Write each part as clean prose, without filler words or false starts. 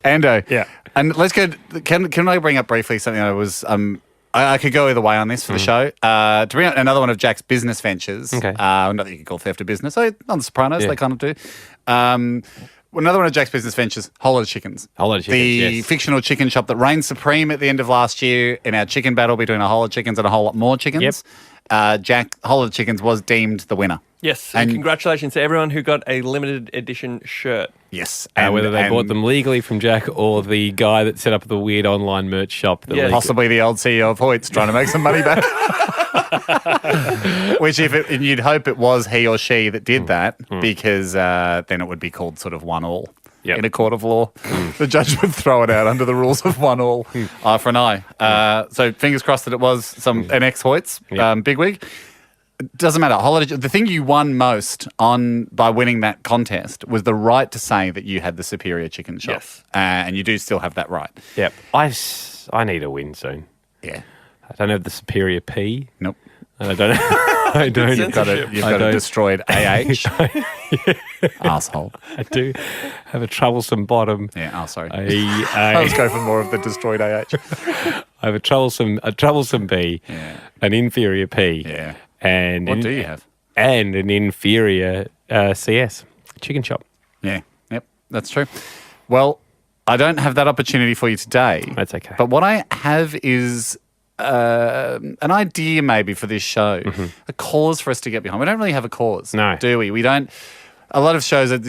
Ando. Yeah. And let's go. Can I bring up briefly something I was I could go either way on this for the show. To bring up another one of Jack's business ventures. Okay. Not that you could call theft a business. On The Sopranos, they kind of do. Another one of Jack's business ventures, Whole Lot of Chickens. Whole Lot of Chickens, The fictional chicken shop that reigned supreme at the end of last year in our chicken battle between a Whole Lot of Chickens and a Whole Lot More Chickens. Jack, Whole Lot of Chickens was deemed the winner. Yes, and congratulations to everyone who got a limited edition shirt. Yes. Whether they bought them legally from Jack or the guy that set up the weird online merch shop. Possibly the old CEO of Hoyt's trying to make some money back. Which you'd hope it was he or she that did that because then it would be called sort of 1-all. In a court of law. The judge would throw it out under the rules of 1-all, eye for an eye. So fingers crossed that it was an ex-Hoyt's bigwig. It doesn't matter. The thing you won most by winning that contest was the right to say that you had the superior chicken shop. Yes. And you do still have that right. Yep. I need a win soon. Yeah. I don't have the superior P. Nope. And I don't. I don't. You've got a destroyed AH. Asshole. I do have a troublesome bottom. Yeah. Oh, sorry. Let's go for more of the destroyed AH. I have a troublesome B, an inferior P. Yeah. And what do you have? And an inferior CS, chicken shop. Yeah. Yep. That's true. Well, I don't have that opportunity for you today. That's okay. But what I have is an idea maybe for this show, a cause for us to get behind. We don't really have a cause, do we? We don't. A lot of shows that,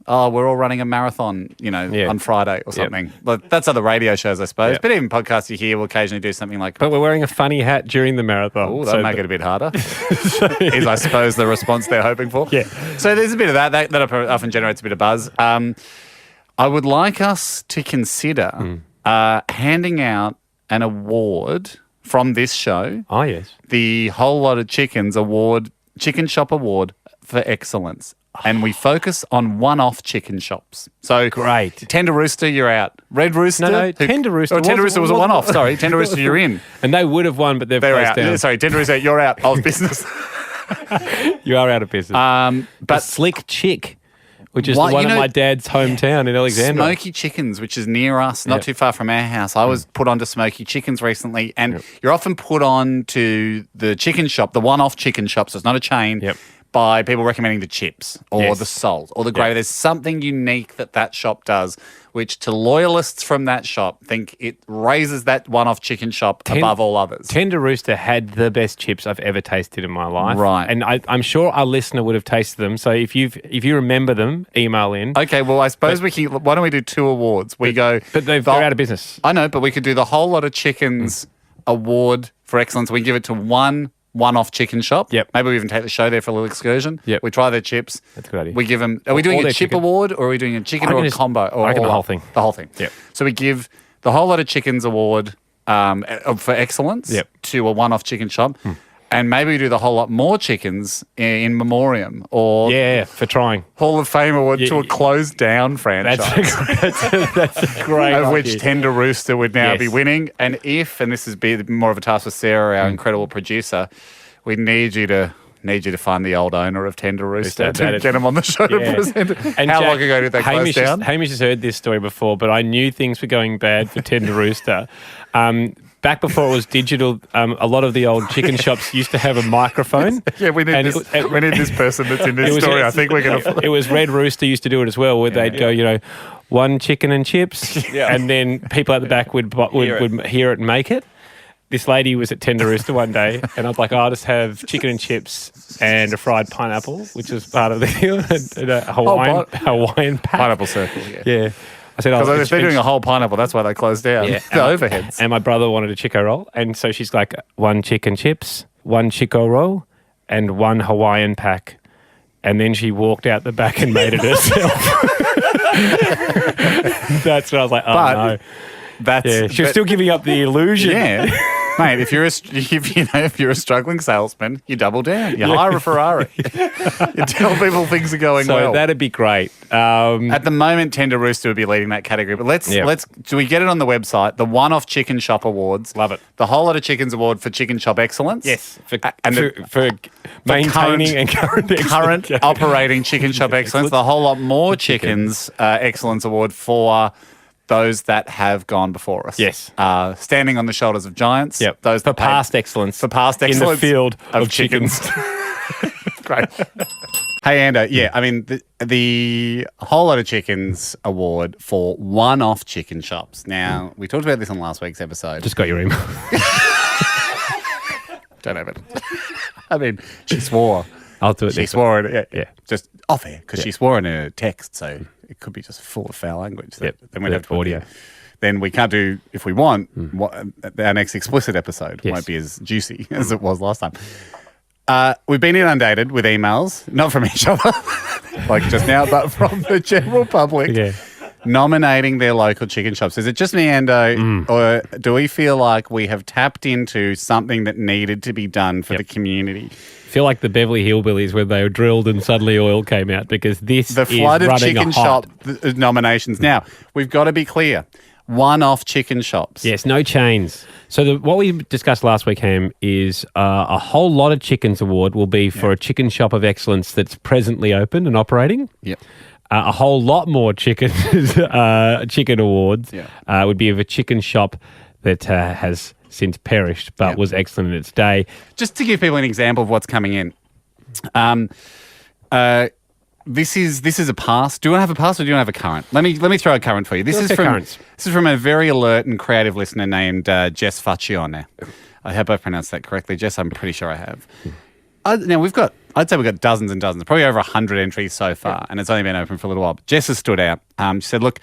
we're all running a marathon, on Friday or something. But that's other radio shows, I suppose. But even podcasts you hear will occasionally do something like... But we're wearing a funny hat during the marathon. Oh, that'll make it a bit harder, is, I suppose, the response they're hoping for. Yeah. So there's a bit of that. That often generates a bit of buzz. I would like us to consider handing out an award from this show. Oh, yes. The Whole Lot of Chickens Award, Chicken Shop Award for Excellence. And we focus on one-off chicken shops. So great. Tender Rooster, you're out. Red Rooster. No, Tender Rooster. Tender Rooster was a one-off. Sorry, Tender Rooster, you're in. And they would have won, but they're out. Down. Sorry, Tender Rooster, you're out of business. You are out of business. But Slick Chick, which is one of my dad's hometown in Alexandria. Smoky Chickens, which is near us, not too far from our house. I was put onto Smoky Chickens recently, and you're often put on to the chicken shop, the one-off chicken shop, so it's not a chain. Yep. By people recommending the chips or the salt or the gravy. There's something unique that shop does, which to loyalists from that shop think it raises that one-off chicken shop above all others. Tender Rooster had the best chips I've ever tasted in my life. Right. And I'm sure our listener would have tasted them. So if you remember them, email in. Okay, well, I suppose why don't we do two awards? But they're out of business. I know, but we could do the Whole Lot of Chickens award for excellence. We give it to one-off chicken shop. Yep. Maybe we even take the show there for a little excursion. Yep. We try their chips. That's a good idea. We give them... Are we doing a chip chicken award or are we doing a chicken or a combo? Or I reckon the whole thing. The whole thing. Yep. So we give the Whole Lot of Chickens award for excellence to a one-off chicken shop. And maybe we do the Whole Lot More Chickens in memoriam or... Yeah, for trying. Hall of Fame award to a closed down franchise. That's a great Of idea. which Tender Rooster would now be winning. And this is more of a task for Sarah, our incredible producer, we need you to find the old owner of Tender Rooster to get him on the show to present it. And how Jack, long ago did they close down? Hamish has heard this story before, but I knew things were going bad for Tender Rooster. Back before it was digital, a lot of the old chicken shops used to have a microphone. Yeah, we need this person that's in this story. I think we're going to... It was Red Rooster used to do it as well, where they'd go, one chicken and chips, and then people at the back would hear it and make it. This lady was at Tender Rooster one day, and I was like, I'll just have chicken and chips and a fried pineapple, which was part of the deal, and a Hawaiian pack. Pineapple circle, yeah. I said, because if they're doing a whole pineapple, that's why they closed down. Yeah. The overheads. And my brother wanted a Chico roll, and so she's like, one chicken chips, one Chico roll, and one Hawaiian pack. And then she walked out the back and made it herself. That's when I was like, no. She was still giving up the illusion. Yeah. Mate, if you're a struggling salesman, you double down. You hire a Ferrari. You tell people things are going well. So that'd be great. At the moment, Tender Rooster would be leading that category. But let's do we get it on the website? The one-off Chicken Shop Awards. Love it. The Whole Lot of Chickens Award for Chicken Shop Excellence. Yes. For maintaining and current operating Chicken Shop Excellence. The Whole Lot More Chickens Excellence Award for those that have gone before us. Yes. Standing on the shoulders of giants. Yep. Those For that paid- past excellence. For past in excellence. the field of chickens. Great. Hey, Ando. Yeah, I mean, the Whole Lot of Chickens award for one-off chicken shops. Now, we talked about this on last week's episode. Just got your email. Don't have it. I mean, she swore. I'll do it. She swore in it. Yeah. Just off air, because she swore in her text, so it could be just full of foul language. So then we'd have to put audio. Then we can't do, if we want, our next explicit episode Yes. won't be as juicy as it was last time. We've been inundated with emails, not from each other, like just now, but from the general public, nominating their local chicken shops. Is it just me, Ando, or do we feel like we have tapped into something that needed to be done for the community? Feel like the Beverly Hillbillies when they were drilled and suddenly oil came out, because this The is flood of running chicken hot. shop nominations. Now, we've got to be clear. One-off chicken shops. Yes, no chains. So what we discussed last week, Ham, is a whole lot of chickens award will be for a chicken shop of excellence that's presently open and operating. Yep. A whole lot more chicken awards would be of a chicken shop that has since perished but was excellent in its day. Just to give people an example of what's coming in. This is a past. Do you want to have a past or do you want to have a current? Let me throw a current for you. This is from a very alert and creative listener named Jess Faccione. I hope I pronounced that correctly. Jess, I'm pretty sure I have. Now I'd say we've got dozens and dozens, probably over 100 entries so far, and it's only been open for a little while. But Jess has stood out. She said, look,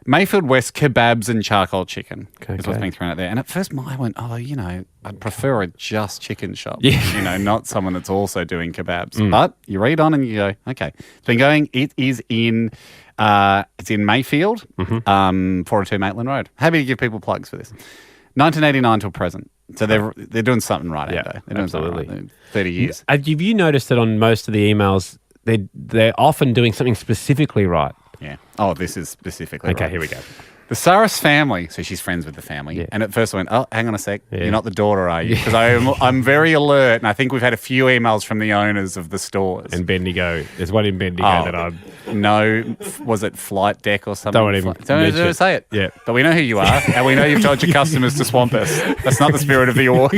Mayfield West kebabs and charcoal chicken is what's being thrown out there. And at first I went, I'd prefer a just chicken shop, not someone that's also doing kebabs. But you read on and you go, okay. It's been going, it is in, it's in Mayfield, 402 Maitland Road. Happy to give people plugs for this. 1989 till present. So they're doing something right, Ando. They're doing something right. 30 years. Have you noticed that on most of the emails, they're often doing something specifically right? Yeah. Oh, this is specifically okay, right. here we go. The Saris family, so she's friends with the family. Yeah. And at first I went, oh, hang on a sec. Yeah. You're not the daughter, are you? Because I'm very alert, and I think we've had a few emails from the owners of the stores. And Bendigo. There's one in Bendigo that I'm... No, was it Flight Deck or something? Don't even say it. Yeah. But we know who you are, and we know you've told your customers to swamp us. That's not the spirit of the award.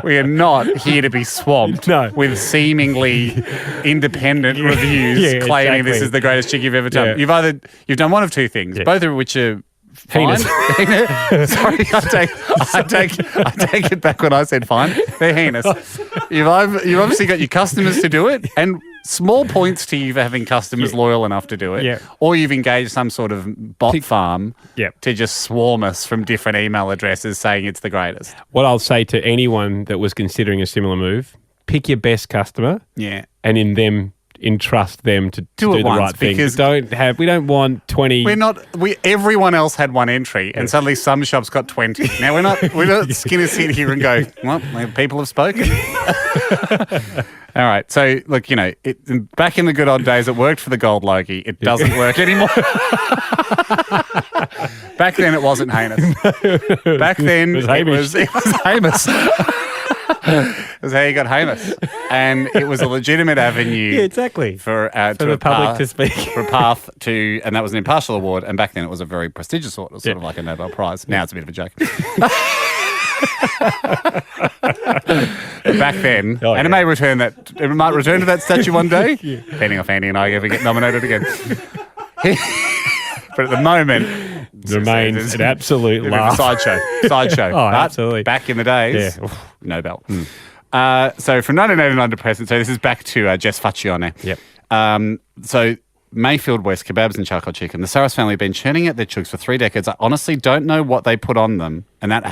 We are not here to be swamped with seemingly independent reviews claiming this is the greatest chick you've ever done. Yeah. You've done one of two things, both of which are fine. Heinous. Sorry, I take it back when I said fine. They're heinous. You've obviously got your customers to do it, and small points to you for having customers loyal enough to do it. Yeah. Or you've engaged some sort of bot farm to just swarm us from different email addresses saying it's the greatest. What I'll say to anyone that was considering a similar move, pick your best customer and entrust them to do the right thing. Because we don't want 20. Everyone else had one entry, and suddenly some shops got 20. Now we're not skin to sit here and go, well, people have spoken. All right. So look, back in the good old days, it worked for the Gold Logie. It doesn't work anymore. Back then, it wasn't heinous. Back then, it was Hamish. It was how you got Hamish. And it was a legitimate avenue for the public to speak. For a path to, and that was an impartial award. And back then it was a very prestigious award. It was sort of like a Nobel Prize. Now it's a bit of a joke. Back then, it might return to that statue one day, depending if Andy and I ever get nominated again. But at the moment, it remains an absolute laugh. Sideshow. Oh, absolutely. Back in the days, Nobel. So from 1989 to present, so this is back to Jess Faccione. Yep. So Mayfield West, kebabs and charcoal chicken. The Saris family have been churning out their chooks for 3 decades. I honestly don't know what they put on them, and that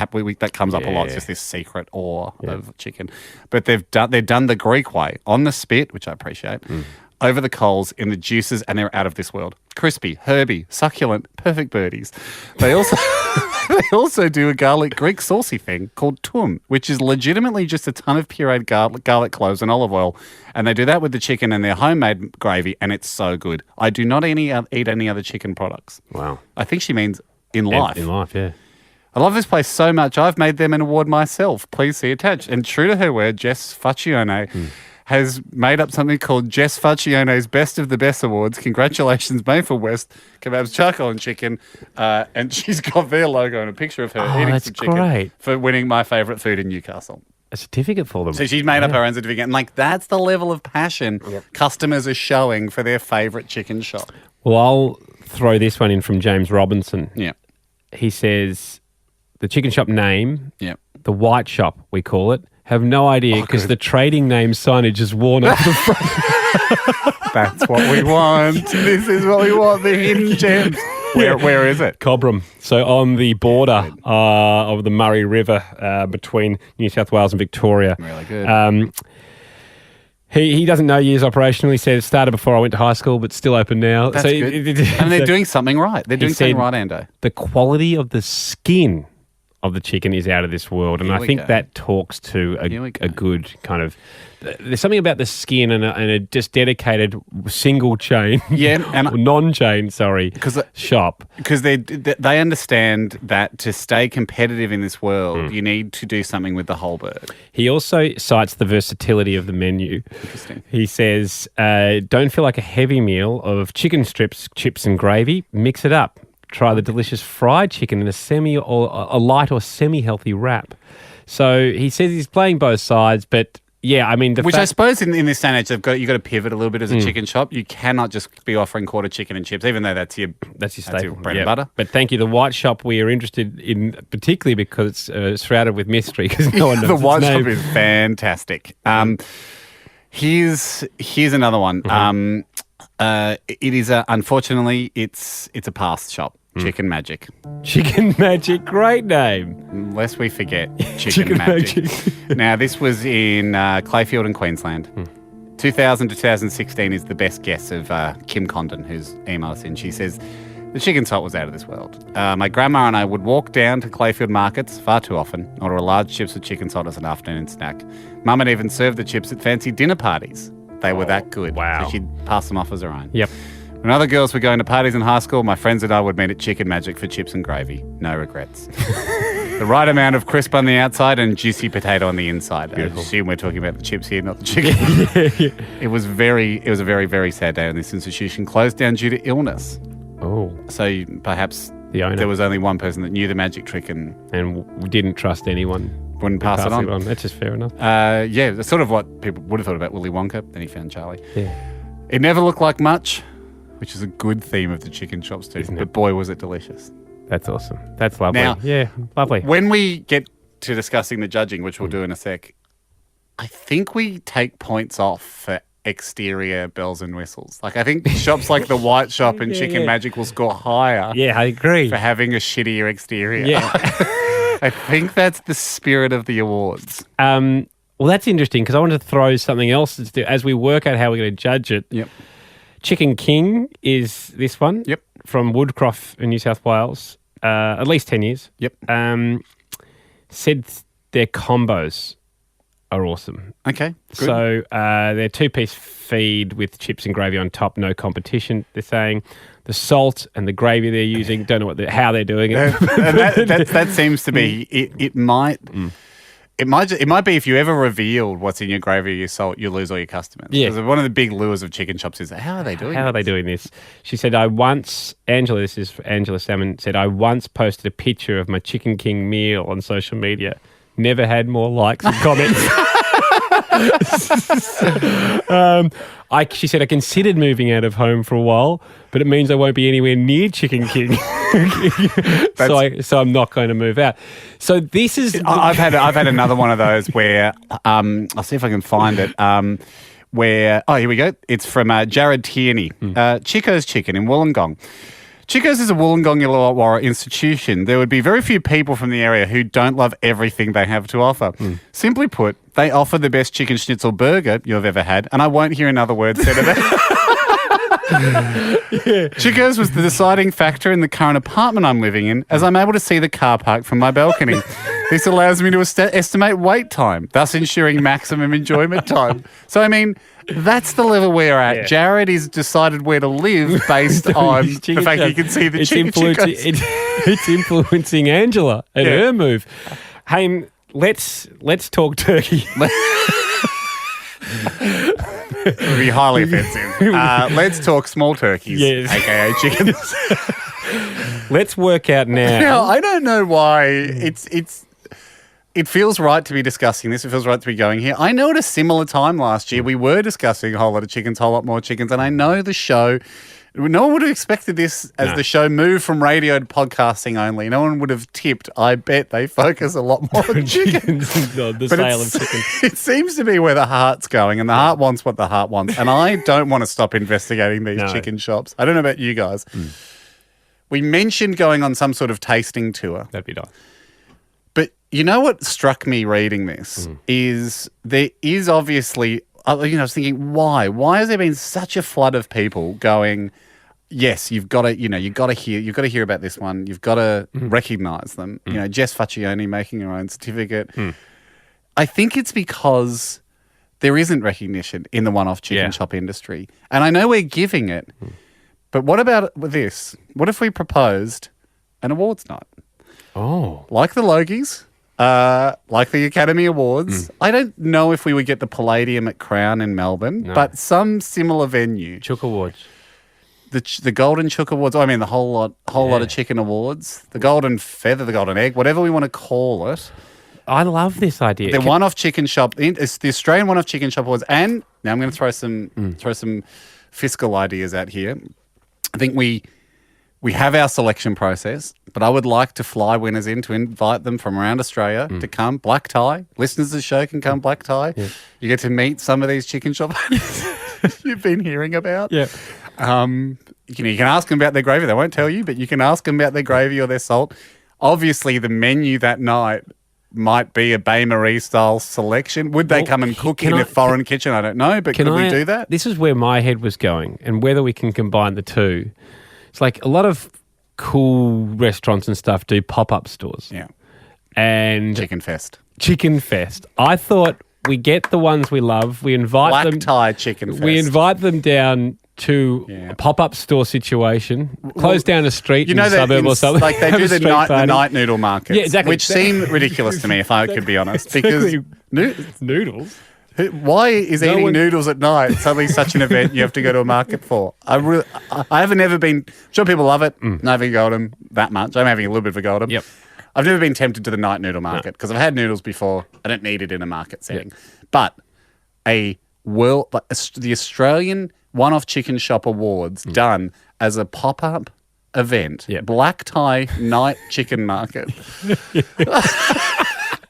comes up a lot. It's just this secret awe of chicken. But they've done the Greek way, on the spit, which I appreciate, over the coals in the juices, and they're out of this world. Crispy, herby, succulent, perfect birdies. They also do a garlic Greek saucy thing called tum, which is legitimately just a ton of pureed garlic cloves and olive oil. And they do that with the chicken and their homemade gravy, and it's so good. I do not eat any other chicken products. Wow. I think she means in life. In life, yeah. I love this place so much, I've made them an award myself. Please see attached. And true to her word, Jess Faccione has made up something called Jess Faccione's Best of the Best Awards. Congratulations, Mayfield West, kebabs, charcoal and chicken. And she's got their logo and a picture of her eating some chicken great. for winning my favourite food in Newcastle. A certificate for them. So she's made up her own certificate. And that's the level of passion customers are showing for their favourite chicken shop. Well, I'll throw this one in from James Robinson. Yeah. He says, the chicken shop name, Yeah. the White Shop, we call it, have no idea because the trading name signage is worn off the front. That's what we want. This is what we want, the hidden gems. Where is it? Cobram. So on the border of the Murray River between New South Wales and Victoria. Really good. He doesn't know years operational. He said it started before I went to high school, but still open now. That's good. And they're doing something right. They're doing something right, Ando. The quality of the skin of the chicken is out of this world. And I think that talks to a good kind of... There's something about the skin and a just dedicated single chain, and non-chain, shop. Because they understand that to stay competitive in this world, you need to do something with the whole bird. He also cites the versatility of the menu. Interesting. He says, don't feel like a heavy meal of chicken strips, chips and gravy. Mix it up. Try the delicious fried chicken in a light or semi-healthy wrap. So he says he's playing both sides, but... Yeah, I mean... I suppose in this day and age, you've got to pivot a little bit as a chicken shop. You cannot just be offering quarter chicken and chips, even though that's your staple. Bread and butter. But thank you. The White Shop we are interested in, particularly because it's shrouded with mystery, because no one knows The White its name. Shop is fantastic. Here's another one. It is, unfortunately, it's a past shop. Chicken Magic. Chicken Magic, great name. Lest we forget Chicken Magic. Now, this was in Clayfield in Queensland. 2000 to 2016 is the best guess of Kim Condon, who's emailed us in. She says, the chicken salt was out of this world. My grandma and I would walk down to Clayfield markets far too often, order a large chips with chicken salt as an afternoon snack. Mum had even served the chips at fancy dinner parties. They were that good. Wow. So she'd pass them off as her own. Yep. When other girls were going to parties in high school, my friends and I would meet at Chicken Magic for chips and gravy. No regrets. The right amount of crisp on the outside and juicy potato on the inside. Beautiful. I assume we're talking about the chips here, not the chicken. It was a very, very sad day when this institution closed down due to illness. Oh. So perhaps the owner. There was only one person that knew the magic trick and didn't trust anyone. Wouldn't pass it on. That's just fair enough. Yeah, that's sort of what people would have thought about Willy Wonka. Then he found Charlie. Yeah. It never looked like much, which is a good theme of the chicken shops too. Isn't it? But boy, was it delicious. That's awesome. That's lovely. Now, yeah, lovely. When we get to discussing the judging, which we'll do in a sec, I think we take points off for exterior bells and whistles. Like, I think shops like the White Shop and Chicken Magic will score higher. Yeah, I agree. For having a shittier exterior. Yeah. I think that's the spirit of the awards. Well, that's interesting because I wanted to throw something else as we work out how we're going to judge it. Yep. Chicken King is this one. Yep. From Woodcroft in New South Wales. At least 10 years. Yep. Said their combos are awesome. Okay, good. So their two-piece feed with chips and gravy on top, no competition, they're saying. The salt and the gravy they're using, don't know how they're doing it. that seems to be, it might be if you ever revealed what's in your gravy or your salt, you lose all your customers. Yeah. Because one of the big lures of chicken shops is, how are they doing How are they doing this? She said, this is Angela Salmon, said, I once posted a picture of my Chicken King meal on social media. Never had more likes and comments. She said, I considered moving out of home for a while, but it means I won't be anywhere near Chicken King. So I'm not going to move out. So this is... I've had another one of those where, I'll see if I can find it, where, here we go. It's from Jared Tierney. Chico's Chicken in Wollongong. Chico's is a Wollongong Illawarra institution. There would be very few people from the area who don't love everything they have to offer. Simply put, they offer the best chicken schnitzel burger you've ever had, and I won't hear another word said about it. Chico's was the deciding factor in the current apartment I'm living in, as I'm able to see the car park from my balcony. This allows me to estimate wait time, thus ensuring maximum enjoyment time. So, I mean, that's the level we're at. Yeah. Jared has decided where to live based on the fact that you can see the chicken. It's influencing Angela and her move. Hey, let's talk turkey. It would be highly offensive. Let's talk small turkeys, Yes. aka chickens. Let's work out now. Now, I don't know why it feels right to be discussing this. It feels right to be going here. I know at a similar time last year we were discussing a whole lot of chickens, a whole lot more chickens, and I know the show. No one would have expected this as the show moved from radio to podcasting only. No one would have tipped. I bet they focus a lot more on chickens. The sale of chickens. It seems to be where the heart's going, and the heart wants what the heart wants. And I don't want to stop investigating these chicken shops. I don't know about you guys. We mentioned going on some sort of tasting tour. That'd be nice. But you know what struck me reading this is there is obviously, I was thinking, why? Why has there been such a flood of people going, yes, you've got to hear about this one. You've got to recognise them. Jess Faccioni making her own certificate. I think it's because there isn't recognition in the one-off chicken shop industry. And I know we're giving it, but what about this? What if we proposed an awards night? Oh. Like the Logies, like the Academy Awards. I don't know if we would get the Palladium at Crown in Melbourne, but some similar venue. Chook Awards. The Golden Chook Awards. I mean, the whole lot of chicken awards. The Golden Feather, the Golden Egg, whatever we want to call it. I love this idea. The one-off chicken shop. It's the Australian one-off chicken shop awards. And now I'm going to throw some fiscal ideas out here. I think we have our selection process, but I would like to fly winners in to invite them from around Australia to come black tie. Listeners of the show can come black tie. Yeah. You get to meet some of these chicken shop owners you've been hearing about. Yeah. You can ask them about their gravy. They won't tell you, but you can ask them about their gravy or their salt. Obviously, the menu that night might be a Bain-Marie style selection. Would they come and cook in a foreign kitchen? I don't know, but could we do that? This is where my head was going, and whether we can combine the two. It's like a lot of cool restaurants and stuff do pop-up stores. Yeah. And Chicken Fest. I thought we get the ones we love. We invite them. Black tie Chicken Fest. We invite them down to a pop-up store situation, close down a street in a suburb or something. Like they do the night noodle markets, exactly. Which seem ridiculous to me, if I could be honest. Because noodles. Why is eating noodles at night suddenly such an event you have to go to a market for? I haven't ever been. Sure, people love it. Never go to them that much. I'm having a little bit of a go at them. Yep. I've never been tempted to the night noodle market because I've had noodles before. I don't need it in a market setting. But the Australian one-off chicken shop awards done as a pop-up event, black tie night chicken market.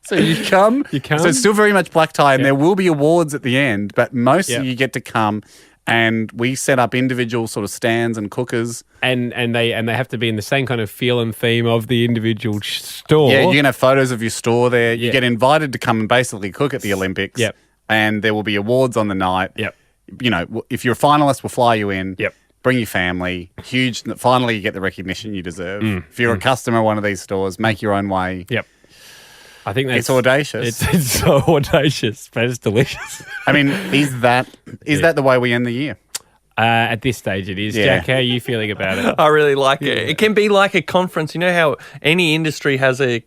So you come. So it's still very much black tie, and there will be awards at the end, but mostly you get to come, and we set up individual sort of stands and cookers, and they have to be in the same kind of feel and theme of the individual store. Yeah, you can have photos of your store there. You get invited to come and basically cook at the Olympics. Yep. And there will be awards on the night. Yep. If you're a finalist, we'll fly you in. Yep. Bring your family. Huge. Finally, you get the recognition you deserve. If you're a customer of one of these stores, make your own way. Yep. I think that's... It's audacious. It's so audacious, but it's delicious. I mean, is that the way we end the year? At this stage it is. Yeah. Jack, how are you feeling about it? I really like it. It can be like a conference. You know how any industry has a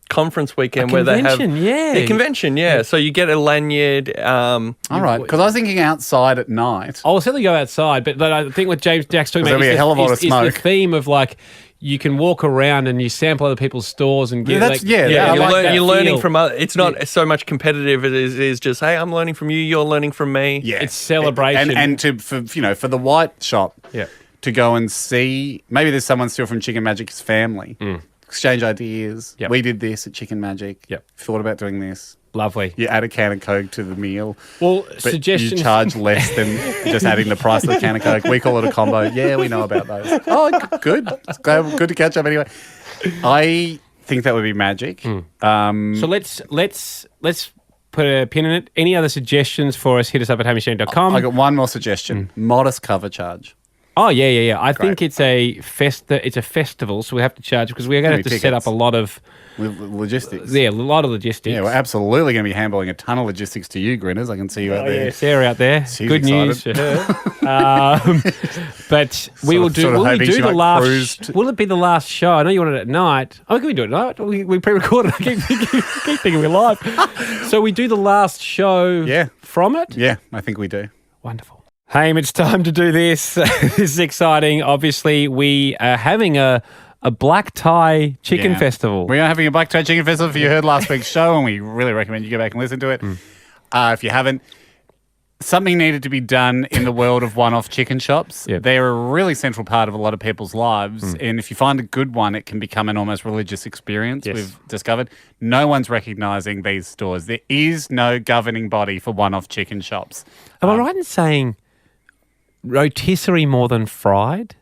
conference weekend where they have a convention, So you get a lanyard. All right, because I was thinking outside at night. I'll certainly go outside, but I think what Jack's talking about is the theme of like you can walk around and you sample other people's stores and get you're learning from other. It's not so much competitive as it is just, hey, I'm learning from you, you're learning from me. Yeah, it's celebration. And for the white shop, to go and see maybe there's someone still from Chicken Magic's family. Exchange ideas. Yep. We did this at Chicken Magic. Yep. Thought about doing this. Lovely. You add a can of Coke to the meal. Well, but suggestions. You charge less than just adding the price of the can of Coke. We call it a combo. Yeah, we know about those. Oh, good. It's good to catch up anyway. I think that would be magic. So let's put a pin in it. Any other suggestions for us? Hit us up at hamishandy.com. I got one more suggestion. Modest cover charge. Oh, yeah. I think it's a festival, so we have to charge because we're going to have to set up a lot of logistics. Yeah, a lot of logistics. Yeah, we're absolutely going to be handballing a ton of logistics to you, Grinners. I can see you out there. Yeah, Sarah out there. She's Good excited. news for her. But we will do. Will we do the last? Will it be the last show? I know you want it at night. Oh, can we do it at night? We pre-recorded. I keep thinking we're live. So we do the last show. From it. Yeah, I think we do. Wonderful. Hey, it's time to do this. This is exciting. Obviously, we are having a black tie chicken festival. We are having a black tie chicken festival. If you heard last week's show, and we really recommend you go back and listen to it. If you haven't, something needed to be done in the world of one-off chicken shops. Yep. They're a really central part of a lot of people's lives. And if you find a good one, it can become an almost religious experience, we've discovered. No one's recognising these stores. There is no governing body for one-off chicken shops. Am I right in saying rotisserie more than fried?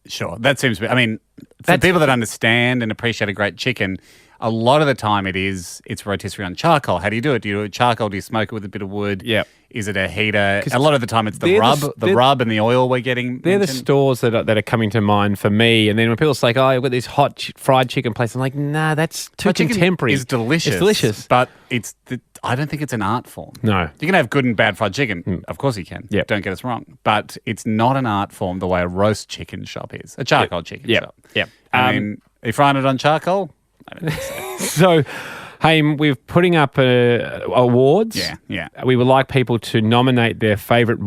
Sure. That seems to be, I mean, for people that understand and appreciate a great chicken, a lot of the time it's rotisserie on charcoal. How do you do it? Do you do it with charcoal? Do you smoke it with a bit of wood? Yeah. Is it a heater? A lot of the time it's the rub and the oil we're getting. They're the stores that are coming to mind for me. And then when people say, oh, I've got this hot fried chicken place, I'm like, nah, that's too contemporary. It's delicious. It's delicious. But I don't think it's an art form. No. You can have good and bad fried chicken. Of course you can. Yep. Don't get us wrong. But it's not an art form the way a roast chicken shop is. A charcoal chicken shop. Yep. I mean, are you frying it on charcoal? I don't think so. So, hey, we're putting up awards. Yeah. We would like people to nominate their favourite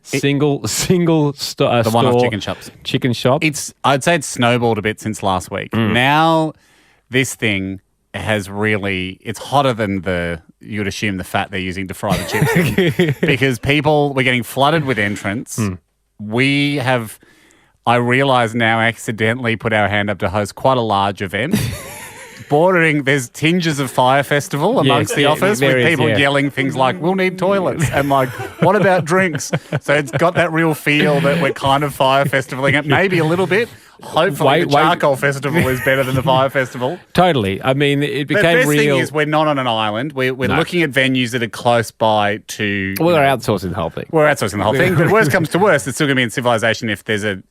single store. The one-off chicken shops. Chicken shop. I'd say it's snowballed a bit since last week. Now, this thing has it's hotter than you'd assume the fat they're using to fry the chips in. Because we're getting flooded with entrants. I realise now, accidentally put our hand up to host quite a large event. There's tinges of Fire Festival amongst the office with people yelling things like, we'll need toilets, and like, what about drinks? So it's got that real feel that we're kind of Fire Festivaling it, maybe a little bit. Hopefully the Charcoal Festival is better than the Fire Festival. Totally. I mean, it became real. The best real. thing is we're not on an island. We're looking at venues that are close by to... We're outsourcing the whole thing. But worst comes to worst, it's still going to be in civilization if there's a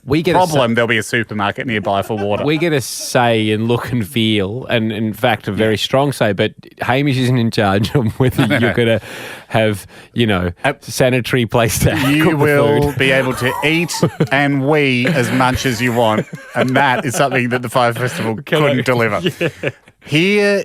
problem, there'll be a supermarket nearby for water. We get a say and look and feel, and in fact, a very strong say, but Hamish isn't in charge of whether you're going to have, sanitary place to You will be able to eat and wee as much as you want, and that is something that the Fire Festival couldn't deliver. Yeah.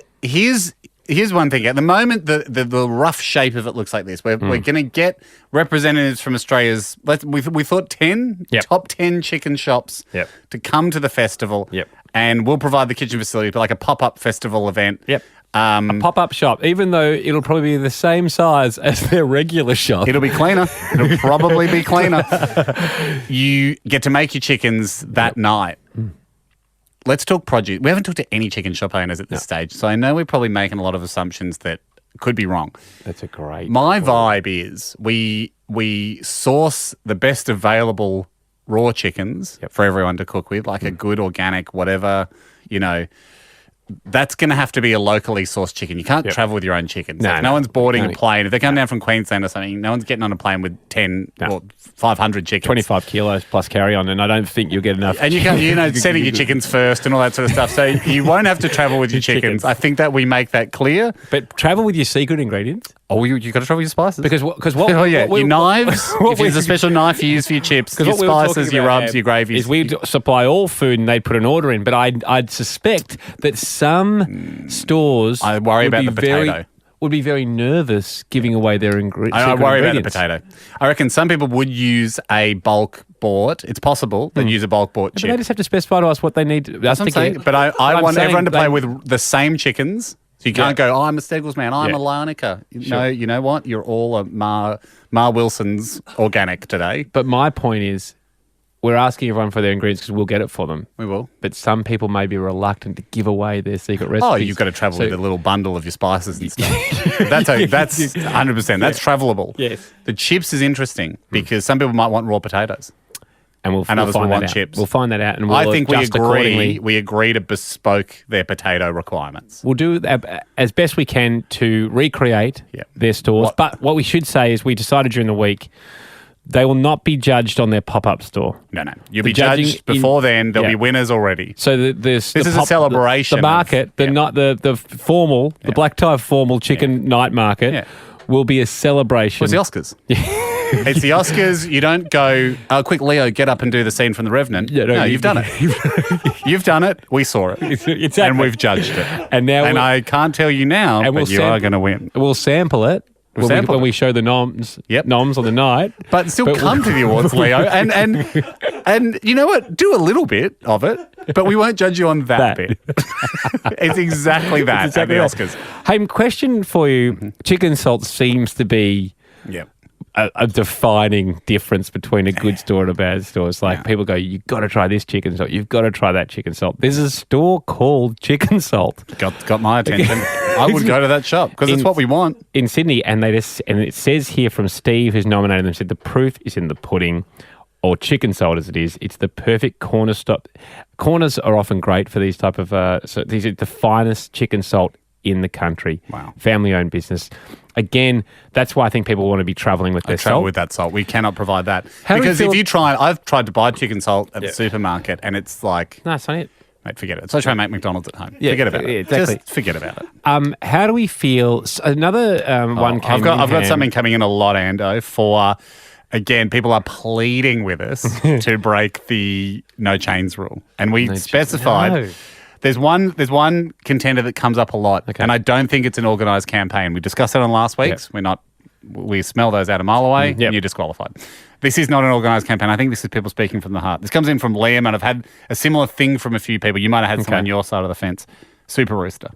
Here's one thing. At the moment, the rough shape of it looks like this. We're going to get representatives from Australia's, we thought 10, top 10 chicken shops to come to the festival. Yep. And we'll provide the kitchen facility, like a pop-up festival event. Yep. A pop-up shop, even though it'll probably be the same size as their regular shop. It'll be cleaner. It'll probably be cleaner. You get to make your chickens that night. Let's talk produce. We haven't talked to any chicken shop owners at this stage, so I know we're probably making a lot of assumptions that could be wrong. That's a great... My vibe is we source the best available raw chickens for everyone to cook with, like a good organic whatever, that's going to have to be a locally sourced chicken. You can't travel with your own chickens. No one's boarding a plane. If they come down from Queensland or something, no one's getting on a plane with 10 or 500 chickens. 25 kilos plus carry-on, and I don't think you'll get enough. And you can't, setting your chickens first and all that sort of stuff. So you won't have to travel with your chickens. I think that we make that clear. But travel with your secret ingredients. Oh, you got to travel with your spices. Because what? Oh, yeah. Your knives. If there's a special knife you use for your chips, your spices, your rubs, your gravies. Is we supply all food and they'd put an order in. But I'd suspect that some stores I worry about the potato. Would be very nervous giving away their ingredients. I worry about the potato. I reckon some people would use a bulk bought. It's possible they'd use a bulk bought chip. But they just have to specify to us what they need. That's what I'm saying. But I want everyone to play with the same chickens. So you can't go, I'm a Steggles man, I'm a Lionica. No, you know what? You're all a Ma Wilson's organic today. But my point is, we're asking everyone for their ingredients because we'll get it for them. We will. But some people may be reluctant to give away their secret recipes. Oh, you've got to travel with a little bundle of your spices and stuff. That's 100%. That's travelable. Yes. The chips is interesting because some people might want raw potatoes. And others will want chips. We'll find that out, and we'll I think accordingly. We agree to bespoke their potato requirements. We'll do as best we can to recreate their stores. But what we should say is we decided during the week They will not be judged on their pop-up store. No. You'll be judged before then. There'll be winners already. So this is a celebration. The market, the formal, the black tie formal chicken night market will be a celebration. It's the Oscars. It's the Oscars. You don't go, quick, Leo, get up and do the scene from The Revenant. No, you've done it. You've done it. We saw it. Exactly. And we've judged it. And I can't tell you now, but you are going to win. We'll sample it. When we show the noms on the night. But still come to the awards, Leo. And you know what? Do a little bit of it, but we won't judge you on that bit. It's exactly that at the Oscars. Hey, question for you. Chicken salt seems to be a defining difference between a good store and a bad store. It's like people go, you've got to try this chicken salt. You've got to try that chicken salt. There's a store called Chicken Salt. Got my attention. I would go to that shop because it's what we want. In Sydney, and it says here from Steve, who's nominated them, said the proof is in the pudding, or chicken salt as it is. It's the perfect corner stop. Corners are often great for these type of, so these are the finest chicken salt in the country. Wow. Family-owned business. Again, that's why I think people want to be travelling with their salt. With that salt. We cannot provide that. Because if you try, I've tried to buy chicken salt at the supermarket and it's like... No, it's not it. Mate, forget it. It's like trying to make McDonald's at home. Forget about it. Exactly. Just forget about it. How do we feel? Another one came in. I've got something coming in a lot, Ando, for... Again, people are pleading with us to break the no chains rule. And we specified... No. There's one contender that comes up a lot, and I don't think it's an organised campaign. We discussed it on last week's. We smell those out a mile away, and you're disqualified. This is not an organised campaign. I think this is people speaking from the heart. This comes in from Liam, and I've had a similar thing from a few people. You might have had some on your side of the fence. Super Rooster.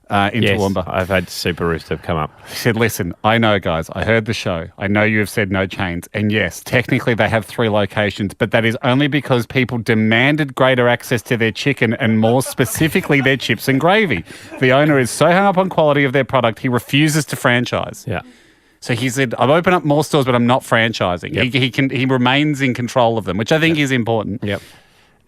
In Toowoomba. I've had Super Rooster come up. He said, listen, I know, guys, I heard the show. I know you have said no chains. And yes, technically they have 3 locations, but that is only because people demanded greater access to their chicken and more specifically their chips and gravy. The owner is so hung up on quality of their product, he refuses to franchise. Yeah. So he said, I've opened up more stores, but I'm not franchising. Yep. He remains in control of them, which I think is important. Yep.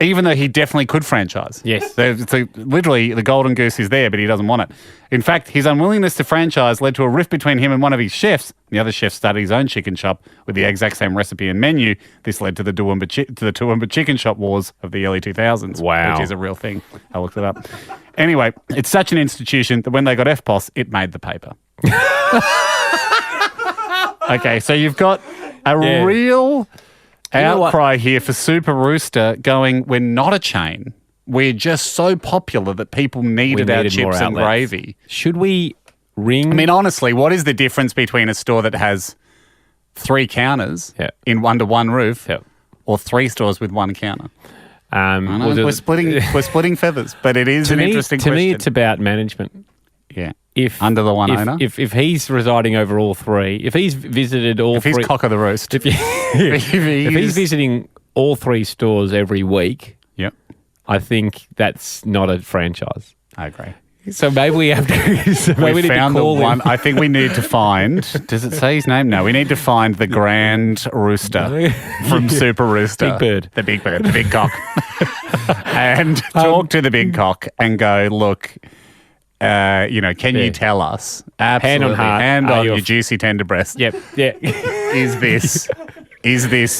Even though he definitely could franchise. Yes. So literally, the golden goose is there, but he doesn't want it. In fact, his unwillingness to franchise led to a rift between him and one of his chefs. The other chef started his own chicken shop with the exact same recipe and menu. This led to the Toowoomba chicken shop wars of the early 2000s. Wow. Which is a real thing. I looked it up. Anyway, it's such an institution that when they got FPOS, it made the paper. Okay, so you've got a real... outcry here for Super Rooster going, we're not a chain. We're just so popular that people needed our chips and gravy. Should we ring? I mean, honestly, what is the difference between a store that has 3 counters under one roof or 3 stores with 1 counter? We're splitting feathers, but it is an interesting question. To me, it's about management. Yeah. Under the one owner? If he's residing over all 3, if he's visited all 3... If he's cock of the roost. If he's visiting all 3 stores every week, I think that's not a franchise. I agree. So maybe we have to... we found the one. I think we need to find... Does it say his name? No, we need to find the Grand Rooster from Super Rooster. Big bird. The big bird, the big cock. And talk to the big cock and go, look... can you tell us? Absolutely. Hand on heart. Hand on your juicy tender breast. Yep. Yeah. Is this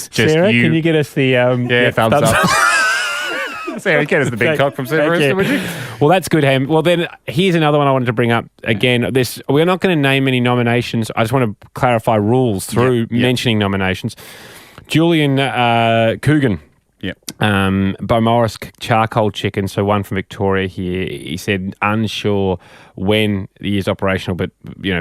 just Sarah, you? Can you get us the thumbs up? Sarah, get us the big cock from Super Rooster, would you? Well, that's good, Ham. Well, then here's another one I wanted to bring up. Again, we're not going to name any nominations. I just want to clarify rules through mentioning nominations. Julian Coogan. Yep. Beaumaris charcoal chicken, so one from Victoria here. He said unsure when the year's operational, but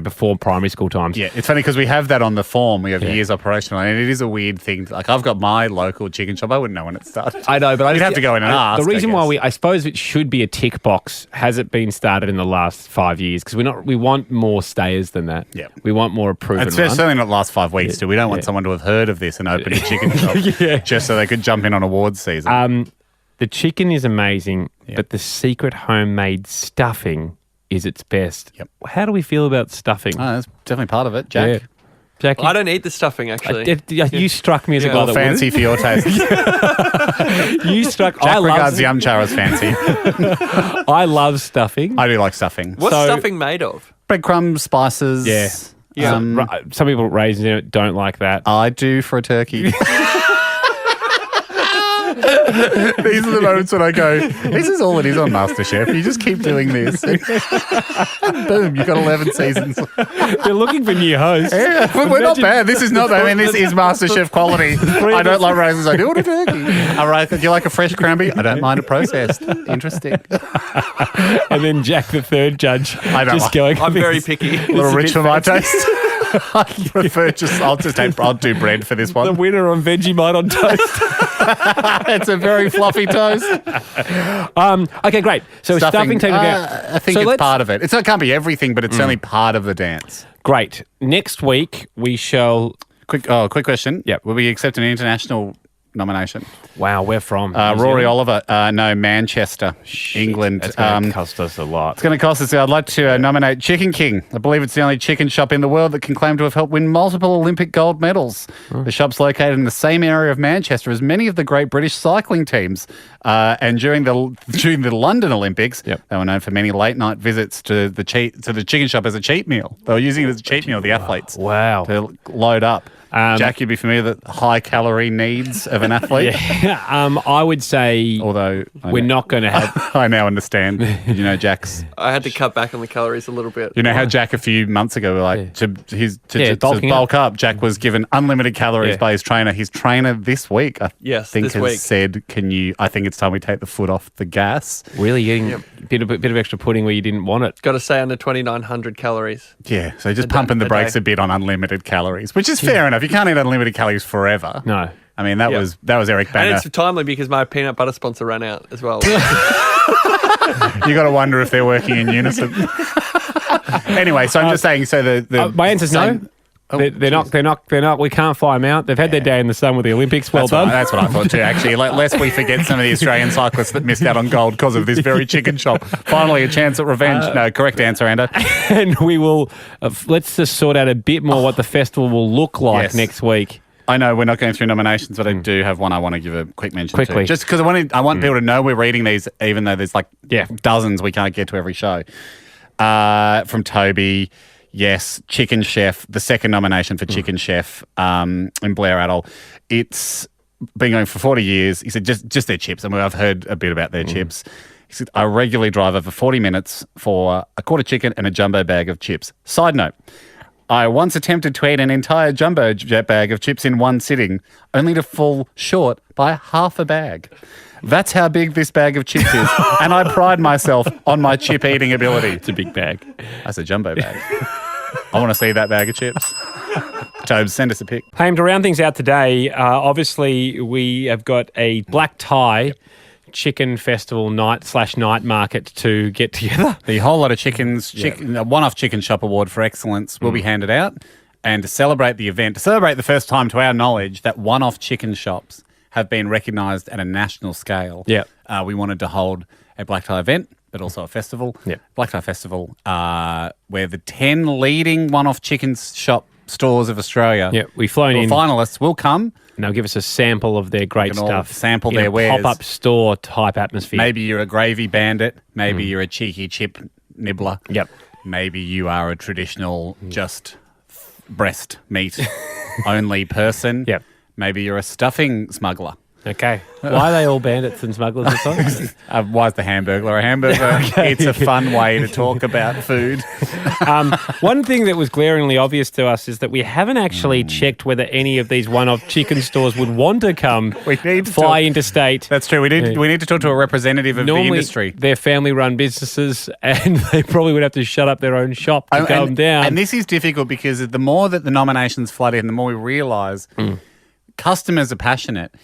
before primary school times. Yeah, it's funny because we have that on the form. We have years operational, and it is a weird thing. Like I've got my local chicken shop. I wouldn't know when it started. I know, but you'd have to go in and ask. The reason why I suppose it should be a tick box. Has it been started in the last 5 years? Because we want more stayers than that. Yeah, we want more approved. It's certainly not the last 5 weeks. Too. We don't want someone to have heard of this and open a chicken shop just so they could jump in on awards season. The chicken is amazing, but the secret homemade stuffing is its best. Yep. How do we feel about stuffing? Oh, that's definitely part of it, Jack. Yeah. Jackie? I don't eat the stuffing, actually. You struck me as a guy that fancy for your taste. You struck... Jack regards yum char as fancy. I love stuffing. I do like stuffing. What's stuffing made of? Breadcrumbs, spices. Yeah. Yeah. Some people raising it don't like that. I do for a turkey. These are the moments when I go, this is all it is on MasterChef. You just keep doing this. Boom, you've got 11 seasons. They're looking for new hosts. Yeah, but we're not bad. This is not bad. I mean, this is MasterChef quality. I don't like raisins. I do want a turkey. All right, do you like a fresh cranberry? I don't mind it processed. Interesting. And then Jack, the third judge, I don't just going. I'm very picky. A little rich for my taste. I prefer I'll do bread for this one. The winner on Vegemite on toast. It's a very fluffy toast. Okay, great. So stuffing taken care. I think it's part of it. It can't be everything, but it's certainly part of the dance. Great. Next week we shall. Quick question. Yeah. Will we accept an international nomination? Wow, where from? Rory Oliver. No, Manchester, England. It's going to cost us a lot. It's going to cost us. I'd like to nominate Chicken King. I believe it's the only chicken shop in the world that can claim to have helped win multiple Olympic gold medals. The shop's located in the same area of Manchester as many of the great British cycling teams. And during the London Olympics, they were known for many late night visits to the chicken shop as a cheat meal. They were using it as a cheat meal, the athletes. Wow. To load up. Jack, you'd be familiar with the high calorie needs of an athlete? Yeah. I would say, although we're not going to have... I now understand. You know, Jack's... I had to cut back on the calories a little bit. You know how Jack a few months ago, to bulk up, Jack was given unlimited calories by his trainer. His trainer this week, I think, has said, I think it's time we take the foot off the gas. Really? Getting a bit of extra pudding where you didn't want it. Got to stay under 2,900 calories. Yeah, so just pumping the brakes a bit on unlimited calories, which is fair enough. You can't eat unlimited calories forever. No. I mean, that was Eric Banner. And it's timely because my peanut butter sponsor ran out as well. You got to wonder if they're working in unison. Anyway, so I'm just saying. So my answer's no. They're not. We can't fly them out. They've had their day in the sun with the Olympics. Well done. That's what I thought too, actually. Lest we forget some of the Australian cyclists that missed out on gold because of this very chicken shop. Finally, a chance at revenge. No, correct answer, Ando. And we will, let's just sort out a bit more what the festival will look like next week. I know we're not going through nominations, but I do have one I want to give a quick mention to. Just because I want people to know we're reading these, even though there's dozens we can't get to every show. From Toby... Yes, Chicken Chef, the second nomination for Chicken Chef in Blair Adel. It's been going for 40 years. He said just their chips. I mean, I've heard a bit about their chips. He said, I regularly drive over 40 minutes for a quarter chicken and a jumbo bag of chips. Side note, I once attempted to eat an entire jumbo bag of chips in one sitting, only to fall short by half a bag. That's how big this bag of chips is. And I pride myself on my chip eating ability. It's a big bag. That's a jumbo bag. I want to see that bag of chips. Tobes, send us a pic. Hey, to round things out today, obviously we have got a black tie chicken festival night market to get together. The whole lot of a one-off chicken shop award for excellence will be handed out. And to celebrate the event, to celebrate the first time to our knowledge that one-off chicken shops have been recognised at a national scale. We wanted to hold a black tie event, but also a festival. Black tie festival, where the 10 leading one-off chicken shop stores of Australia, we've flown in. Finalists will come. And they'll give us a sample of their great stuff. Sample their wares. Pop-up store type atmosphere. Maybe you're a gravy bandit. Maybe you're a cheeky chip nibbler. Maybe you are a traditional just breast meat only person. Maybe you're a stuffing smuggler. Okay. Why are they all bandits and smugglers? Why is the Hamburglar a hamburger? It's a fun way to talk about food. One thing that was glaringly obvious to us is that we haven't actually checked whether any of these one-off chicken stores would want to come fly interstate. That's true. We need to talk to a representative of the industry. They're family-run businesses and they probably would have to shut up their own shop to come down. And this is difficult because the more that the nominations flood in, the more we realise customers are passionate.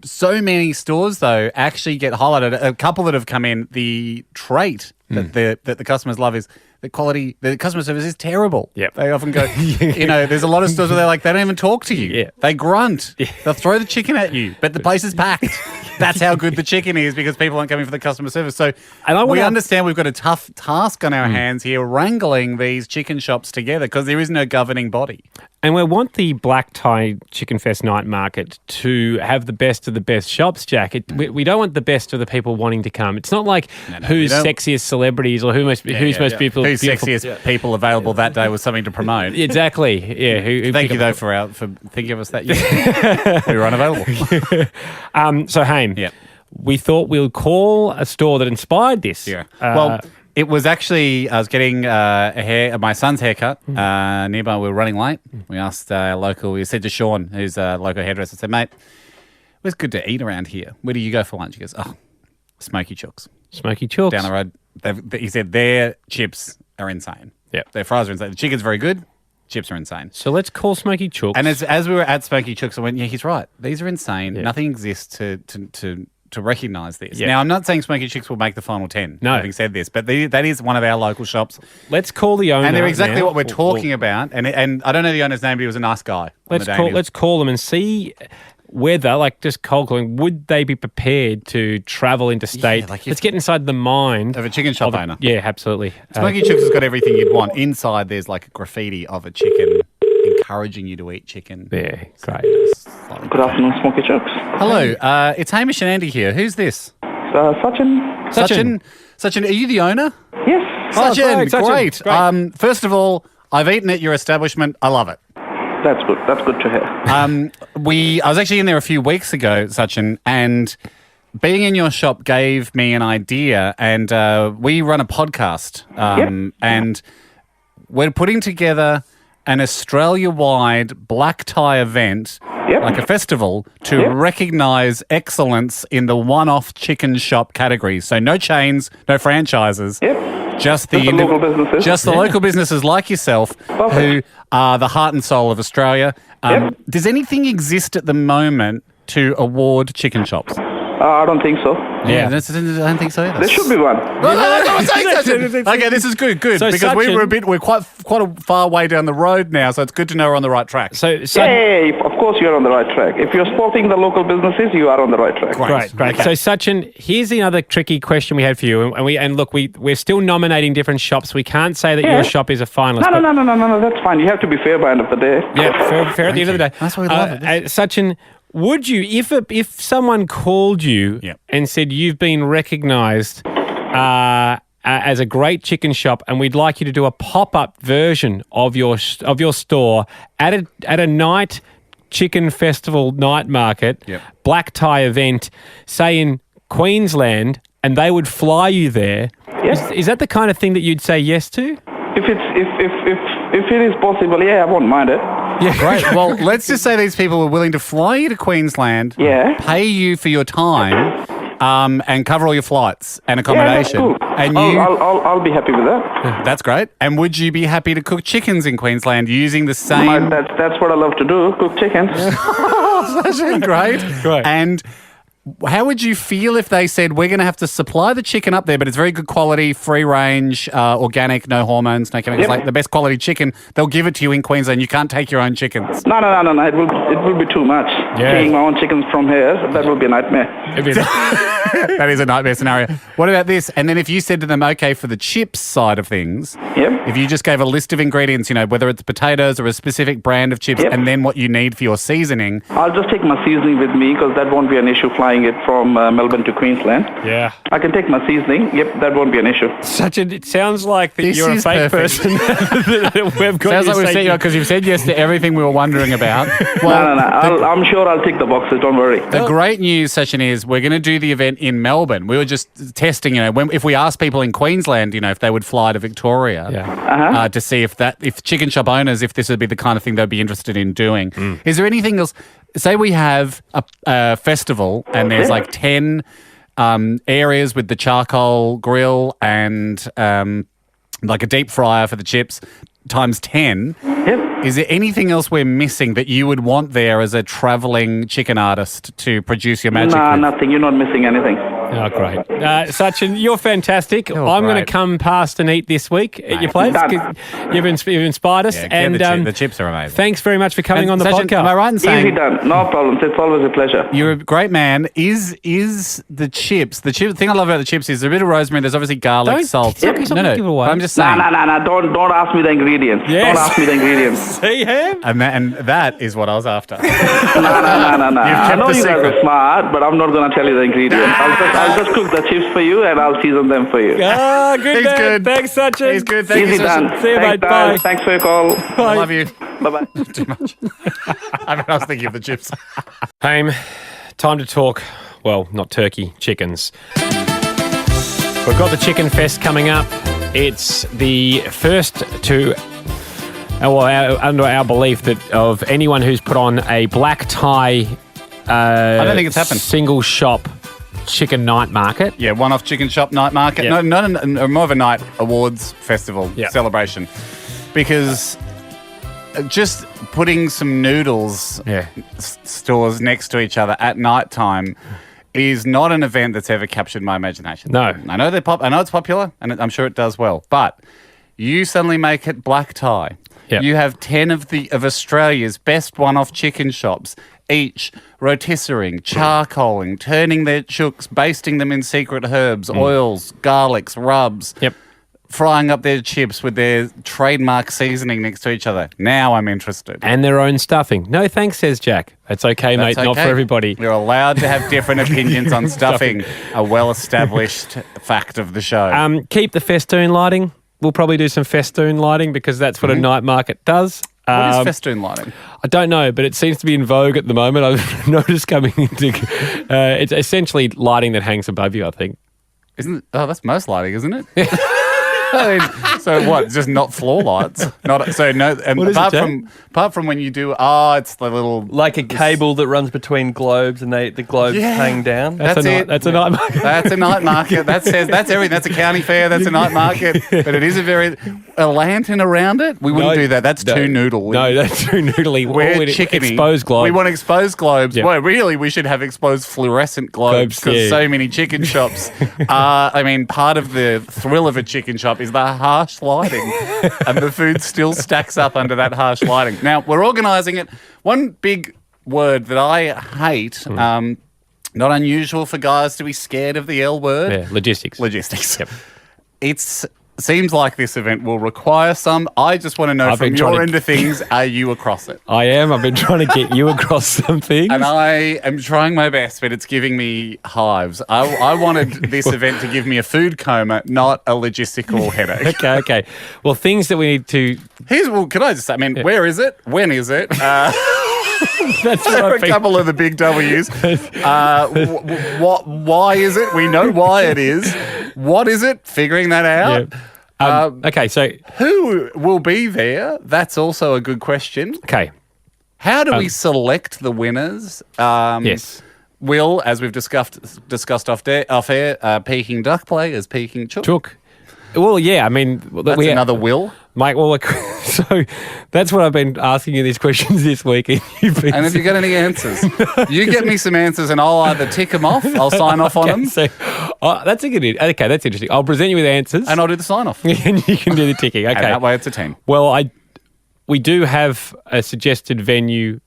So many stores, though, actually get highlighted. A couple that have come in, the trait that the customers love is the quality. The customer service is terrible. They often go, there's a lot of stores where they're like, they don't even talk to you. They grunt. They'll throw the chicken at you, but the place is packed. That's how good the chicken is because people aren't coming for the customer service. So we understand we've got a tough task on our hands here wrangling these chicken shops together because there is no governing body. And we want the Black Tie Chicken Fest night market to have the best of the best shops, Jack. We don't want the best of the people wanting to come. It's not like who's sexiest celebrities or who's most beautiful two sexiest people available that day with something to promote. Exactly. Yeah. Thank you though for thinking of us that year. We were unavailable. So Haim, yeah, we thought we'll call a store that inspired this. Yeah. Well, it was actually I was getting my son's haircut nearby. We were running late. We asked local. We said to Sean, who's a local hairdresser, said, "Mate, where's good to eat around here? Where do you go for lunch?" He goes, "Oh, Smoky Chooks. Smoky Chooks down the road." He said their chips are insane. Yeah, their fries are insane. The chicken's very good. Chips are insane. So let's call Smoky Chooks. And as we were at Smoky Chooks, I went, "Yeah, he's right. These are insane. Yeah. Nothing exists to recognise this." Yeah. Now, I'm not saying Smoky Chooks will make the final 10, having said this, but that is one of our local shops. Let's call the owner. And they're exactly what we're talking about. And I don't know the owner's name, but he was a nice guy. Let's call them and see whether, like just cold calling, would they be prepared to travel interstate? Yeah, let's get inside the mind of a chicken shop owner. Yeah, absolutely. Smoky Chooks has got everything you'd want. Inside, there's like a graffiti of a chicken encouraging you to eat chicken. Yeah, great. Good afternoon, Smoky Chooks. Hello, it's Hamish and Andy here. Who's this? Sachin. Sachin, are you the owner? Yes. Sachin, great. First of all, I've eaten at your establishment. I love it. That's good. That's good to hear. I was actually in there a few weeks ago, Sachin, and being in your shop gave me an idea. And we run a podcast, and we're putting together an Australia-wide black tie event, like a festival, to recognise excellence in the one-off chicken shop category. So no chains, no franchises. Just the local businesses. Just the local businesses like yourself who are the heart and soul of Australia. Does anything exist at the moment to award chicken shops? I don't think so. Yeah, I don't think so either. There should be one. Okay, this is good, so because we're quite a far way down the road now, so it's good to know we're on the right track. So of course you're on the right track. If you're supporting the local businesses, you are on the right track. Great. Okay. So Sachin, here's the other tricky question we had for you, and look, we're still nominating different shops. We can't say that your shop is a finalist. No, that's fine. You have to be fair by the end of the day. Yeah, fair at the end of the day. That's why we love it. Sachin, would you, if someone called you and said you've been recognised as a great chicken shop, and we'd like you to do a pop-up version of your store at a night chicken festival night market, black tie event, say in Queensland, and they would fly you there? Is that the kind of thing that you'd say yes to? If it is possible, I won't mind it. Yeah, great. Well, let's just say these people were willing to fly you to Queensland, pay you for your time, and cover all your flights and accommodation. Yeah, that's cool. I'll be happy with that. That's great. And would you be happy to cook chickens in Queensland using the same? That's what I love to do. Cook chickens. Great. And how would you feel if they said, we're going to have to supply the chicken up there, but it's very good quality, free range, organic, no hormones, no chemicals, like the best quality chicken. They'll give it to you in Queensland. You can't take your own chickens. No. It will be too much. Taking my own chickens from here, that will be a nightmare. That is a nightmare scenario. What about this? And then if you said to them, okay, for the chips side of things, if you just gave a list of ingredients, whether it's potatoes or a specific brand of chips, and then what you need for your seasoning. I'll just take my seasoning with me because that won't be an issue flying it from Melbourne to Queensland. Yeah. I can take my seasoning. That won't be an issue. It sounds like that you're a fake person. We've got sounds like we've set you up because you've said yes to everything we were wondering about. Well, no. I'm sure I'll tick the boxes. Don't worry. The great news, Sachin, is we're going to do the event in Melbourne. We were just testing, if we asked people in Queensland, if they would fly to Victoria to see if chicken shop owners, if this would be the kind of thing they'd be interested in doing. Is there anything else? Say we have a festival and there's like 10 areas with the charcoal grill and like a deep fryer for the chips times 10. Is there anything else we're missing that you would want there as a travelling chicken artist to produce your magic with? Nothing. You're not missing anything. Oh, great. Sachin, you're fantastic. I'm going to come past and eat this week at your place. You've inspired us. The chips are amazing. Thanks very much for coming on the Sachin, podcast. Am I right in saying? Easy done. No problems. It's always a pleasure. You're a great man. Is the chips, the thing I love about the chips is a bit of rosemary, there's obviously garlic, salt. No. Give it away. I'm just saying. No. Don't ask me the ingredients. Yes. Don't ask me the ingredients. See him? And that is what I was after. No. I know you guys are smart, but I'm not going to tell you the ingredients. I'll just cook the chips for you and I'll season them for you. Ah, good. He's man. good. Thanks, Sachin. He's good. Thank Easy you, done. Sachin. See you, mate. Thanks, Bye. Thanks for your call. I love you. Bye-bye. Too much. I was thinking of the chips. Haim, time to talk, well, not turkey, chickens. We've got the Chicken Fest coming up. It's the first to, under our belief, that of anyone who's put on a black tie I don't think it's happened. Single shop chicken night market. Yeah, one-off chicken shop night market. Yeah. No, more of a night awards festival Yeah. celebration. Because just putting some noodles stores next to each other at night time is not an event that's ever captured my imagination. No. I know I know it's popular, and I'm sure it does well. But you suddenly make it black tie. Yep. You have 10 of Australia's best one-off chicken shops, each rotisserie, charcoaling, turning their chooks, basting them in secret herbs, oils, garlics, rubs. Yep. Frying up their chips with their trademark seasoning next to each other. Now I'm interested. And their own stuffing. No thanks, says Jack. That's okay, That's mate. Not for okay. everybody. You're allowed to have different opinions on stuffing, a well-established fact of the show. Keep the festoon lighting. We'll probably do some festoon lighting because that's what a night market does. What is festoon lighting? I don't know, but it seems to be in vogue at the moment. I've noticed coming into it's essentially lighting that hangs above you, I think. Isn't it? Oh, that's most lighting, isn't it? I mean, so what? Just not floor lights? Not so no. And What is apart it, Jack? from when you do, it's the little Like a cable that runs between globes and the globes hang down. That's it. That's a night market. That's a night market. That's everything. That's a county fair. That's a night market. But it is a lantern around it. We wouldn't do that. That's too noodle. No, that's too noodly. We're We'd chickeny. Exposed globe. We want exposed globes. Yep. Well, really, we should have exposed fluorescent globes because yeah. so many chicken shops. I mean, part of the thrill of a chicken shop is the harsh lighting, and the food still stacks up under that harsh lighting. Now, we're organising it. One big word that I hate, not unusual for guys to be scared of the L word. Yeah, logistics. Logistics. Yep. It seems like this event will require some. I just want to know I've from been trying your to- end of things, are you across it? I am. I've been trying to get you across something. And I am trying my best, but it's giving me hives. I wanted this event to give me a food coma, not a logistical headache. Okay. Well, things that we need to. Can I just say, where is it? When is it? That's what There are I've a been. couple of the big W's. Why is it? We know why it is. What is it? Figuring that out. Yeah. Okay, so Who will be there? That's also a good question. okay, How do we select the winners? yes. Will, as we've discussed off air, Peking duck play as Peking chook. Chook. Well, yeah. I mean, That's another Will. Mike. Well, so that's what I've been asking you these questions this week, and you've been. And have you got any answers? You get me some answers, and I'll either tick them off, I'll sign off on them, So, that's a good. Okay, that's interesting. I'll present you with answers, and I'll do the sign off. and you can do the ticking. Okay. And that way, it's a team. Well, we do have a suggested venue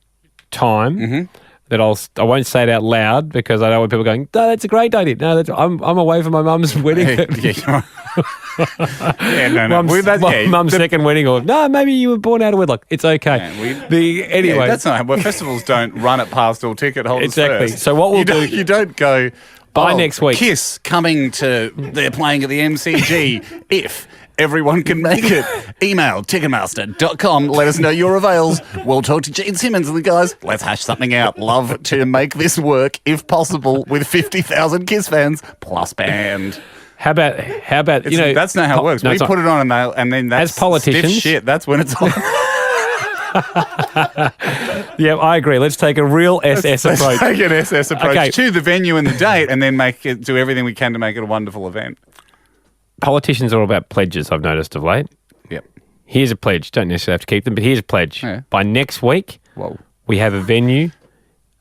time that I won't say it out loud because I don't want people going, no, that's a great idea. No, I'm away for my mum's wedding. Mum's second wedding, or no, maybe you were born out of wedlock. It's okay. Anyway, that's not. Well, festivals don't run it past all ticket holders. Exactly. First. So what we'll do- you don't go By next week. Kiss coming to. They're playing at the MCG. If everyone can make it, email ticketmaster.com. Let us know your avails. We'll talk to Gene Simmons and the guys. Let's hash something out. Love to make this work, if possible, with 50,000 Kiss fans plus band. How about That's not how it works. No, we it's not. put it on and then that's As politicians- stiff shit. That's when it's on. Yeah, I agree. Let's take a real SS Let's approach. take an SS approach Okay. to the venue and the date, and then do everything we can to make it a wonderful event. Politicians are all about pledges, I've noticed of late. Yep. Here's a pledge. Don't necessarily have to keep them, but here's a pledge. Yeah. By next week, Whoa. we have a venue,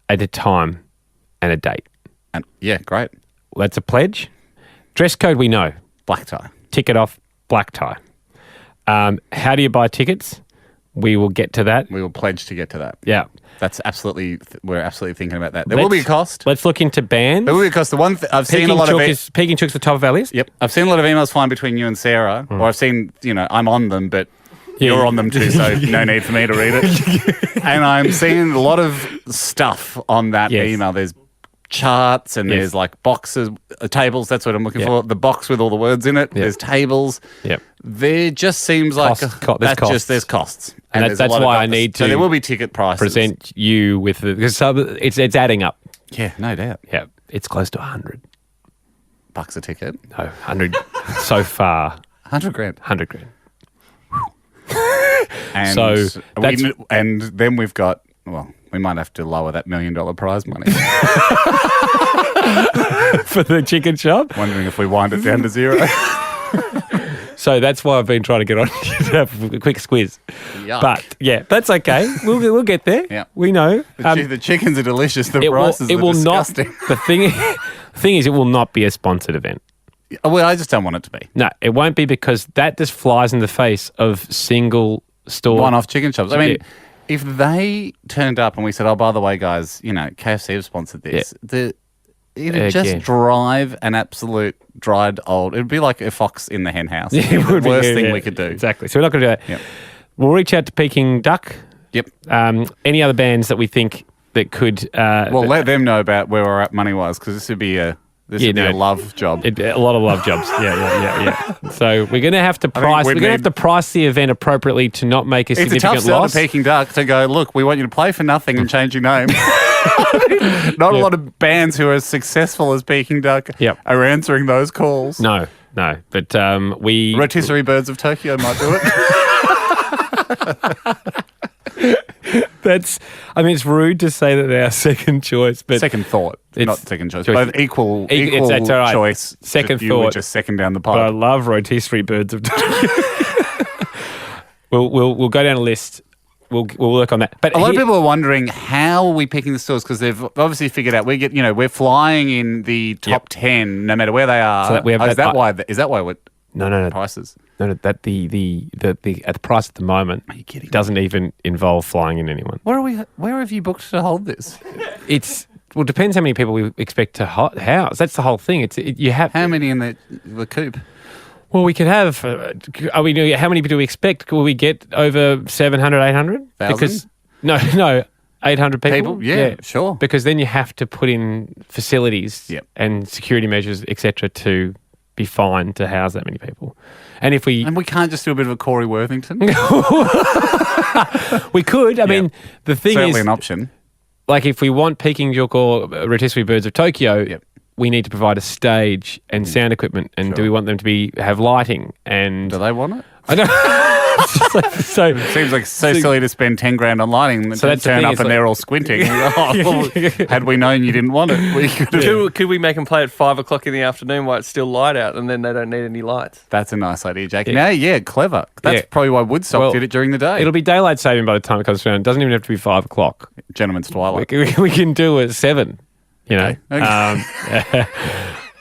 at a time, and a date. And yeah, great. Well, that's a pledge. Dress code, we know. Black tie. Ticket off, black tie. How do you buy tickets? We will get to that. We will pledge to get to that. Yeah. That's absolutely. We're absolutely thinking about that. There will be a cost. Let's look into bands. There will be a cost. The one I've seen a lot of. Peking Chook's the top of our list. Yep. I've seen a lot of emails flying between you and Sarah, or I've seen. I'm on them, but. You're on them too, so no need for me to read it. And I'm seeing a lot of stuff on that email. There's charts and there's like boxes, tables. That's what I'm looking for. The box with all the words in it. There's tables. Yep. There just seems like there's costs. And that's why I need to. So there will be ticket prices. Present you with because it's adding up. Yeah, no doubt. Yeah, it's close to $100 a ticket. No, 100 so far. 100 grand. 100 grand. And so and then we've got, well, we might have to lower that $1 million prize money. For the chicken shop? Wondering if we wind it down to zero. So that's why I've been trying to get on to have a quick squiz. Yuck. But yeah, that's okay. We'll get there. Yeah. We know. The chickens are delicious. The prices are disgusting. The thing is, it will not be a sponsored event. Well, I just don't want it to be. No, it won't be because that just flies in the face of single store one-off chicken shops. I mean, if they turned up and we said, "Oh, by the way, guys, KFC have sponsored this," it'd just drive an absolute dried old. It'd be like a fox in the hen house. It would the worst be, thing we could do. Exactly. So we're not going to do that. Yep. We'll reach out to Peking Duck. Yep. Any other bands that we think that could? Let them know about where we're at money-wise, because this would be a love job. A lot of love jobs. Yeah. So we're going to have to price. We're going to have to price the event appropriately to not make a significant loss. It's a tough sell to Peking Duck to go, look, we want you to play for nothing and change your name. Not a lot of bands who are as successful as Peking Duck are answering those calls. No. But we... Rotisserie Birds of Tokyo might do it. It's rude to say that they're our second choice, but second thought, not second choice. Both equal that's all right. Choice. Second you thought, were just second down the pipe. But I love rotisserie birds of We'll go down a list. We'll work on that. But a lot of people are wondering how are we picking the stores, because they've obviously figured out we're flying in the top 10 no matter where they are. So we have is that why we're no prices? No, that the at the price at the moment doesn't even involve flying in anyone. Where have you booked to hold this? It depends how many people we expect to house. That's the whole thing. You have how many in the coop? Well, we could have. How many do we expect? Will we get over 700, 800? Because no, 800 people. Yeah, sure. Because then you have to put in facilities and security measures, etc., to be fine to house that many people. And we can't just do a bit of a Corey Worthington. We could. I mean, the thing certainly is an option. Like if we want Peking Duck or Rotisserie Birds of Tokyo, we need to provide a stage and sound equipment. And do we want them to have lighting? And do they want it? I don't. So it seems like so silly to spend 10 grand on lighting and turn up and they're all squinting. Had we known you didn't want it, we could have. Could we make them play at 5 o'clock in the afternoon while it's still light out, and then they don't need any lights? That's a nice idea, Jake. Clever. That's probably why Woodstock did it during the day. It'll be daylight saving by the time it comes around. It doesn't even have to be 5 o'clock. Gentleman's twilight. We can do it at 7. Okay.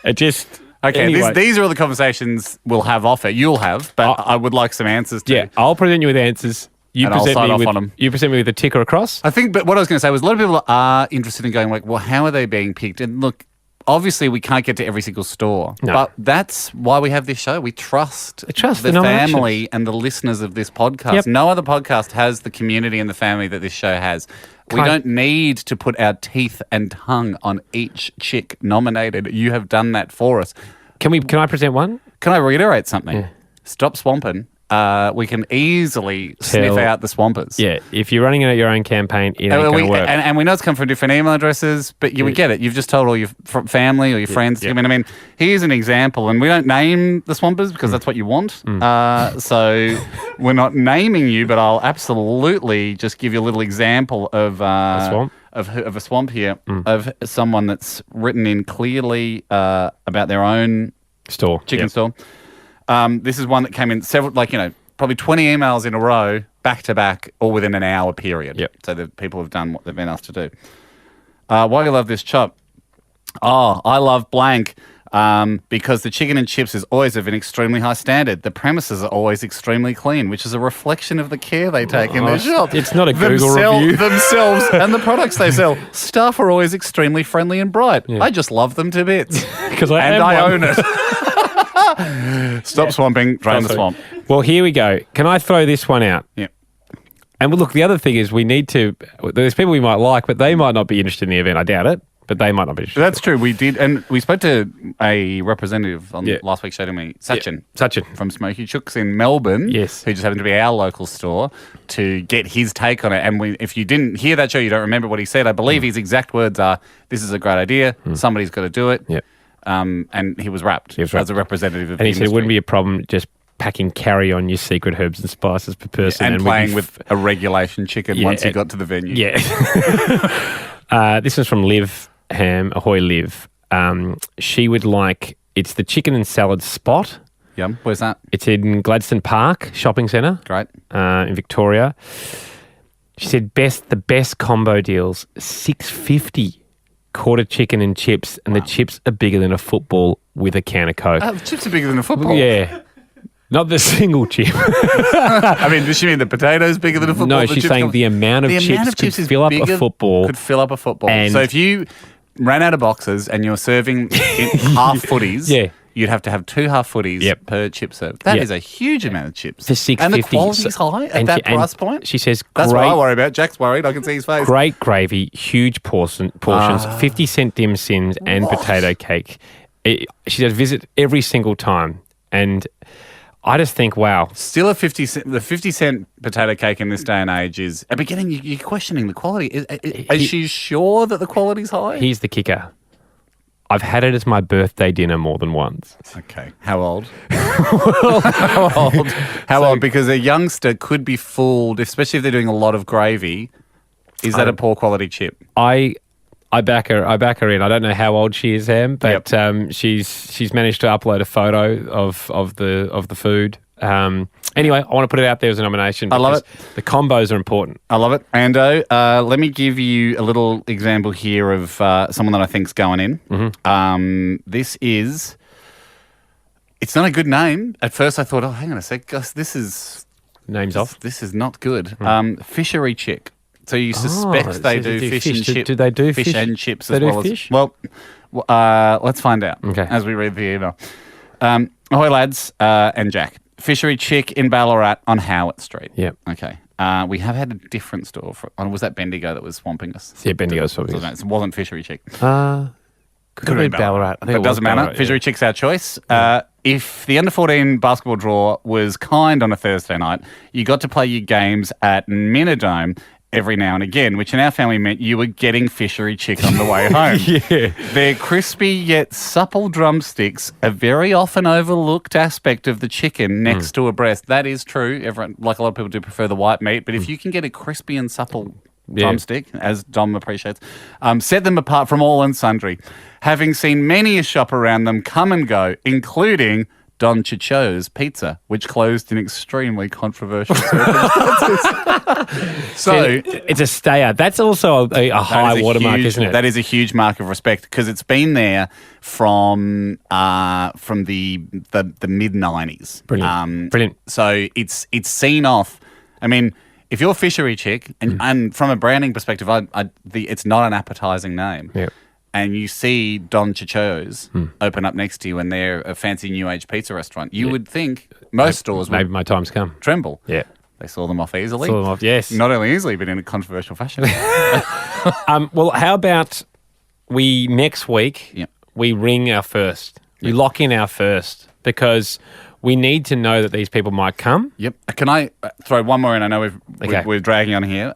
It just. Okay, anyway. These are all the conversations we'll have off it. You'll have, but I would like some answers too. Yeah, I'll present you with answers. You present me with a ticker across. I think, but what I was going to say was a lot of people are interested in going like, well, how are they being picked? And look, obviously we can't get to every single store, but that's why we have this show. We trust the family and the listeners of this podcast. Yep. No other podcast has the community and the family that this show has. We don't need to put our teeth and tongue on each chick nominated. You have done that for us. Can I present one? Can I reiterate something? Yeah. Stop swamping. We can easily sniff out the swampers. Yeah, if you're running your own campaign, it ain't going to work. And we know it's come from different email addresses, but we get it. You've just told all your family or your friends. I mean, here's an example, and we don't name the swampers because that's what you want. So we're not naming you, but I'll absolutely just give you a little example of a swamp. Of a swamp here, of someone that's written in clearly about their own chicken store. This is one that came in several, probably 20 emails in a row, back to back, all within an hour period. Yep. So the people have done what they've been asked to do. Why do you love this chop? Oh, I love blank because the chicken and chips is always of an extremely high standard. The premises are always extremely clean, which is a reflection of the care they take in their shop. It's not a Google review. Themselves and the products they sell. Staff are always extremely friendly and bright. Yeah. I just love them to bits. Because I own it. Stop swamping, drain the swamp. Well, here we go. Can I throw this one out? Yeah. And look, the other thing is there's people we might like, but they might not be interested in the event. I doubt it. but they might not be. That's true. We did, and we spoke to a representative on last week's show, didn't we? Sachin from Smoky Chooks in Melbourne. Yes, who just happened to be our local store, to get his take on it. And if you didn't hear that show, you don't remember what he said. I believe his exact words are, "This is a great idea. Somebody's got to do it." Yep. And he was wrapped as a representative of the industry. And he industry. said it wouldn't be a problem just packing carry-on your secret herbs and spices per person. And playing with a regulation chicken once you got to the venue. Yeah. This is from Liv Ham, Ahoy Liv. She would like, it's the chicken and salad spot. Yum. Where's that? It's in Gladstone Park Shopping Centre. Great. In Victoria. She said the best combo deals, $6.50. Quarter chicken and chips, and the chips are bigger than a football with a can of Coke. The chips are bigger than a football? Yeah. Not the single chip. I mean, does she mean the potatoes bigger than a football? No, she's saying the amount of chips could fill up a football. Could fill up a football. So if you ran out of boxes and you're serving half footies, you'd have to have 2 half footies per chip serve. That is a huge amount of chips. For $6.50. And the quality's high at that price point? She says, that's what I worry about. Jack's worried. I can see his face. Great gravy, huge portions, 50-cent dim sims and potato cake. She said, visit every single time. And I just think, wow. Still the 50-cent potato cake in this day and age is, at the beginning, you're questioning the quality. Is she sure that the quality's high? Here's the kicker. I've had it as my birthday dinner more than once. Okay. How old? How old? Because a youngster could be fooled, especially if they're doing a lot of gravy. Is that a poor quality chip? I back her in. I don't know how old she is, Ham, but she's managed to upload a photo of the food. Anyway, I want to put it out there as a nomination. I love it. The combos are important. I love it. Ando, let me give you a little example here of someone that I think's going in. Mm-hmm. This is... It's not a good name. At first I thought, hang on a sec, Gus, this is... Name's off. This is not good. Fishery chick. So you suspect they do fish and chips. Do they do fish and chips they as well fish? as... Well, let's find out as we read the email. Ahoy, lads, and Jack. Fishery chick in Ballarat on Howard Street. Yep. Okay. We have had a different store. Was that Bendigo that was swamping us? Yeah, Bendigo's swamping us. It wasn't Fishery Chick. Could have been Ballarat. But it doesn't matter. Fishery Chick's our choice. If the under-14 basketball draw was kind on a Thursday night, you got to play your games at Minidome every now and again, which in our family meant you were getting Fishery Chick on the way home. Their crispy yet supple drumsticks, a very often overlooked aspect of the chicken next to a breast. That is true. Everyone, like a lot of people do prefer the white meat, but if you can get a crispy and supple drumstick, as Dom appreciates, set them apart from all and sundry. Having seen many a shop around them come and go, including Don Chicho's Pizza, which closed in extremely controversial circumstances. So it's a stayer. That's also a high watermark, isn't it? That is a huge mark of respect because it's been there from the mid-90s. Brilliant. So it's seen off. I mean, if you're Fishery Chick, and from a branding perspective, it's not an appetizing name. Yeah. And you see Don Chicho's open up next to you and they're a fancy new age pizza restaurant, you would think most stores would my time's come. Tremble. Yeah. They saw them off easily. Yes. Not only easily, but in a controversial fashion. Well, how about we next week, we ring our first. We lock in our first because we need to know that these people might come. Yep. Can I throw one more in? I know we're dragging on here.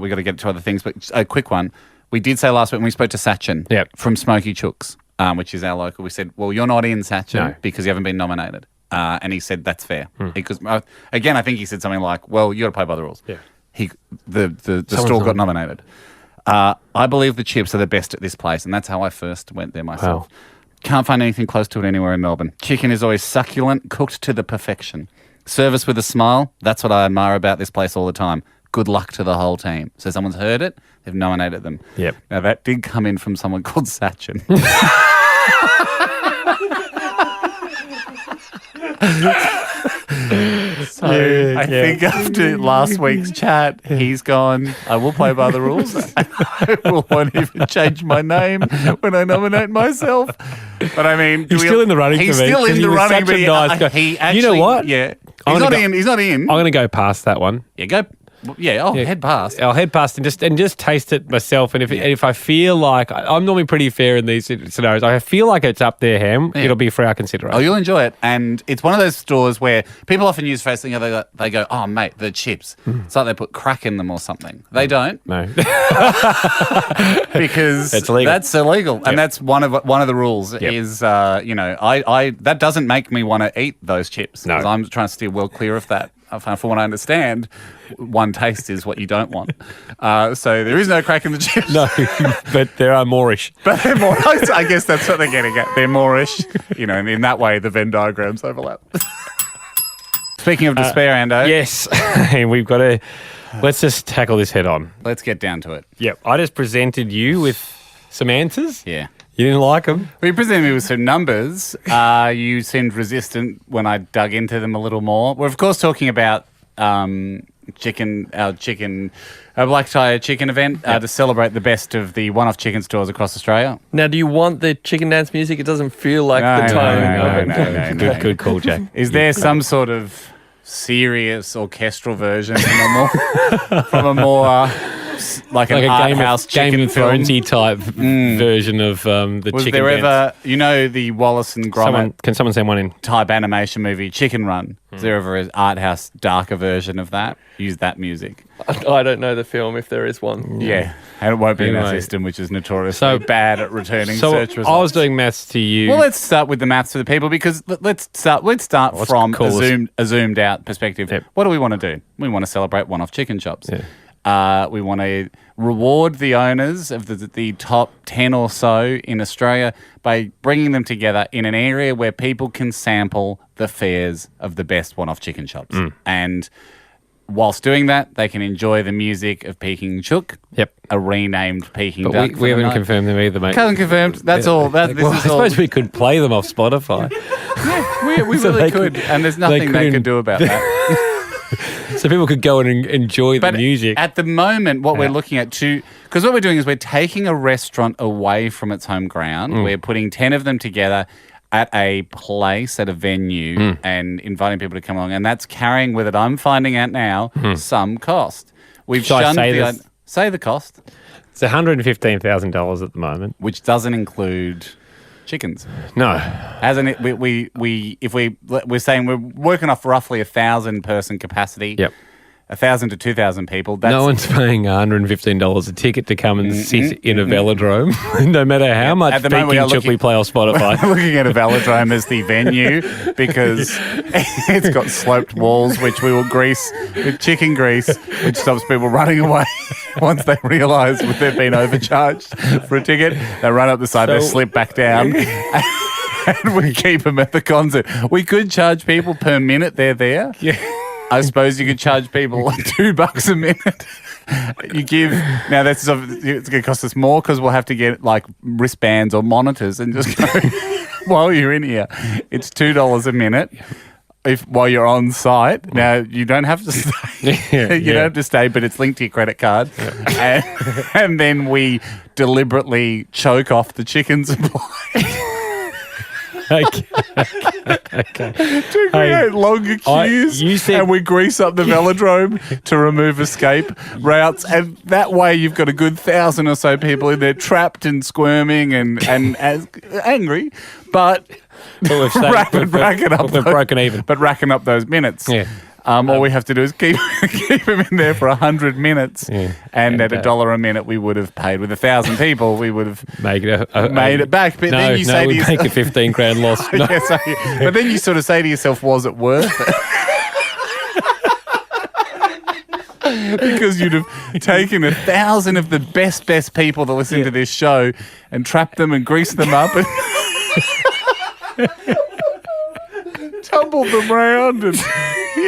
We've got to get to other things, but a quick one. We did say last week when we spoke to Sachin from Smoky Chooks, which is our local, we said, well, you're not in, Sachin, because you haven't been nominated. And he said, that's fair. Because, again, I think he said something like, well, you got to play by the rules. Yeah. The store got nominated. I believe the chips are the best at this place, and that's how I first went there myself. Wow. Can't find anything close to it anywhere in Melbourne. Chicken is always succulent, cooked to the perfection. Service with a smile, that's what I admire about this place all the time. Good luck to the whole team. So someone's heard it, they've nominated them. Yep. Now that did come in from someone called Sachin. I think after last week's chat, he's gone, I will play by the rules. I won't even change my name when I nominate myself. But I mean... He's still in the running for me. He's still in the running, but he actually... You know what? Yeah. He's not in. I'm going to go past that one. Yeah, go. Head past. I'll head past and just taste it myself. And if I feel like I'm normally pretty fair in these scenarios, I feel like it's up there, Ham. Yeah. It'll be for our consideration. Oh, you'll enjoy it, and it's one of those stores where people often use phrasing. They go, "Oh, mate, the chips." It's like they put crack in them or something. They don't. No, because that's illegal, and that's one of the rules. Is that doesn't make me want to eat those chips. No, I'm trying to steer well clear of that. From what I understand, one taste is what you don't want. So there is no crack in the chips. No, but they are Moorish. But they're more. I guess that's what they're getting at. They're Moorish. And in that way, the Venn diagrams overlap. Speaking of despair, Ando. Yes, we've got to. Let's just tackle this head on. Let's get down to it. Yep. I just presented you with some answers. Yeah. You didn't like them? Well, you presented me with some numbers. You seemed resistant when I dug into them a little more. We're, of course, talking about our black tie chicken event to celebrate the best of the one-off chicken stores across Australia. Now, do you want the chicken dance music? It doesn't feel like the timing. No. Good call, Jack. Is there some sort of serious orchestral version from a more like an art house Game of film Thronesy type version of the was chicken there dance? ever the Wallace and Gromit Can someone send one in? type animation movie Chicken Run? Is there ever an art house darker version of that? Use that music. I don't know the film if there is one. Yeah, and it won't be in our system, which is notoriously bad at returning search results. I was doing maths to you. Well, let's start with the maths for the people because let's start from a zoomed out perspective. Yep. What do we want to do? We want to celebrate one-off chicken shops. Yeah. We want to reward the owners of the top 10 or so in Australia by bringing them together in an area where people can sample the fares of the best one-off chicken shops. And whilst doing that, they can enjoy the music of Peking Chook, a renamed Peking Duck. We haven't confirmed them either, mate. Haven't confirmed. That's all. I suppose we could play them off Spotify. we really could. And there's nothing they could do about that. So people could go and enjoy the music. At the moment, what we're looking at because what we're doing is we're taking a restaurant away from its home ground. We're putting 10 of them together at a place, at a venue, and inviting people to come along. And that's carrying with it, I'm finding out now, some cost. We've shunned say the cost. It's $115,000 at the moment. Which doesn't include chickens. No. Hasn't it? We're saying we're working off roughly 1,000 person capacity. Yep. 1,000 to 2,000 people. No one's paying $115 a ticket to come and sit in a velodrome, no matter how much Peking Chook we play off Spotify. We're looking at a velodrome as the venue because it's got sloped walls, which we will grease with chicken grease, which stops people running away once they realise they've been overcharged for a ticket. They run up the side, they slip back down. And we keep them at the concert. We could charge people per minute they're there. Yeah. I suppose you could charge people like $2 a minute. It's going to cost us more because we'll have to get like wristbands or monitors and just go while you're in here. It's $2 a minute while you're on site. Now you don't have to stay. You don't have to stay, but it's linked to your credit card. And then we deliberately choke off the chicken supply. Okay. To create longer queues, and we grease up the velodrome to remove escape routes, and that way you've got a good 1,000 or so people in there trapped and squirming and as angry, but racking up those minutes. Yeah. All we have to do is keep them in there for 100 minutes, and at $1 a minute, we would have paid with 1,000 people. We would have made it back. But then you say we make a 15 grand loss. No. But then you sort of say to yourself, "Was it worth it?" Because you'd have taken 1,000 of the best people that listen to this show and trapped them and greased them up and tumbled them around and.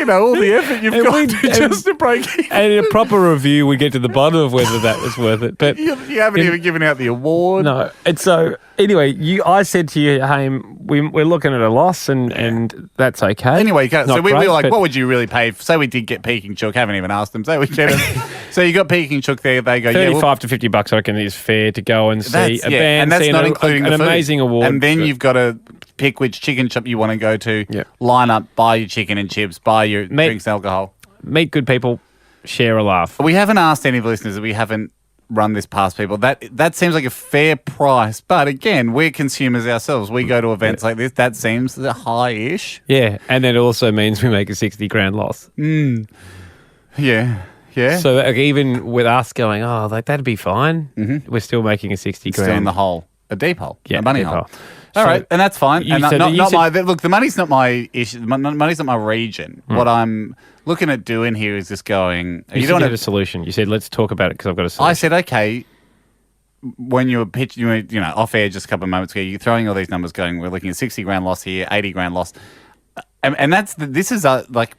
All the effort you've got just to break even. And in a proper review, we get to the bottom of whether that was worth it. But you haven't even given out the award. No. And so, anyway, I said to you, hey, we're looking at a loss, and that's okay. Anyway, so we were like, what would you really pay? Say we did get Peking Chook. Haven't even asked them. Say we get it. So you got Peking Chook there. They go, $35 to $50, I reckon, is fair to go and see a band. And that's not including an amazing award. And then you've got to pick which chicken shop you want to go to, line up, buy your chicken and chips, buy your drinks and alcohol. Meet good people, share a laugh. We haven't asked any of the listeners. We haven't run this past people. That seems like a fair price. But again, we're consumers ourselves. We go to events like this. That seems high-ish. Yeah, and that also means we make a 60 grand loss. Yeah. Yeah. So like, even with us going, that'd be fine, we're still making a 60 grand. Still in the hole. A deep hole. Yeah, a money deep hole. hole. All right, and that's fine. And look, the money's not my issue. Money's not my region. What I'm looking at doing here is just going. You don't have a solution. You said, let's talk about it because I've got a solution. I said, okay. When you were pitching, off air just a couple of moments ago, you're throwing all these numbers, going, we're looking at 60 grand loss here, 80 grand loss, and this is like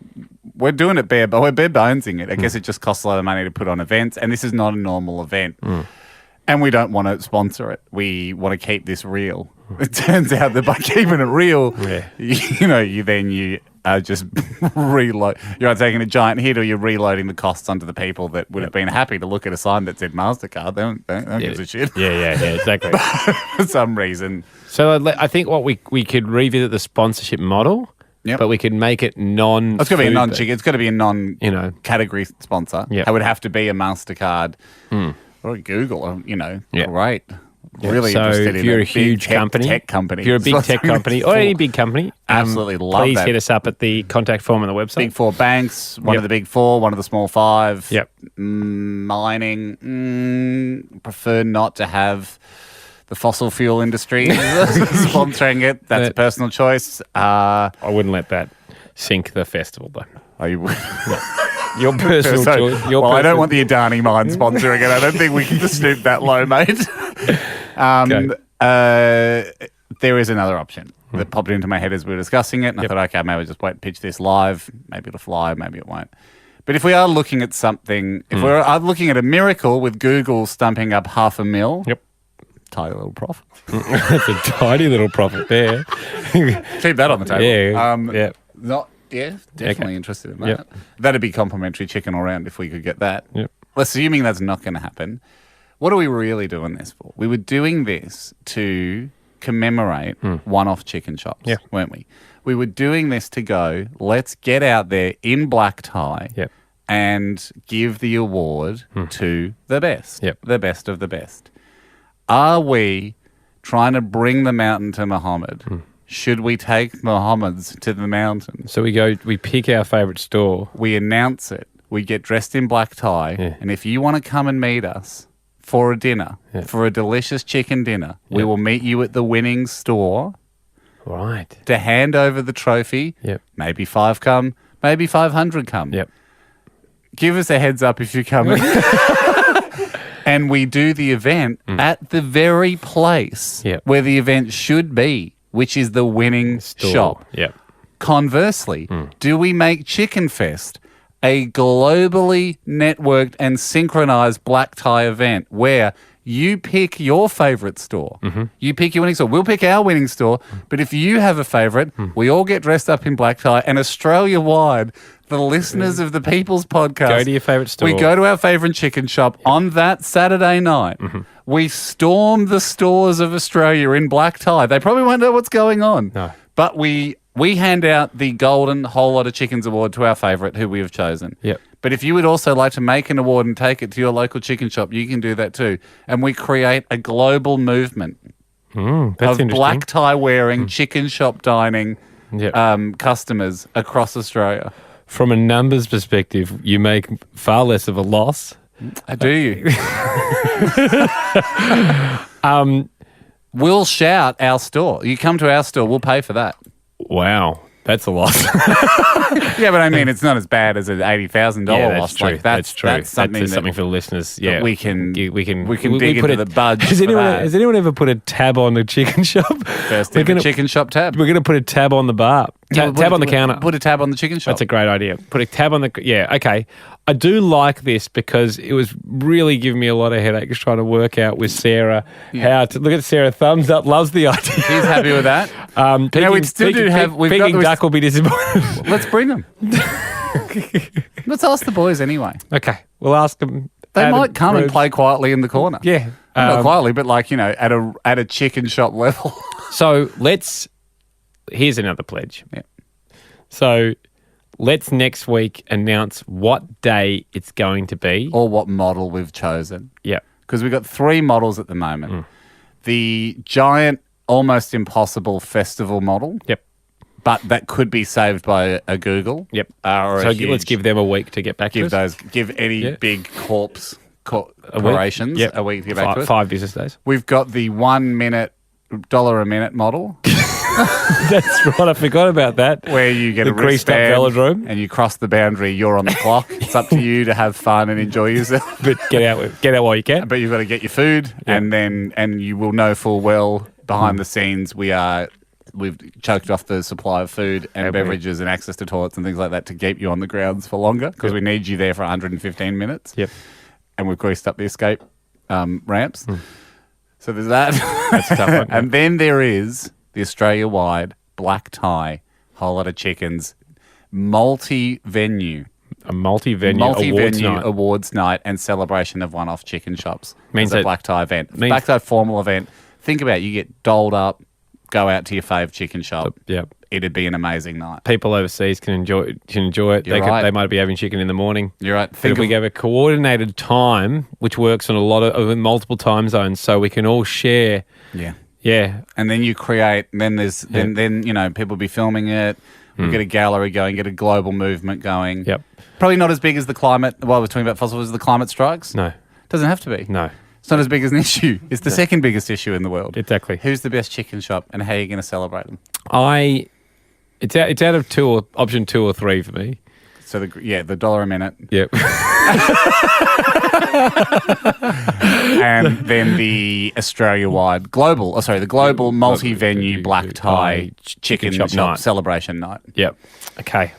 we're doing it bare, but we're bare bonesing it. I guess it just costs a lot of money to put on events, and this is not a normal event. And we don't want to sponsor it. We want to keep this real. It turns out that by keeping it real, you are just reload. You're either taking a giant hit or you're reloading the costs onto the people that would have been happy to look at a sign that said MasterCard. They don't give a shit. Yeah, exactly. For some reason. So I think what we could revisit the sponsorship model. But we could make it non. It's got to be a non-chicken. It's got to be a non-category sponsor. Yep. It would have to be a MasterCard or a Google. Great. Really interested if you're a huge tech company. If you're a big tech company or any big company, absolutely love please that. hit us up at the contact form on the website. Big four banks, one of the big four, one of the small five. Yep. Mining, prefer not to have the fossil fuel industry sponsoring it. That's a personal choice. I wouldn't let that sink the festival, though. Oh, you would? Your personal choice. I don't want the Adani mine sponsoring it. I don't think we can just stoop that low, mate. There is another option that popped into my head as we were discussing it, and I thought, okay, maybe I'll just wait and pitch this live. Maybe it'll fly, maybe it won't. But if we are looking at something, if we're looking at a miracle with Google stumping up $500,000, tiny little profit. That's a tiny little profit there. Keep that on the table. Yeah. Definitely interested in that. That'd be complimentary chicken all round if we could get that. Yep. Assuming that's not going to happen, what are we really doing this for? We were doing this to commemorate one-off chicken shops, weren't we? We were doing this to go, let's get out there in black tie and give the award to the best, the best of the best. Are we trying to bring the mountain to Muhammad? Should we take Muhammad's to the mountain? So we pick our favourite store. We announce it. We get dressed in black tie. And if you want to come and meet us for a dinner, for a delicious chicken dinner, we will meet you at the winning store. Right. To hand over the trophy. Maybe 5 come, maybe 500 come. Give us a heads up if you come. And we do the event at the very place where the event should be, which is the winning shop. Conversely, do we make Chicken Fest a globally networked and synchronized black tie event where you pick your favorite store? You pick your winning store. We'll pick our winning store, but if you have a favorite, we all get dressed up in black tie, and Australia-wide, the listeners of the People's Podcast go to your favorite store. We go to our favorite chicken shop on that Saturday night. We storm the stores of Australia in black tie. They probably won't know what's going on. No. But we hand out the golden whole lot of chickens award to our favourite who we have chosen. But if you would also like to make an award and take it to your local chicken shop, you can do that too. And we create a global movement of black tie wearing, chicken shop dining customers across Australia. From a numbers perspective, you make far less of a loss. Do you? We'll shout our store. You come to our store, we'll pay for that. Wow. That's a loss. Yeah, but I mean, it's not as bad as an $80,000 loss. True. Like, that's true. That's something for the listeners. Yeah, we can dig put into the budge. Has anyone ever put a tab on the chicken shop? First ever chicken shop tab. We're going to put a tab on the bar. Tab on the counter. Put a tab on the chicken shop. That's a great idea. Put a tab on the... Yeah, okay. I do like this because it was really giving me a lot of headaches trying to work out with Sarah how to... Look at Sarah, thumbs up, loves the idea. She's happy with that. We still do have... Peking Duck will be disappointed. Let's bring them. Let's ask the boys anyway. Okay, we'll ask them. They might come and play quietly in the corner. Yeah. Not quietly, but like, at a chicken shop level. So here's another pledge. Yeah. So let's next week announce what day it's going to be. Or what model we've chosen. Yep. Because we've got 3 models at the moment. The giant, almost impossible festival model. Yep. But that could be saved by a Google. Yep. Or so let's give them a week to get back to us. Give any big corporations a week to get back to us. 5 business days. We've got the $1 dollar a minute model. That's right. I forgot about that. Where you get the a wristband velodrome and you cross the boundary. You're on the clock. It's up to you to have fun and enjoy yourself. But get out while you can. But you've got to get your food, and you will know full well behind the scenes we've choked off the supply of food and beverages and access to toilets and things like that to keep you on the grounds for longer because we need you there for 115 minutes. Yep. And we've greased up the escape ramps. So there's that. That's a tough one. And then there is the Australia-wide black tie, whole lot of chickens, multi-venue awards night and celebration of one-off chicken shops. Means a black tie event. Black tie formal event. Think about it. You get doled up, go out to your fave chicken shop. Yep. It'd be an amazing night. People overseas can enjoy it. They might be having chicken in the morning. You're right. If we have a coordinated time, which works on a lot of multiple time zones, so we can all share. Yeah. Yeah. And then you create, and then there's, then people be filming it. We get a gallery going, get a global movement going. Yep. Probably not as big as the climate, while we're talking about fossil fuels, the climate strikes. No. Doesn't have to be. No. It's not as big as an issue. It's the second biggest issue in the world. Exactly. Who's the best chicken shop and how are you going to celebrate them? It's out of option 2 or 3 for me. So the dollar a minute. Yep. And then the Australia-wide the global multi-venue black tie chicken shop night. Celebration night. Yep. Okay.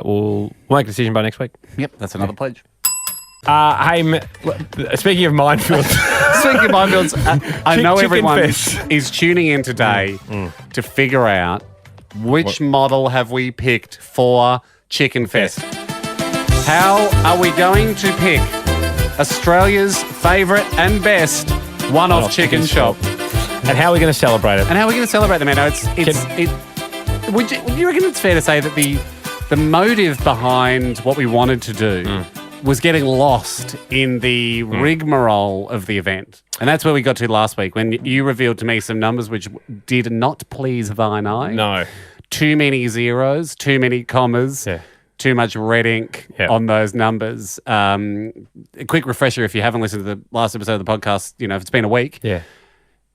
We'll make a decision by next week. Yep, that's another pledge. Hey, speaking of minefields. Speaking of minefields, I know everyone Fest. is tuning in today to figure out which model have we picked for Chicken Fest. How are we going to pick Australia's favourite and best one-off chicken shop? And how are we going to celebrate it? And how are we going to celebrate them? Would you reckon it's fair to say that the motive behind what we wanted to do was getting lost in the rigmarole of the event? And that's where we got to last week when you revealed to me some numbers which did not please thine eye. No. Too many zeros, too many commas. Yeah. Too much red ink on those numbers. A quick refresher if you haven't listened to the last episode of the podcast, if it's been a week. Yeah.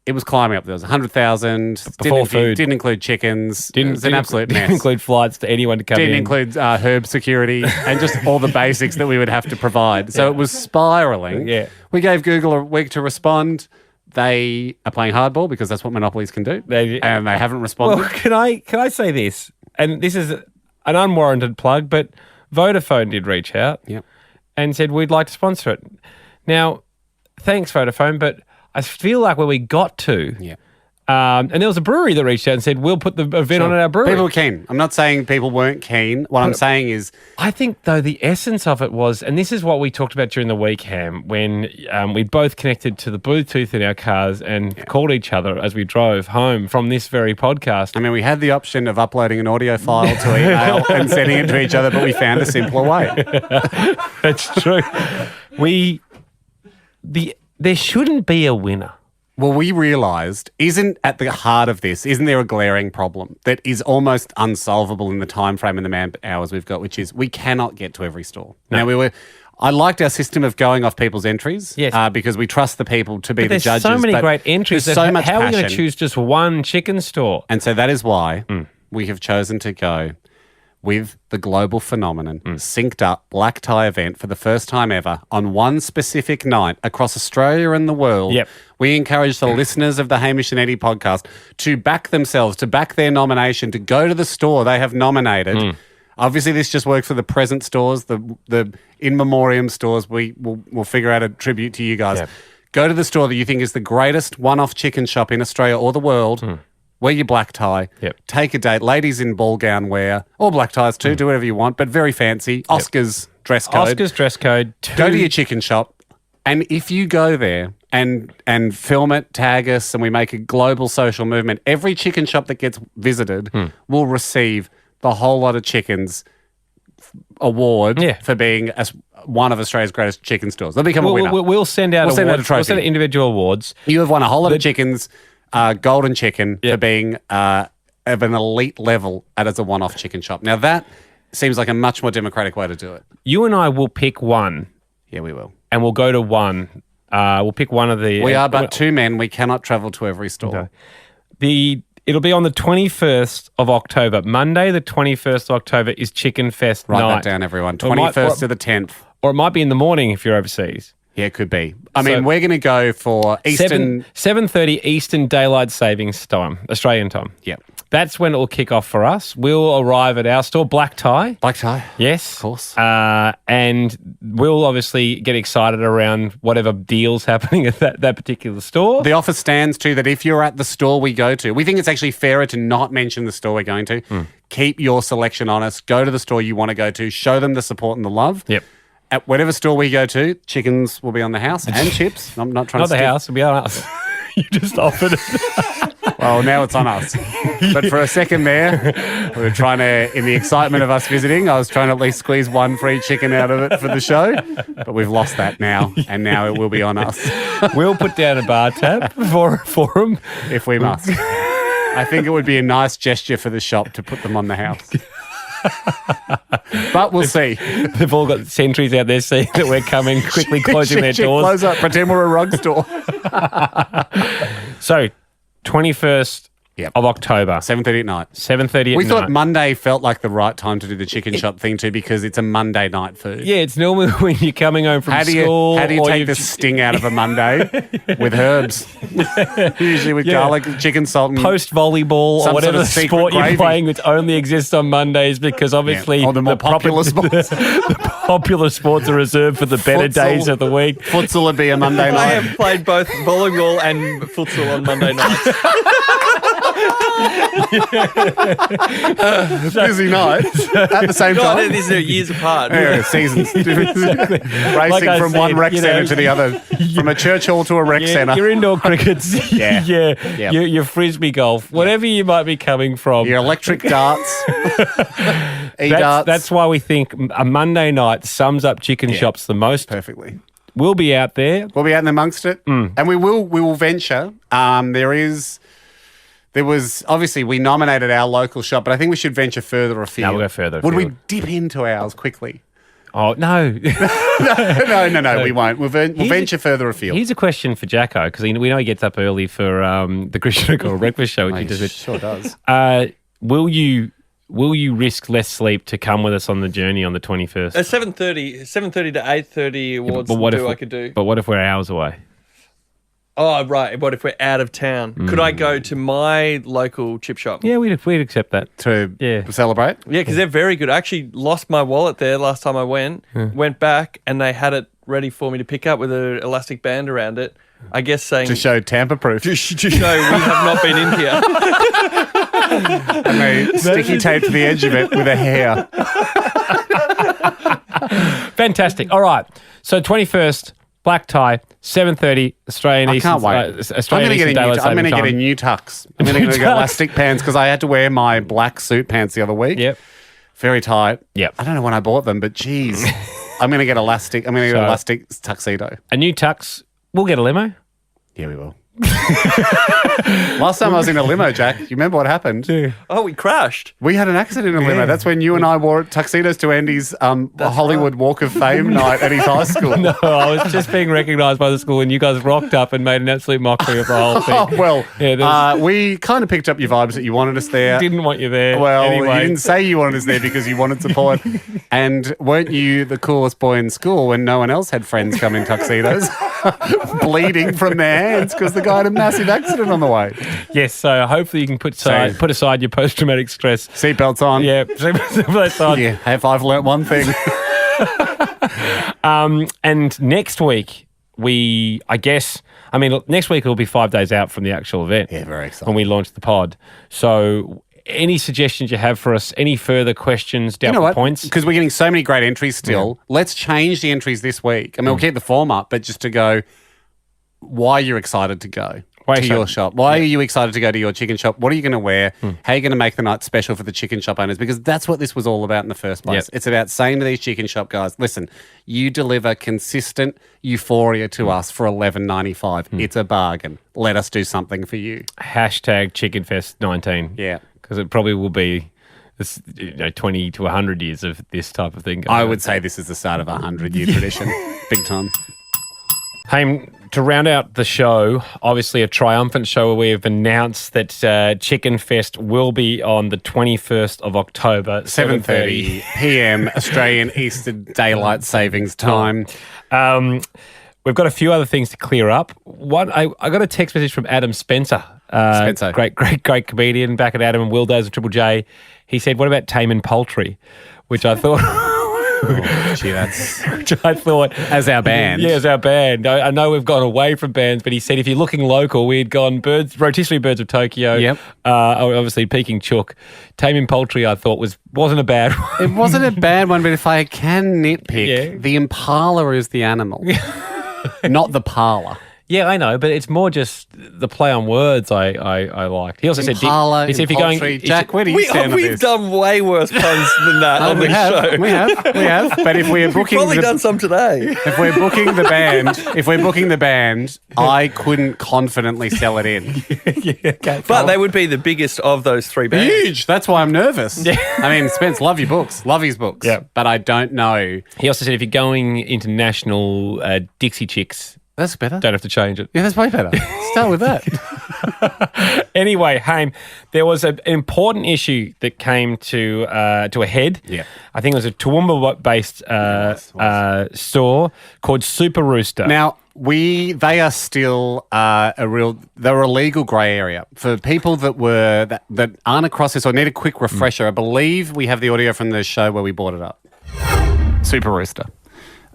It was climbing up. There was 100,000. Before food. Didn't include chickens. It was an absolute mess. Didn't include flights to anyone to come in. Didn't include herb security and just all the basics that we would have to provide. So it was spiraling. Yeah. We gave Google a week to respond. They are playing hardball because that's what monopolies can do. And they haven't responded. Well, can I say this? And this is an unwarranted plug, but Vodafone did reach out and said, we'd like to sponsor it. Now, thanks, Vodafone, but I feel like where we got to, and there was a brewery that reached out and said, we'll put the event on at our brewery. People were keen. I'm not saying people weren't keen. What I'm saying is... I think, though, the essence of it was, and this is what we talked about during the week, Ham, when we both connected to the Bluetooth in our cars and called each other as we drove home from this very podcast. I mean, we had the option of uploading an audio file to email and sending it to each other, but we found a simpler way. That's true. There shouldn't be a winner. Well, we realised, isn't there a glaring problem that is almost unsolvable in the time frame and the man hours we've got, which is we cannot get to every store. No. Now, I liked our system of going off people's entries because we trust the people to be the judges. There's so many great entries. There's so much How passion. are we going to choose just one chicken store? And so that is why we have chosen to go with the global phenomenon, synced up black tie event for the first time ever on one specific night across Australia and the world. Yep. We encourage the listeners of the Hamish and Andy podcast to back themselves, to back their nomination, to go to the store they have nominated. Obviously, this just works for the present stores, the in memoriam stores. We'll figure out a tribute to you guys. Yep. Go to the store that you think is the greatest one-off chicken shop in Australia or the world. Wear your black tie. Yep. Take a date. Ladies in ball gown wear, or black ties too. Do whatever you want, but very fancy. Oscars dress code. Oscars dress code. Go to your chicken shop, and if you go there and film it, tag us, and we make a global social movement, every chicken shop that gets visited will receive the whole lot of chickens award for being one of Australia's greatest chicken stores. They'll become a winner. We'll send out a trophy. We'll send out individual awards. You have won a whole lot of chickens, golden chicken, for being of an elite level as a one-off chicken shop. Now, that seems like a much more democratic way to do it. You and I will pick one. Yeah, we will. And we'll go to one. We'll pick one of the... We are but two men. We cannot travel to every store. Okay. It'll be on the 21st of October. Monday, the 21st of October is Chicken Fest night. Write that down, everyone. 21st to the 10th. Or it might be in the morning if you're overseas. Yeah, it could be. I mean, we're going to go for Eastern... 7:30 Eastern Daylight Savings Time, Australian time. Yeah. That's when it will kick off for us. We'll arrive at our store, Black Tie. Black Tie. Yes. Of course. And we'll obviously get excited around whatever deals happening at that particular store. The offer stands too that if you're at the store we go to, we think it's actually fairer to not mention the store we're going to. Keep your selection honest. Go to the store you want to go to. Show them the support and the love. Yep. At whatever store we go to, chickens will be on the house and chips. I'm not trying to... Not the house, it'll be on us. You just offered it. Well, now it's on us. But for a second there, we were trying to, in the excitement of us visiting, I was trying to at least squeeze one free chicken out of it for the show. But we've lost that now, and now it will be on us. We'll put down a bar tab for them. If we must. I think it would be a nice gesture for the shop to put them on the house. But we'll see. They've all got sentries out there seeing that we're coming, quickly closing their doors. Close up, pretend we're a rug store. So, 21st of October. 7:30 at night. 7:30 at night. We thought Monday felt like the right time to do the chicken shop thing too because it's a Monday night food. Yeah, it's normally when you're coming home from school. How do you take the sting out of a Monday? With herbs. Usually with garlic, chicken, salt, and post-volleyball or whatever sort of sport gravy. you're playing, which only exists on Mondays because obviously the more popular sports. The popular sports are reserved for the better days of the week. Futsal would be a Monday night. I have played both volleyball and futsal on Monday nights. Busy night at the same time. These are years apart. Yeah, seasons. Racing from one rec centre to the other. From a church hall to a rec centre. Your indoor crickets. Your frisbee golf. Whatever you might be coming from. Your electric darts. E-darts. That's why we think a Monday night sums up chicken shops the most. Perfectly. We'll be out there. We'll be out in amongst it. And we will venture. There was, obviously, we nominated our local shop, but I think we should venture further afield. No, we'll go further afield. Would we dip into ours quickly? Oh, no. No, we won't. We'll venture further afield. Here's a question for Jacko, because we know he gets up early for the Christian O'Connell Breakfast Show. Which he sure does. Will you risk less sleep to come with us on the journey on the 21st? 7:30 to 8:30 awards I could do. But what if we're hours away? Oh, right. What if we're out of town? Could I go to my local chip shop? Yeah, we'd accept that. To celebrate? Yeah, because they're very good. I actually lost my wallet there last time I went back, and they had it ready for me to pick up with an elastic band around it. I guess saying... To show tamper-proof. To show we have not been in here. And they sticky taped the edge of it with a hair. Fantastic. All right. So 21st... Black tie, 7:30 Australian Eastern. I can't wait. I'm going to get a new tux. I'm going to get elastic pants because I had to wear my black suit pants the other week. Yep. Very tight. Yep. I don't know when I bought them, but geez, I'm going to get elastic. I'm going to get elastic tuxedo. A new tux. We'll get a limo. Yeah, we will. Last time I was in a limo, Jack, you remember what happened? Yeah. Oh, we crashed. We had an accident in a limo. That's when you and I wore tuxedos to Andy's Hollywood Walk of Fame night at his high school. No, I was just being recognised by the school and you guys rocked up and made an absolute mockery of the whole thing. Oh, well, we kind of picked up your vibes that you wanted us there. Didn't want you there. Well, anyway. You didn't say you wanted us there because you wanted support. And weren't you the coolest boy in school when no one else had friends come in tuxedos? Bleeding from their hands because the guy had a massive accident on the way. Yes, so hopefully you can put aside your post-traumatic stress. Seatbelts on. Yeah, seatbelts on. Yeah, if I've learnt one thing. And next week, next week it'll be 5 days out from the actual event. Yeah, very exciting. When we launch the pod. So any suggestions you have for us, any further questions, doubtful points? Because we're getting so many great entries still. Yeah. Let's change the entries this week. I mean, we'll keep the form up, but just to go, why you're excited to go. to your shop? Why are you excited to go to your chicken shop? What are you going to wear? How are you going to make the night special for the chicken shop owners? Because that's what this was all about in the first place. Yep. It's about saying to these chicken shop guys, listen, you deliver consistent euphoria to us for $11.95. It's a bargain. Let us do something for you. Hashtag ChickenFest19. Yeah. Because it probably will be 20 to 100 years of this type of thing. I would say this is the start of a 100-year tradition. Big time. Hey, to round out the show, obviously a triumphant show where we have announced that Chicken Fest will be on the 21st of October, 7:30 p.m. Australian Eastern Daylight Savings Time. We've got a few other things to clear up. One, I got a text message from Adam Spencer. Spencer. Great comedian back at Adam and Will Days of Triple J. He said, what about Tame and Poultry? Which I thought... Which I thought... As our band. Yeah, as our band. I know we've gone away from bands, but he said if you're looking local, we had gone Rotisserie Birds of Tokyo. Yep. Obviously Peking Chook. Tame and Poultry I thought wasn't a bad one. It wasn't a bad one, but if I can nitpick, the impala is the animal, not the parlour. Yeah, I know, but it's more just the play on words I liked. He also Impala, said, if you're poultry. going... Jack, where do you stand on We've this? done way worse puns than that on this show. We have. But if we're booking... We've probably done some today. If we're booking the band, I couldn't confidently sell it in. Okay. But they would be the biggest of those three bands. Huge. That's why I'm nervous. Yeah. I mean, Spence, love your books. Love his books. Yeah. But I don't know. He also said if you're going international, Dixie Chicks... That's better. Don't have to change it. Yeah, that's way better. Start with that. Anyway, Haim, there was an important issue that came to a head. Yeah. I think it was a Toowoomba-based store called Super Rooster. Now, they are still they're a legal grey area. For people that aren't across this or need a quick refresher, I believe we have the audio from the show where we brought it up. Super Rooster.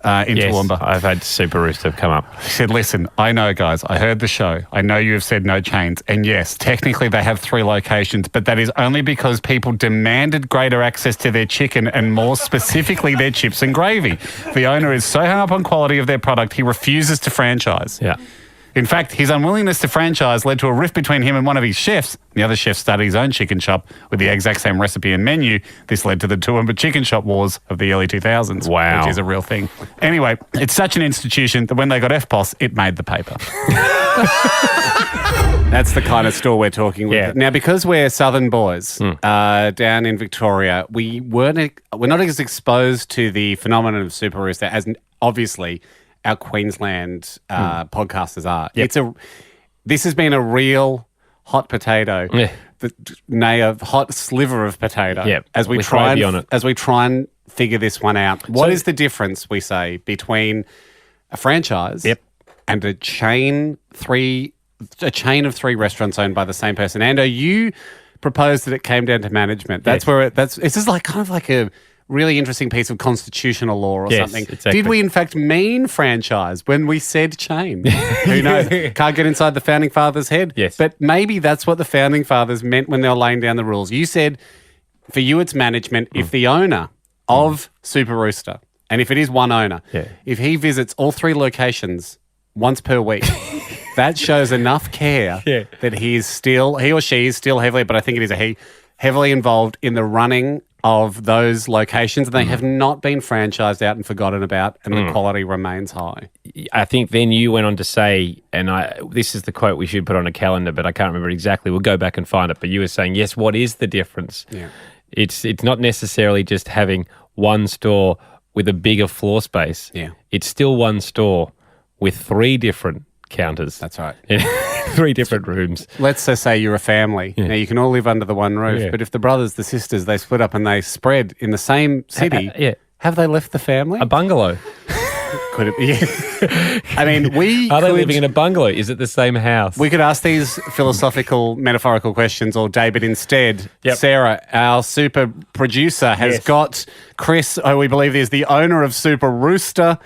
In Toowoomba. I've had Super Rooster come up. He said, listen, I know, guys, I heard the show. I know you have said no chains. And yes, technically they have 3 locations, but that is only because people demanded greater access to their chicken and more specifically their chips and gravy. The owner is so hung up on quality of their product, he refuses to franchise. Yeah. In fact, his unwillingness to franchise led to a rift between him and one of his chefs. The other chef started his own chicken shop with the exact same recipe and menu. This led to the Toowoomba chicken shop wars of the early 2000s. Wow. Which is a real thing. Anyway, it's such an institution that when they got FPOS, it made the paper. That's the kind of store we're talking with. Yeah. Now, because we're southern boys down in Victoria, we're not as exposed to the phenomenon of Super Rooster as obviously our Queensland podcasters are. Yep. This has been a real hot potato, a hot sliver of potato. As we try and figure this one out. What is the difference, we say, between a franchise and a chain of 3 restaurants owned by the same person? Ando, you proposed that it came down to management. That's where it's just like kind of like a really interesting piece of constitutional law or something. Exactly. Did we in fact mean franchise when we said chain? Who knows? Can't get inside the Founding Fathers' head. Yes. But maybe that's what the Founding Fathers meant when they were laying down the rules. You said, for you it's management. If the owner of Super Rooster, and if it is one owner, if he visits all 3 locations once per week, that shows enough care that he or she is still heavily, but I think it is a he, heavily involved in the running of those locations, and they have not been franchised out and forgotten about, and the quality remains high. I think then you went on to say, and this is the quote we should put on a calendar, but I can't remember exactly. We'll go back and find it. But you were saying, yes, what is the difference? Yeah. It's not necessarily just having one store with a bigger floor space. Yeah. It's still one store with 3 different counters. That's right. 3 different rooms. Let's just say you're a family. Yeah. Now, you can all live under the one roof, but if the brothers, the sisters, they split up and they spread in the same city, have they left the family? A bungalow. Could it be? I mean, Are they living in a bungalow? Is it the same house? We could ask these philosophical, metaphorical questions all day, but instead, Sarah, our super producer, has got Chris, who we believe is the owner of Super Rooster,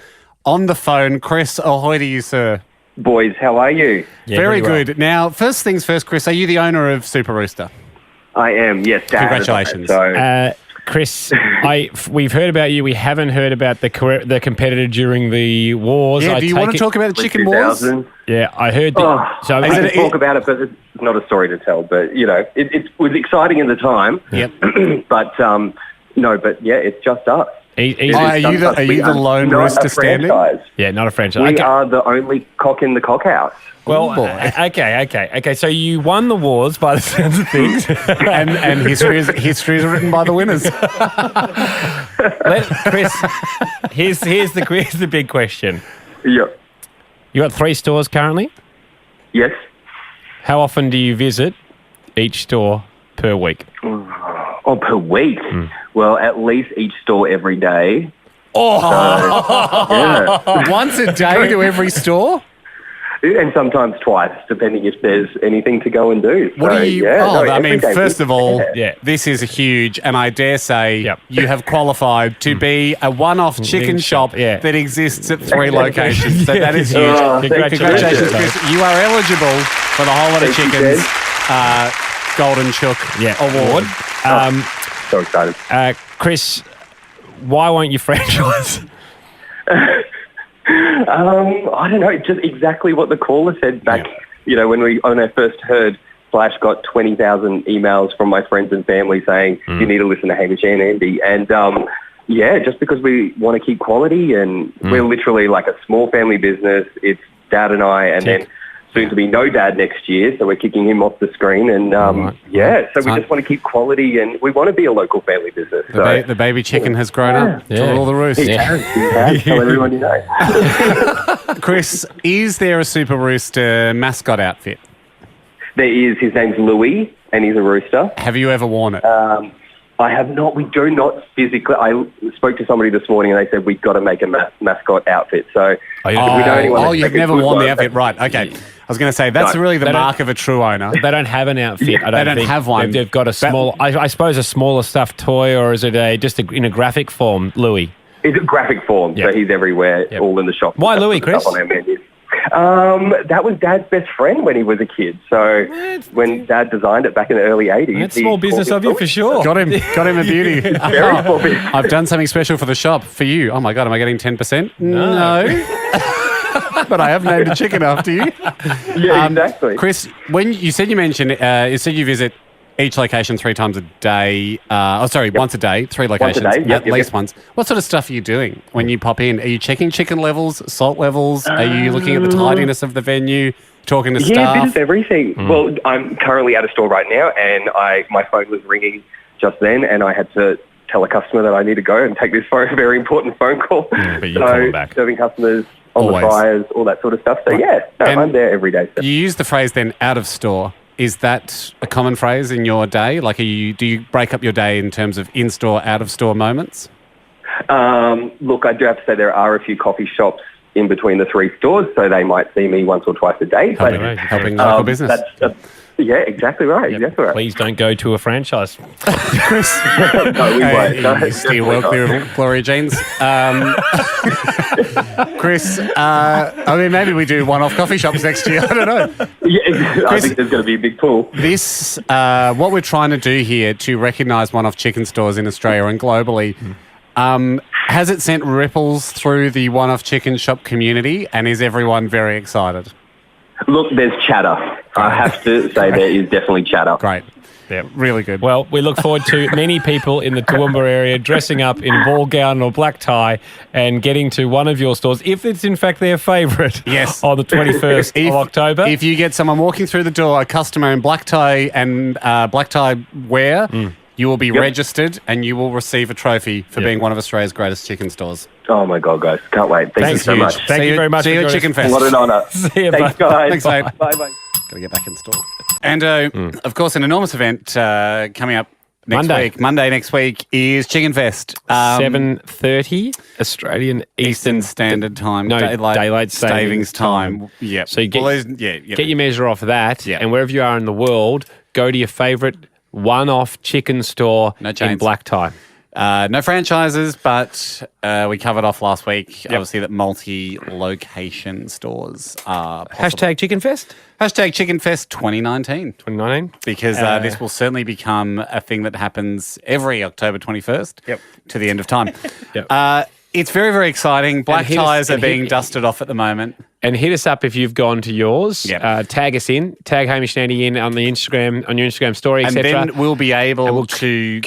on the phone. Chris, ahoy to you, sir. Boys, how are you? Yeah, very good. Well. Now, first things first, Chris, are you the owner of Super Rooster? I am, yes, Dad. Congratulations. So, Chris, we've heard about you. We haven't heard about the competitor during the wars. Yeah, do you want to talk about the chicken wars? Yeah, I heard. So I can talk about it, but it's not a story to tell. But, it was exciting at the time. Yep. But, it's just us. Are you the lone rooster standing? Yeah, not a franchise. We are the only cock in the cock house. Well, okay. So you won the wars by the sounds of things, and history is written by the winners. Chris, here's the big question. Yeah. You got 3 stores currently? Yes. How often do you visit each store per week? Oh, per week? Well, at least each store every day. Once a day to every store? And sometimes twice, depending if there's anything to go and do. First of all, this is huge, and I dare say you have qualified to be a one-off chicken shop that exists at 3 locations. So that is huge. Congratulations, Chris. You are eligible for the Whole Lot of Chickens Golden Chook Award. So excited. Chris, why won't you franchise? I don't know, just exactly what the caller said back, when I first heard Flash got 20,000 emails from my friends and family saying, you need to listen to Hamish and Andy. And, just because we want to keep quality and we're literally like a small family business. It's Dad and I, and then soon to be no dad next year, so we're kicking him off the screen. And, so we just want to keep quality and we want to be a local family business. The baby chicken has grown up to rule the roost. He has. Tell everyone you know. Chris, is there a Super Rooster mascot outfit? There is. His name's Louis, and he's a rooster. Have you ever worn it? I have not. We do not physically. I spoke to somebody this morning and they said we've got to make a mascot outfit. So we know you've never worn the outfit, right? Okay. I was going to say, that's really the mark of a true owner. They don't have an outfit. I don't think. Have one. They've got a small, I suppose a smaller stuffed toy, or is it in a graphic form, Louis? It's a graphic form, so he's everywhere, all in the shop. Why Louis, Chris? On our menu. That was Dad's best friend when he was a kid. So when Dad designed it back in the early 80s. That's small business of you for sure. Got him a beauty. Very small business. I've done something special for the shop for you. Oh my God, am I getting 10%? No. But I have named a chicken after you. Yeah, exactly. Chris, when you said you visit each location 3 times a day. Once a day, 3 locations, at least once. What sort of stuff are you doing when you pop in? Are you checking chicken levels, salt levels? Are you looking at the tidiness of the venue, talking to staff? Yeah, a bit of everything. Well, I'm currently at a store right now, and my phone was ringing just then, and I had to tell a customer that I need to go and take this very important phone call. But you're coming back. Serving customers on the fires, all that sort of stuff. So I'm there every day. So. You use the phrase then out of store. Is that a common phrase in your day? Like, do you break up your day in terms of in-store, out-of-store moments? Look, I do have to say there are a few coffee shops in between the 3 stores, so they might see me once or twice a day. Helping local business. Yeah, exactly right. Yep. Exactly right. Please don't go to a franchise. Chris. No, we won't. No, you steer well clear of Gloria Jeans. Chris, maybe we do one-off coffee shops next year. I don't know. Yeah, I think there's going to be a big pool. This, what we're trying to do here to recognise one-off chicken stores in Australia and globally, has it sent ripples through the one-off chicken shop community, and is everyone very excited? Look, there's chatter. I have to say there is definitely chatter. Great. Yeah, really good. Well, we look forward to many people in the Toowoomba area dressing up in ball gown or black tie and getting to one of your stores, if it's in fact their favourite, on the 21st of October. If you get someone walking through the door, a customer in black tie and black tie wear, you will be registered and you will receive a trophy for being one of Australia's greatest chicken stores. Oh, my God, guys. Can't wait. Thank you so much. Thank you very much. See you at Chicken Fest. What an honour. See you, Thanks, guys. Thanks, mate. Bye-bye. Got to get back in store. And, of course, an enormous event coming up Monday next week is Chicken Fest. 7:30 Australian Eastern Standard Time. No, Daylight Savings Time. Yeah. So you get your measure off of that, and wherever you are in the world, go to your favourite one-off chicken store in black tie. No franchises, but we covered off last week, obviously, that multi-location stores are possible. Hashtag Chicken Fest? Hashtag Chicken Fest 2019. 2019? Because this will certainly become a thing that happens every October 21st to the end of time. It's very, very exciting. Black ties are being dusted off at the moment. And hit us up if you've gone to yours. Tag us in. Tag Hamish Andy in on the Instagram, on your Instagram story, etc. And then we'll be able to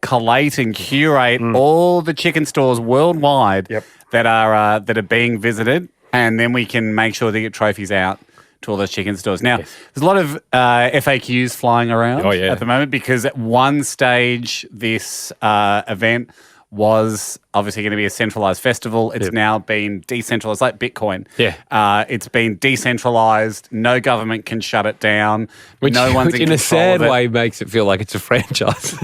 collate and curate all the chicken stores worldwide that are being visited, and then we can make sure they get trophies out to all those chicken stores. Now, there's a lot of FAQs flying around at the moment because at one stage this event was obviously going to be a centralized festival. It's now been decentralized, like Bitcoin. It's been decentralized. No government can shut it down. Which in a sad way makes it feel like it's a franchise.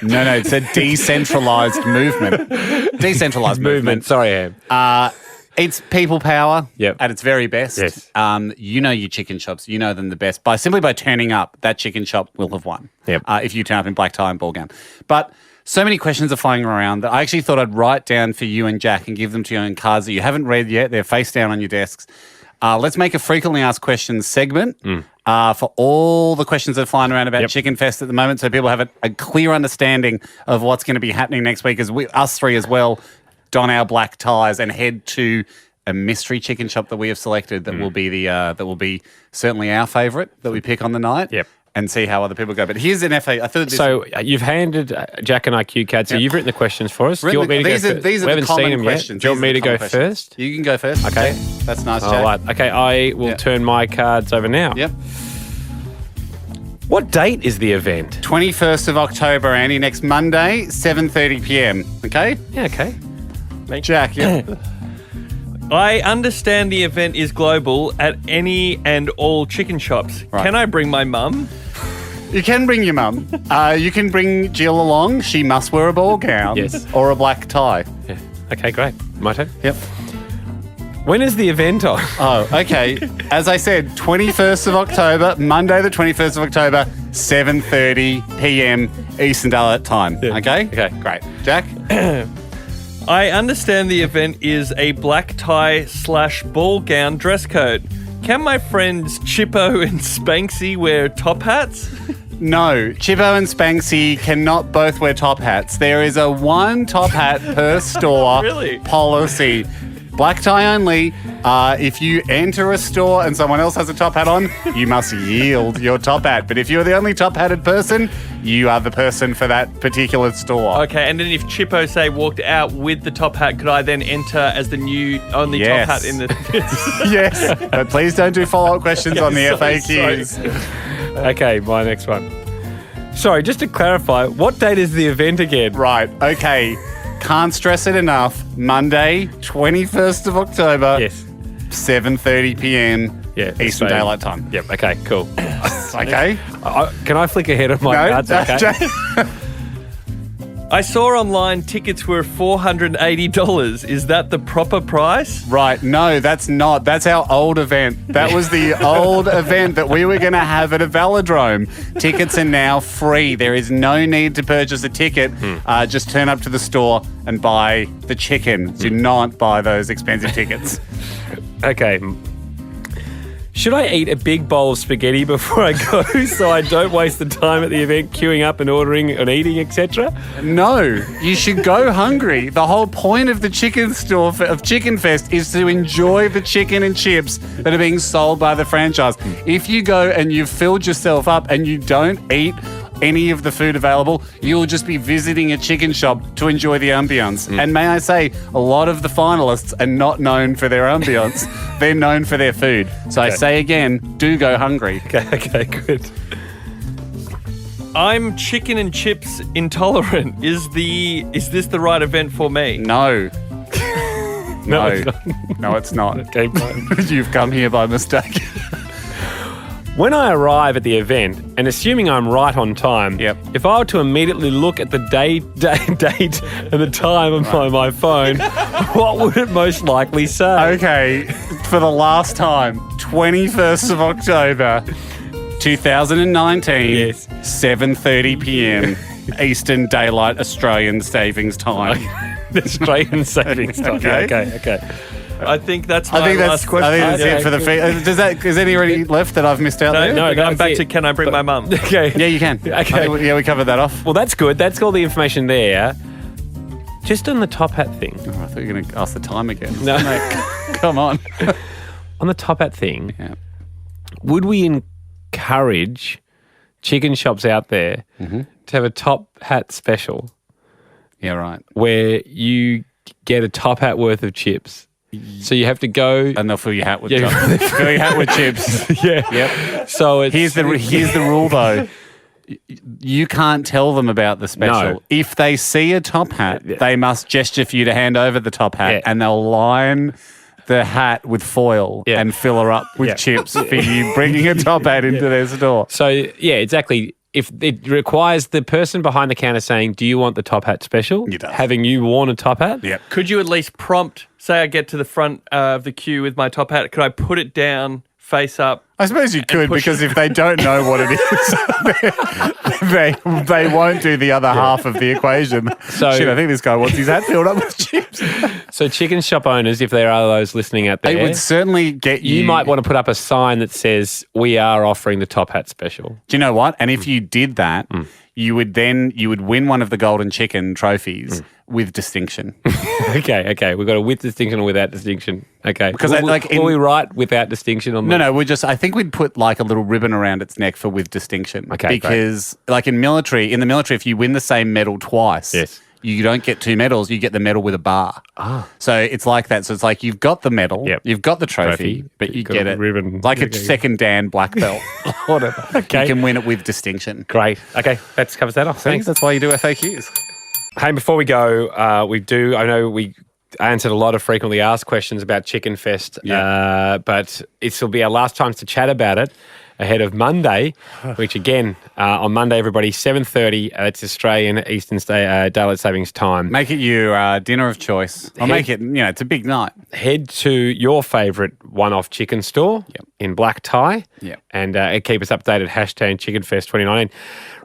No, it's a decentralized movement. Decentralized movement. Sorry, Am. It's people power at its very best. You know your chicken shops. You know them the best. Simply by turning up, that chicken shop will have won. If you turn up in black tie and ball gown. But so many questions are flying around that I actually thought I'd write down for you and Jack and give them to you in cards that you haven't read yet. They're face down on your desks. Let's make a frequently asked questions segment for all the questions that are flying around about Chicken Fest at the moment, so people have a clear understanding of what's going to be happening next week as us three as well don our black ties and head to a mystery chicken shop that we have selected that will be that will be certainly our favourite that we pick on the night. And see how other people go. But here's an FA. I thought you've handed Jack an IQ card, so you've written the questions for us. Do you want me to go first? These are the common questions. Do you want me to go first? You can go first. Okay. That's nice, Jack. All right. Okay, I will turn my cards over now. What date is the event? 21st of October, Andy, next Monday, 7:30 p.m. Okay? Yeah, okay. Jack, I understand the event is global at any and all chicken shops. Right. Can I bring my mum? You can bring your mum. You can bring Jill along. She must wear a ball gown. Or a black tie. Yeah. Okay, great. My turn? Yep. When is the event on? Oh, okay. As I said, 21st of October, Monday the 21st of October, 7:30 p.m. Eastern Daylight Time. Okay? Okay. Great. Jack? I understand the event is a black tie / ball gown dress code. Can my friends Chippo and Spanksy wear top hats? No, Chippo and Spanksy cannot both wear top hats. There is a one top hat per store policy. Black tie only. If you enter a store and someone else has a top hat on, you must yield your top hat. But if you're the only top hatted person, you are the person for that particular store. Okay, and then if Chippo, say, walked out with the top hat, could I then enter as the new only top hat in the... Yes, but please don't do follow-up questions on the FAQs. Okay, my next one. Sorry, just to clarify, what date is the event again? Right, okay. Can't stress it enough. Monday, 21st of October, 7:30 p.m. Eastern Daylight Time. Yep, okay, cool. Okay. Can I flick ahead of my cards? Okay. I saw online tickets were $480. Is that the proper price? Right. No, that's not. That's our old event. That was the old event that we were going to have at a velodrome. Tickets are now free. There is no need to purchase a ticket. Just turn up to the store and buy the chicken. Do not buy those expensive tickets. Okay. Should I eat a big bowl of spaghetti before I go so I don't waste the time at the event queuing up and ordering and eating, etc.? No, you should go hungry. The whole point of the chicken store of Chicken Fest is to enjoy the chicken and chips that are being sold by the franchise. If you go and you've filled yourself up and you don't eat any of the food available, you'll just be visiting a chicken shop to enjoy the ambience. And may I say, a lot of the finalists are not known for their ambience. They're known for their food. So I say again, do go hungry. Okay, good. I'm chicken and chips intolerant. Is this the right event for me? No. No, it's not. No, it's not. Okay, fine. You've come here by mistake. When I arrive at the event, and assuming I'm right on time, if I were to immediately look at the date and the time on my phone, what would it most likely say? Okay, for the last time, 21st of October, 2019, 7:30 p.m. Eastern Daylight Australian Savings Time. Australian savings time. Okay. I think that's my last question. I think that's it for the Is any left that I've missed out there? No, I'm that's back it. to can I bring my mum? Okay. Yeah, you can. Okay. We covered that off. Well, that's good. That's all the information there. Just on the top hat thing. Oh, I thought you were going to ask the time again. No. Mate, come on. On the top hat thing, Yeah. would we encourage chicken shops out there to have a top hat special Yeah, right. where you get a top hat worth of chips? So you have to go. And they'll fill your hat with Yeah. chips. Yeah. Yep. So it's, Here's the rule though. You can't tell them about the special. No. If they see a top hat, they must gesture for you to hand over the top hat, and they'll line the hat with foil and fill her up with chips for you bringing a top hat into their store. So, yeah, exactly. If it requires the person behind the counter saying, do you want the top hat special? It does. Having you worn a top hat? Yep. Could you at least prompt, say I get to the front of the queue with my top hat, could I put it down, face up? I suppose you could, because if they don't know what it is, they won't do the other half of the equation. So- Shit, I think this guy wants his hat filled up with chips. So chicken shop owners, if there are those listening out there, They would certainly get you. you might want to put up a sign that says, we are offering the top hat special. Do you know what? And if you did that, you would win one of the golden chicken trophies with distinction. Okay. We've got a with distinction or without distinction. Okay. Because will we write without distinction on the... No, I think we'd put like a little ribbon around its neck for with distinction. Okay, because like in the military, if you win the same medal twice, Yes. you don't get two medals, you get the medal with a bar. So it's like that. So it's like you've got the medal, you've got the trophy, but you got get a it ribbon. like a second Dan black belt. Whatever. Okay. You can win it with distinction. Great. Okay, that covers that off. I think Thanks. that's why you do FAQs. Hey, before we go, I know we answered a lot of frequently asked questions about Chicken Fest, but this will be our last chance to chat about it ahead of Monday, which again, on Monday, everybody, 7:30, it's Australian Eastern Daylight Savings Time. Make it your dinner of choice. Or make it, it's a big night. Head to your favourite one-off chicken store in black tie and keep us updated, #ChickenFest2019.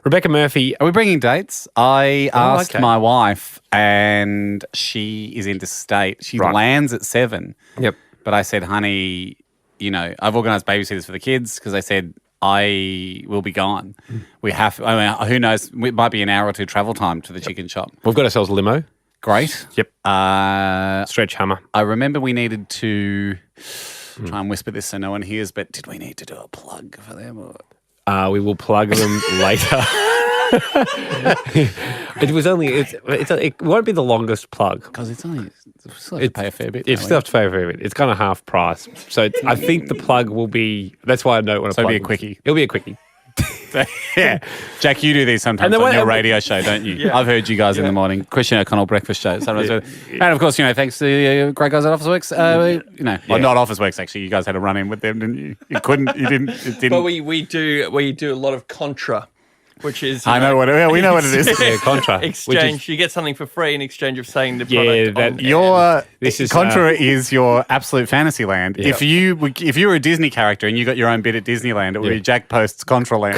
Rebecca Murphy. Are we bringing dates? I asked my wife, and she is interstate. She lands at 7. Yep. But I said, honey, I've organised babysitters for the kids because I said I will be gone. We have. Who knows? It might be an hour or two travel time to the chicken shop. We've got ourselves a limo. Great. Yep. Stretch Hummer. I remember we needed to try and whisper this so no one hears. But did we need to do a plug for them? Or? We will plug them later. It won't be the longest plug. Because it's only, still have to pay a fair bit. It's still have to pay a fair bit. It's kind of half price. So I think the plug will be, that's why I don't want to So plug. it'll be a quickie. It'll be a quickie. Yeah. Jack, you do these sometimes on your radio show, don't you? I've heard you guys in the morning. Christian O'Connell breakfast show. Sometimes. And of course, thanks to the great guys at Office Works. Well, not Office Works, actually. You guys had a run in with them, didn't you? It didn't. But we do a lot of contra, which is I know what it is. We know what it is. Yeah, contra. Exchange. You get something for free in exchange of saying the product. This is Contra is your absolute fantasy land. Yeah. If you were a Disney character and you got your own bit at Disneyland, it would be Jack Post's Contra Land.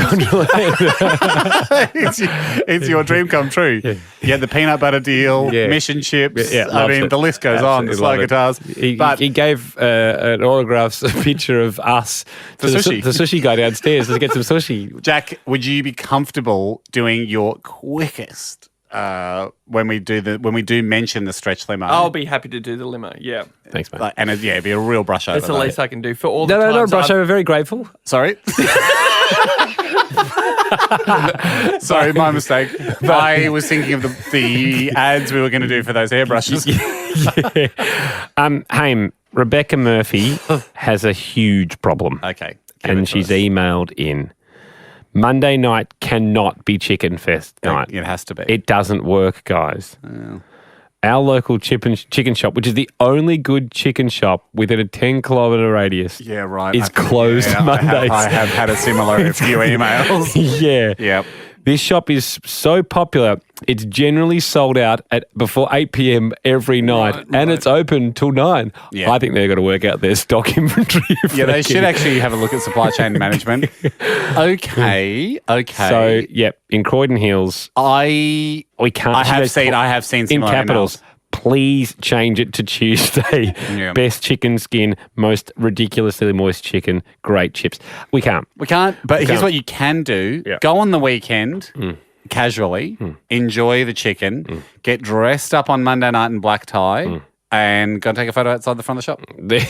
it's your dream come true. Yeah. You had the peanut butter deal, mission chips. The list goes on. The slow guitars. He gave an autograph picture of us to the sushi guy downstairs to get some sushi. Jack, would you be comfortable doing your quickest when we do mention the stretch limo? I'll be happy to do the limo. Yeah. Thanks, mate. And it'd be a real brush over. That's the least I can do for all the No, times brush over. Very grateful. Sorry. Sorry, my mistake. I was thinking of the ads we were going to do for those hairbrushes. Haim, Rebecca Murphy has a huge problem. Okay. And she's emailed in. Monday night cannot be Chicken Fest night. It has to be. It doesn't work, guys. Oh. Our local chicken shop, which is the only good chicken shop within a 10-kilometre radius, yeah, right, is closed Mondays. I have had a few emails. Yeah. Yep. This shop is so popular, it's generally sold out at before 8 p.m. every night, and it's open till 9. Yeah. I think they've got to work out their stock inventory. Yeah, they should actually have a look at supply chain management. Okay. So, in Croydon Hills, we can't. I have seen in similar capitals. emails. Please change it to Tuesday. Yeah. Best chicken skin, most ridiculously moist chicken, great chips. We can't. But here's what you can do. Yeah. Go on the weekend, casually, enjoy the chicken, get dressed up on Monday night in black tie, and go and take a photo outside the front of the shop.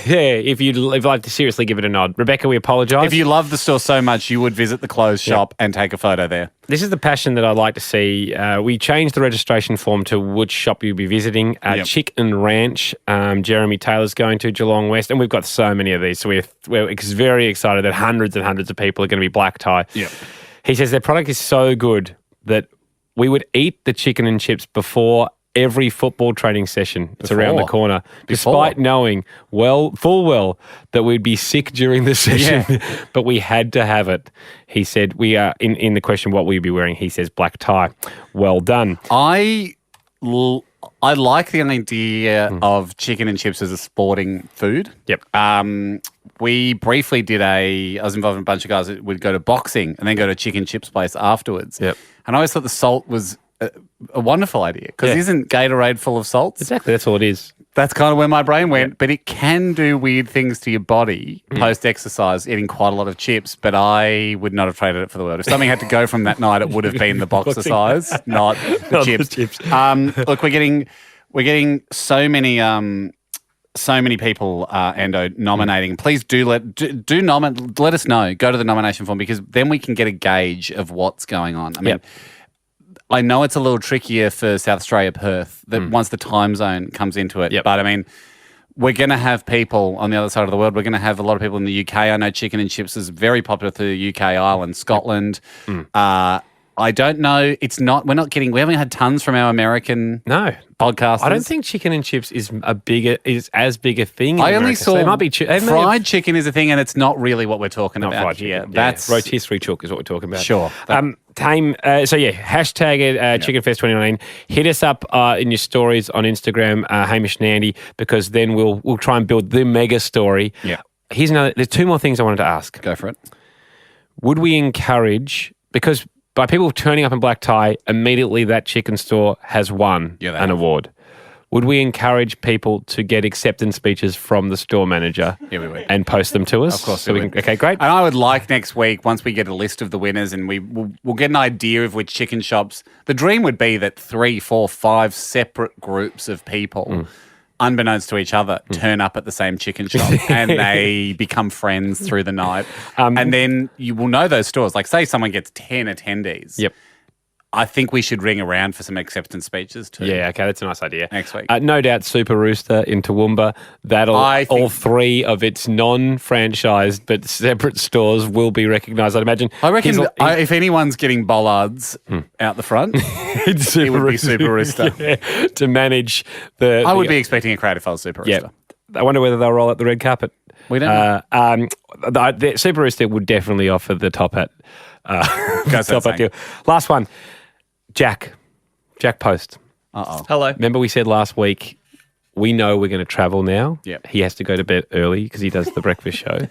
If you'd like to seriously give it a nod. Rebecca, we apologise. If you love the store so much, you would visit the clothes shop and take a photo there. This is the passion that I'd like to see. We changed the registration form to which shop you'll be visiting. Chicken Ranch, Jeremy Taylor's going to Geelong West, and we've got so many of these. So we're very excited that hundreds and hundreds of people are going to be black tie. Yep. He says their product is so good that we would eat the chicken and chips before every football training session. It's around the corner. Despite knowing full well that we'd be sick during the session, but we had to have it. He said, we are in the question, what will you be wearing? He says, black tie. Well done. I like the idea of chicken and chips as a sporting food. Yep. We briefly I was involved in a bunch of guys that would go to boxing and then go to a chicken chips place afterwards. Yep. And I always thought the salt was a wonderful idea because isn't Gatorade full of salts? Exactly, that's all it is. That's kind of where my brain went, but it can do weird things to your body post-exercise, eating quite a lot of chips, but I would not have traded it for the world. If something had to go from that night, it would have been the boxer size, not the chips. Look, we're getting so many people, Endo, nominating. Please do let us know. Go to the nomination form because then we can get a gauge of what's going on. I mean, I know it's a little trickier for South Australia, Perth, that once the time zone comes into it. But I mean, we're going to have people on the other side of the world. We're going to have a lot of people in the UK. I know chicken and chips is very popular through the UK, Ireland, Scotland. I don't know. We haven't had tons from our American podcasters. I don't think chicken and chips is as big a thing. I only saw it might be fried chicken is a thing, and it's not really what we're talking about fried here. Chicken. That's rotisserie chook is what we're talking about. Sure. Hashtag it ChickenFest 2019. Hit us up in your stories on Instagram, Hamish and Andy, because then we'll try and build the mega story. Yeah. There's two more things I wanted to ask. Go for it. Would we encourage, because by people turning up in black tie, immediately that chicken store has won an award. Would we encourage people to get acceptance speeches from the store manager and post them to us? Of course. Okay, great. And I would like next week, once we get a list of the winners and we'll get an idea of which chicken shops, the dream would be that 3, 4, 5 separate groups of people unbeknownst to each other, turn up at the same chicken shop and they become friends through the night. And then you will know those stores. Like, say someone gets 10 attendees. Yep. I think we should ring around for some acceptance speeches too. Yeah, okay, that's a nice idea. Next week. No doubt Super Rooster in Toowoomba, all 3 of its non-franchised but separate stores will be recognised, I'd imagine. I reckon if anyone's getting bollards out the front, it would be Super Rooster. To manage I would be expecting a crowd if I was Super Rooster. I wonder whether they'll roll out the red carpet. We don't know. The Super Rooster would definitely offer the top hat. Top hat deal. Last one. Jack Post. Hello. Remember we said last week, we know we're going to travel now. Yep. He has to go to bed early because he does the breakfast show.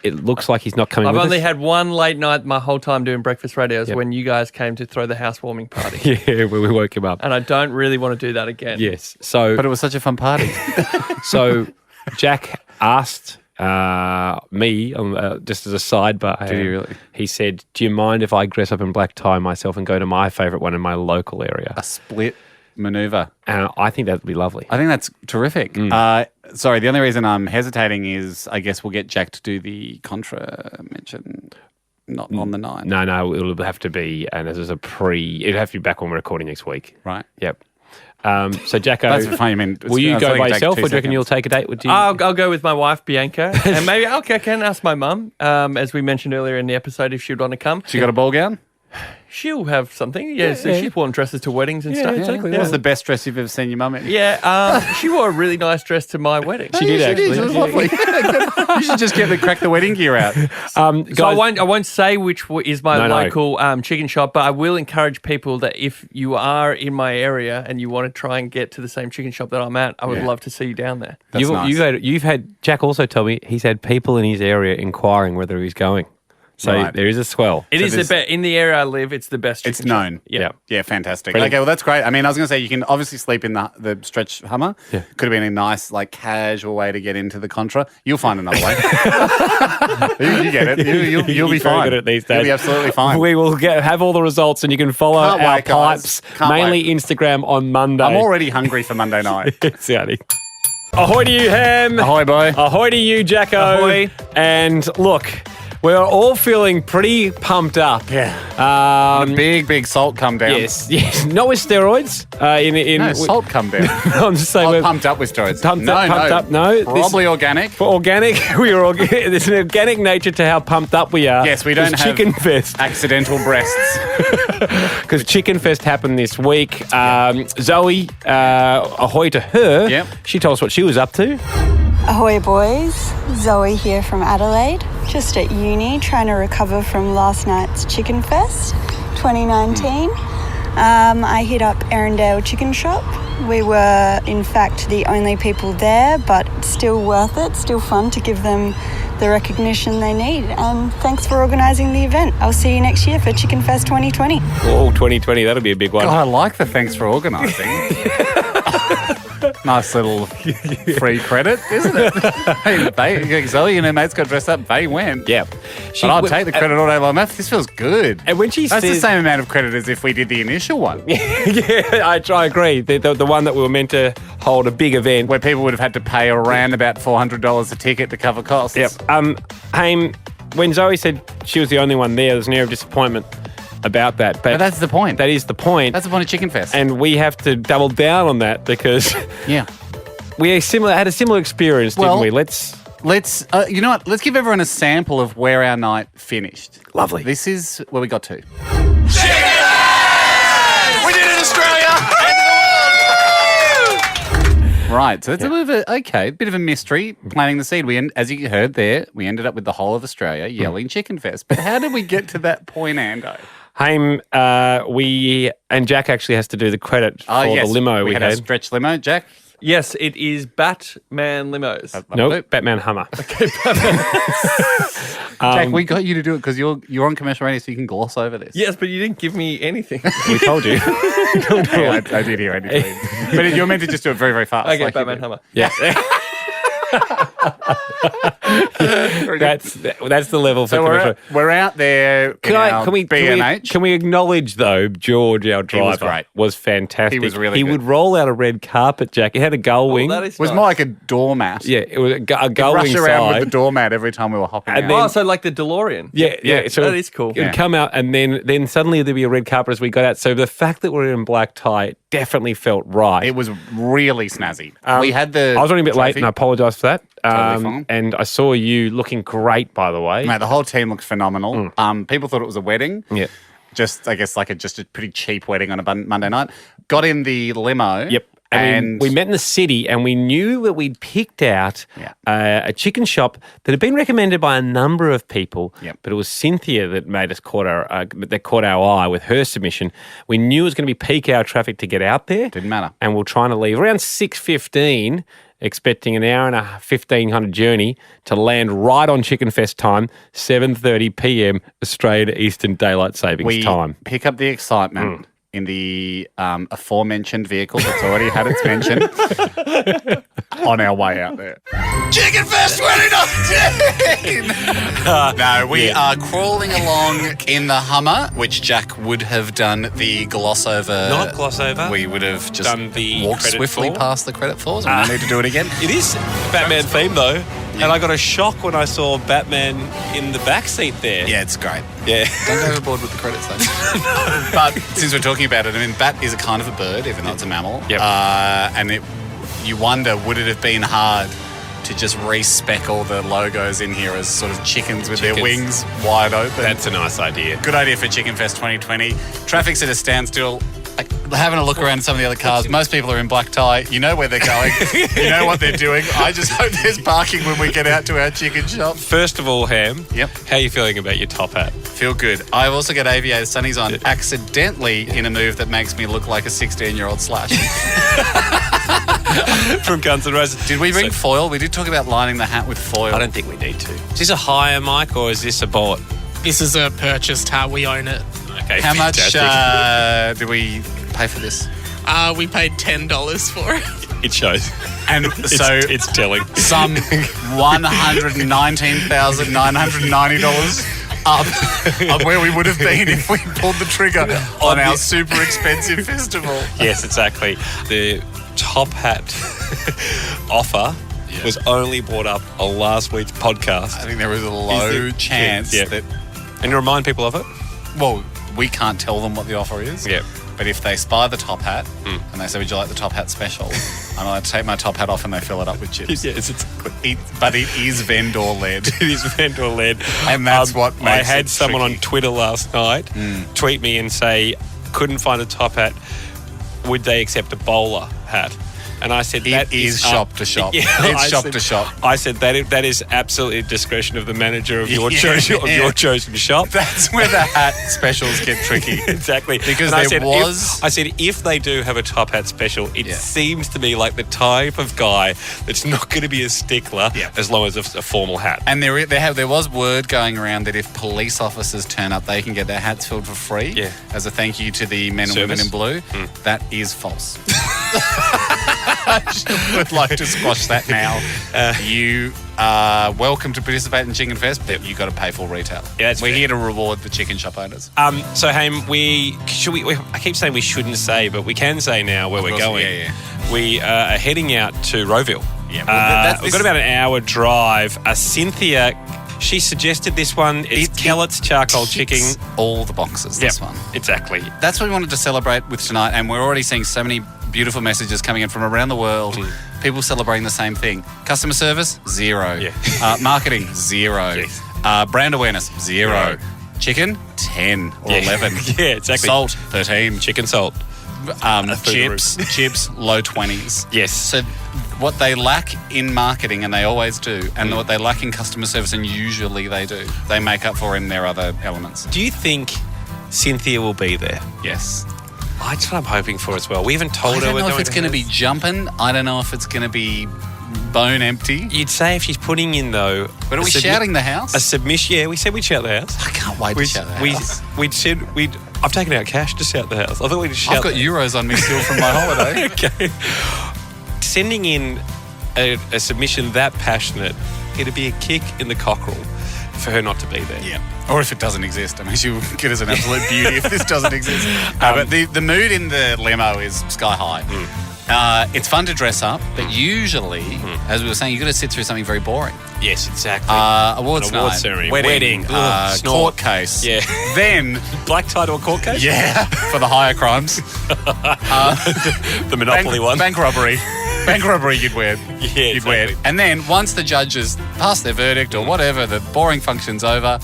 It looks like he's not coming I've with only us. had one late night my whole time doing breakfast radios when you guys came to throw the housewarming party. Yeah, where we woke him up. And I don't really want to do that again. Yes. So, but it was such a fun party. So Jack asked me, just as a sidebar. Did he really? He said, do you mind if I dress up in black tie myself and go to my favourite one in my local area? A split manoeuvre. And I think that would be lovely. I think that's terrific. Sorry, the only reason I'm hesitating is I guess we'll get Jack to do the contra mention, not on the night. No, it'll have to be, and this is it'll have to be back when we're recording next week. Right. Yep. So Jacko, that's fine. I mean, will you go by yourself, or do you reckon you'll take a date with you? I'll go with my wife Bianca, and maybe I can ask my mum, as we mentioned earlier in the episode, if she'd want to come. She got a ball gown? she'll have something. Yeah, so she's worn dresses to weddings and stuff. exactly. What was the best dress you've ever seen your mum in? Yeah, she wore a really nice dress to my wedding. She did actually. It was lovely. You should just crack the wedding gear out. So Guys, I won't say which is my local chicken shop, but I will encourage people that if you are in my area and you want to try and get to the same chicken shop that I'm at, I would love to see you down there. That's nice. you've had Jack also told me he's had people in his area inquiring whether he's going. So there is a swell. It is the best in the area I live. It's the best. It's known. Yeah, fantastic. Brilliant. Okay, well that's great. I mean, I was going to say you can obviously sleep in the stretch Hummer. Yeah. Could have been a nice, like, casual way to get into the Contra. You'll find another way. you get it. You'll be fine. Good at these days. You'll be absolutely fine. We will have all the results, and you can follow our pipes, mainly Instagram on Monday. I'm already hungry for Monday night. Exactly. Ahoy to you, Ham. Ahoy, boy. Ahoy to you, Jacko. Ahoy. And look, we're all feeling pretty pumped up. Yeah. Big salt come down. Yes. Not with steroids. Salt come down. I'm just saying. We're pumped up with steroids. Pumped up. No. Probably organic. For organic, there's an organic nature to how pumped up we are. Yes, we don't have Chicken Fest. Accidental breasts. Because Chicken Fest happened this week. Zoe, ahoy to her. Yep. She told us what she was up to. Ahoy boys, Zoe here from Adelaide, just at uni trying to recover from last night's Chicken Fest 2019. I hit up Erindale Chicken Shop. We were in fact the only people there, but still worth it, still fun to give them the recognition they need. And thanks for organising the event. I'll see you next year for Chicken Fest 2020. Oh, 2020, that'll be a big one. God, I like the thanks for organising. Nice little free credit, isn't it? Hey, Zoe and her mates got dressed up. They went. Yeah. But I'll take the credit all day long. This feels good. And when she That's the same amount of credit as if we did the initial one. I agree. The one that we were meant to hold a big event. Where people would have had to pay around about $400 a ticket to cover costs. Yep. Haim, when Zoe said she was the only one there was an air of disappointment about that. But that's the point. That is the point. That's the point of Chicken Fest. And we have to double down on that because we had a similar experience, didn't we? Let's you know what? Let's give everyone a sample of where our night finished. Lovely. This is where we got to. Chicken Fest! We did it, Australia! Right, so it's a bit of a mystery planting the seed. As you heard there, we ended up with the whole of Australia yelling Chicken Fest. But how did we get to that point, Ando? Haim, and Jack actually has to do the credit for the limo we had. A stretch limo, Jack. Yes, it is Batman limos. Nope, Batman Hummer. Okay, Batman. Jack, we got you to do it because you're on commercial radio, so you can gloss over this. Yes, but you didn't give me anything. We told you. I did hear anything. But you're meant to just do it very, very fast. Okay, Batman Hummer. Yeah. That's the level for commercial. We're out there. Can we acknowledge though George, our driver, was fantastic. He was really good. He would roll out a red carpet, Jack. It had a gull wing. It was more like a doormat. Yeah, it was a gull wing rush around side. with the doormat every time we were hopping out. Then, so like the DeLorean. Yeah. So that is cool. It would come out, and then suddenly there'd be a red carpet as we got out. So the fact that we're in black tie definitely felt right. It was really snazzy. We had I was running a bit late, and I apologise for that. Totally fine. And I saw you looking great, by the way. Mate, the whole team looked phenomenal. People thought it was a wedding. Yeah. Just, I guess, just a pretty cheap wedding on a Monday night. Got in the limo. Yep. And we met in the city, and we knew that we'd picked out a chicken shop that had been recommended by a number of people. Yep. But it was Cynthia that caught our eye with her submission. We knew it was going to be peak hour traffic to get out there. Didn't matter. And we're trying to leave around 6:15, expecting an hour and a 1,500 journey to land right on Chicken Fest time, 7:30 p.m. Australia Eastern Daylight Savings time. We pick up the excitement in the aforementioned vehicle that's already had its mention on our way out there. Chicken Fest 2019! No, we are crawling along in the Hummer, which Jack would have done the gloss over. Not gloss over. We would have just done the walked credit swiftly for. past the credit floors, and we need to do it again. It is Batman theme though, and I got a shock when I saw Batman in the back seat there. Yeah, it's great. Yeah. Don't go overboard with the credits though. But since we're talking about it, I mean, bat is a kind of a bird, even though it's a mammal. Yep. And you wonder, would it have been hard to just respec all the logos in here as sort of chickens with their wings wide open. That's a nice idea. Good idea for Chicken Fest 2020. Traffic's at a standstill. Having a look around at some of the other cars, most people are in black tie. You know where they're going. You know what they're doing. I just hope there's parking when we get out to our chicken shop. First of all, Ham, Yep. how are you feeling about your top hat? Feel good. I've also got aviator sunnies on, accidentally in a move that makes me look like a 16-year-old Slash. From Guns N' Roses. Did we bring foil? We did talk about lining the hat with foil. I don't think we need to. Is this a hire, Mike, or is this a bought? This is a purchased hat. We own it. Okay, How fantastic. much did we pay for this? We paid $10 for it. It shows. And so it's telling. Some $119,990 up where we would have been if we pulled the trigger on our super expensive festival. Yes, exactly. The top hat offer was only brought up on last week's podcast. I think there was a low chance that... And you remind people of it? Well, we can't tell them what the offer is. Yeah. But if they spy the top hat and they say, would you like the top hat special? I'm allowed to take my top hat off and they fill it up with chips. Yes, exactly. But it is vendor-led. It is vendor-led. And that's what makes I had it someone tricky. on Twitter last night tweet me and say, couldn't find a top hat. Would they accept a bowler hat? And I said, It is shop to shop. Yeah, It's shop to shop. I said, that is absolutely discretion of the manager of your chosen shop. That's where the hat specials get tricky. Exactly. Because and I said if they do have a top hat special, it seems to me like the type of guy that's not going to be a stickler as long as it's a formal hat. And there was word going around that if police officers turn up, they can get their hats filled for free as a thank you to the men and women in blue. That is false. I would like to squash that now. You are welcome to participate in Chicken Fest, but you've got to pay full retail. Yeah, we're here to reward the chicken shop owners. So, Haim, I keep saying we shouldn't say, but we can say now where we're going. We are heading out to Rowville. Yeah, we've got about an hour drive. Cynthia, she suggested this one. It's Kellett's charcoal chicken. All the boxes, this one. Exactly. That's what we wanted to celebrate with tonight, and we're already seeing so many beautiful messages coming in from around the world. People celebrating the same thing. Customer service, 0. Marketing, 0. Yes. Brand awareness, 0. Chicken, 10 or 11. Yeah, exactly. Salt, 13. Chicken salt. Chips, low 20s. Yes. So what they lack in marketing, and they always do, and what they lack in customer service, and usually they do, they make up for in their other elements. Do you think Cynthia will be there? Yes. That's what I'm hoping for as well. We haven't told her. I don't know if it's going to be jumping. I don't know if it's going to be bone empty. You'd say if she's putting in, though... But are we shouting the house? A submission. Yeah, we said we'd shout the house. I can't wait to shout the house. I've taken out cash to shout the house. I thought we'd shout. I've got euros on me still from my holiday. Okay. Sending in a submission that passionate, it'd be a kick in the cockerel for her not to be there. Yeah. Or if it doesn't exist. I mean, she would get us an absolute beauty if this doesn't exist. But the mood in the limo is sky high. It's fun to dress up, but usually, as we were saying, you've got to sit through something very boring. Yes, exactly. Awards An award night, ceremony, wedding, court case. Yeah. Then black tie to a court case. Yeah, for the higher crimes. The Monopoly one. Bank robbery. Bank robbery you'd wear. Yeah, you'd wear. And then once the judges pass their verdict or whatever, the boring function's over,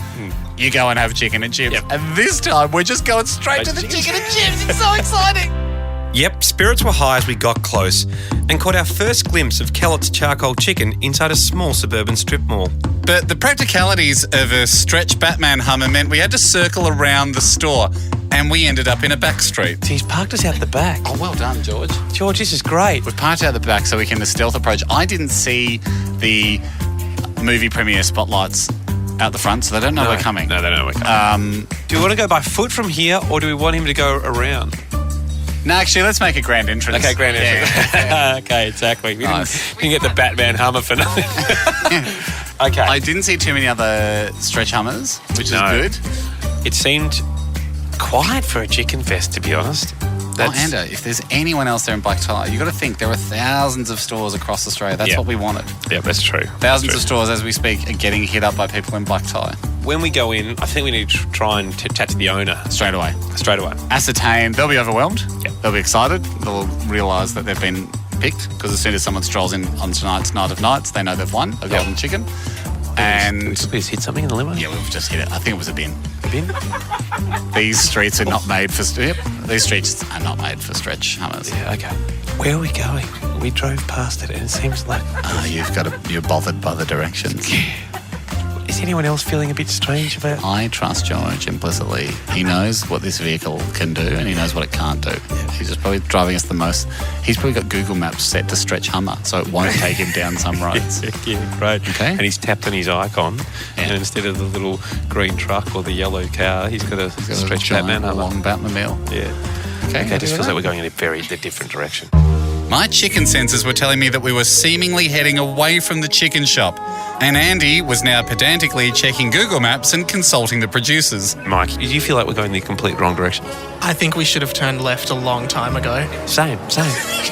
you go and have chicken and chips. Yep. And this time we're just going straight to the chicken and chips. It's so exciting. Yep, spirits were high as we got close and caught our first glimpse of Kellett's charcoal chicken inside a small suburban strip mall. But the practicalities of a stretch Batman Hummer meant we had to circle around the store, and we ended up in a back street. He's parked us out the back. Oh, well done, George. George, this is great. We've parked out the back so we can stealth approach. I didn't see the movie premiere spotlights out the front, so they don't know we're coming. No, they don't know we're coming. Do we want to go by foot from here, or do we want him to go around? No, actually, let's make a grand entrance. Okay, grand entrance. Yeah. Okay, exactly. We Nice. didn't get the Batman Hummer for nothing. Okay. I didn't see too many other stretch Hummers, which is good. It seemed quiet for a chicken fest, to be honest. Ando, if there's anyone else there in black tie, you've got to think there are thousands of stores across Australia. That's what we wanted. Yeah, that's true. Thousands of stores, as we speak, are getting hit up by people in black tie. When we go in, I think we need to try and chat to the owner. Straight away. Straight away. Ascertain. They'll be overwhelmed. Yep. They'll be excited. They'll realise that they've been picked because as soon as someone strolls in on tonight's Night of Nights, they know they've won a golden chicken. And we just hit something in the limo. Yeah, we've just hit it. I think it was a bin. A bin? These streets are not made for. These streets are not made for stretch hummers. Yeah, okay. Where are we going? We drove past it, and it seems like you're bothered by the directions. Is anyone else feeling a bit strange about? I trust George implicitly. He knows what this vehicle can do, and he knows what it can't do. Yeah. He's just probably driving us the most. He's probably got Google Maps set to stretch Hummer, so it won't take him down some roads. Yeah, great. Okay. And he's tapped on his icon, and instead of the little green truck or the yellow car, he's got a stretch Batman Hummer. Long Batmobile. Yeah. Okay. It just feels like we're going in a very different direction. My chicken sensors were telling me that we were seemingly heading away from the chicken shop, and Andy was now pedantically checking Google Maps and consulting the producers. Mike, do you feel like we're going the complete wrong direction? I think we should have turned left a long time ago. Same.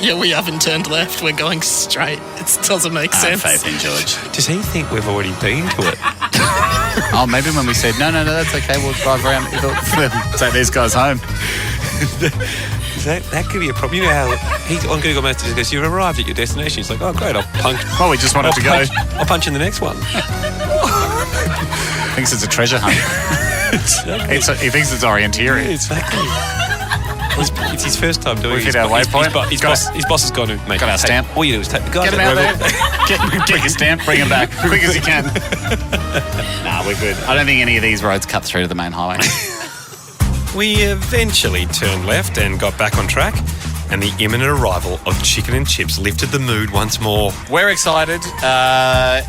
Yeah, we haven't turned left. We're going straight. It doesn't make sense. I have faith in George. Does he think we've already been to it? Oh, maybe when we said, no, that's okay, we'll drive around. Take these guys home. That could be a problem. You know how he's on Google Maps just goes, you've arrived at your destination. He's like, oh, great, I'll punch. Well, we just wanted to go. I'll punch in the next one. Thinks it's a treasure hunt. Exactly. He thinks it's orienteering. Yeah, exactly. It's his first time doing it. We've hit our waypoint. His boss has gone and made got our stamp. All you do is take the guy. Get him out there. Get your stamp, bring him back quick as you can. Nah, we're good. I don't think any of these roads cut through to the main highway. We eventually turned left and got back on track, and the imminent arrival of chicken and chips lifted the mood once more. We're excited.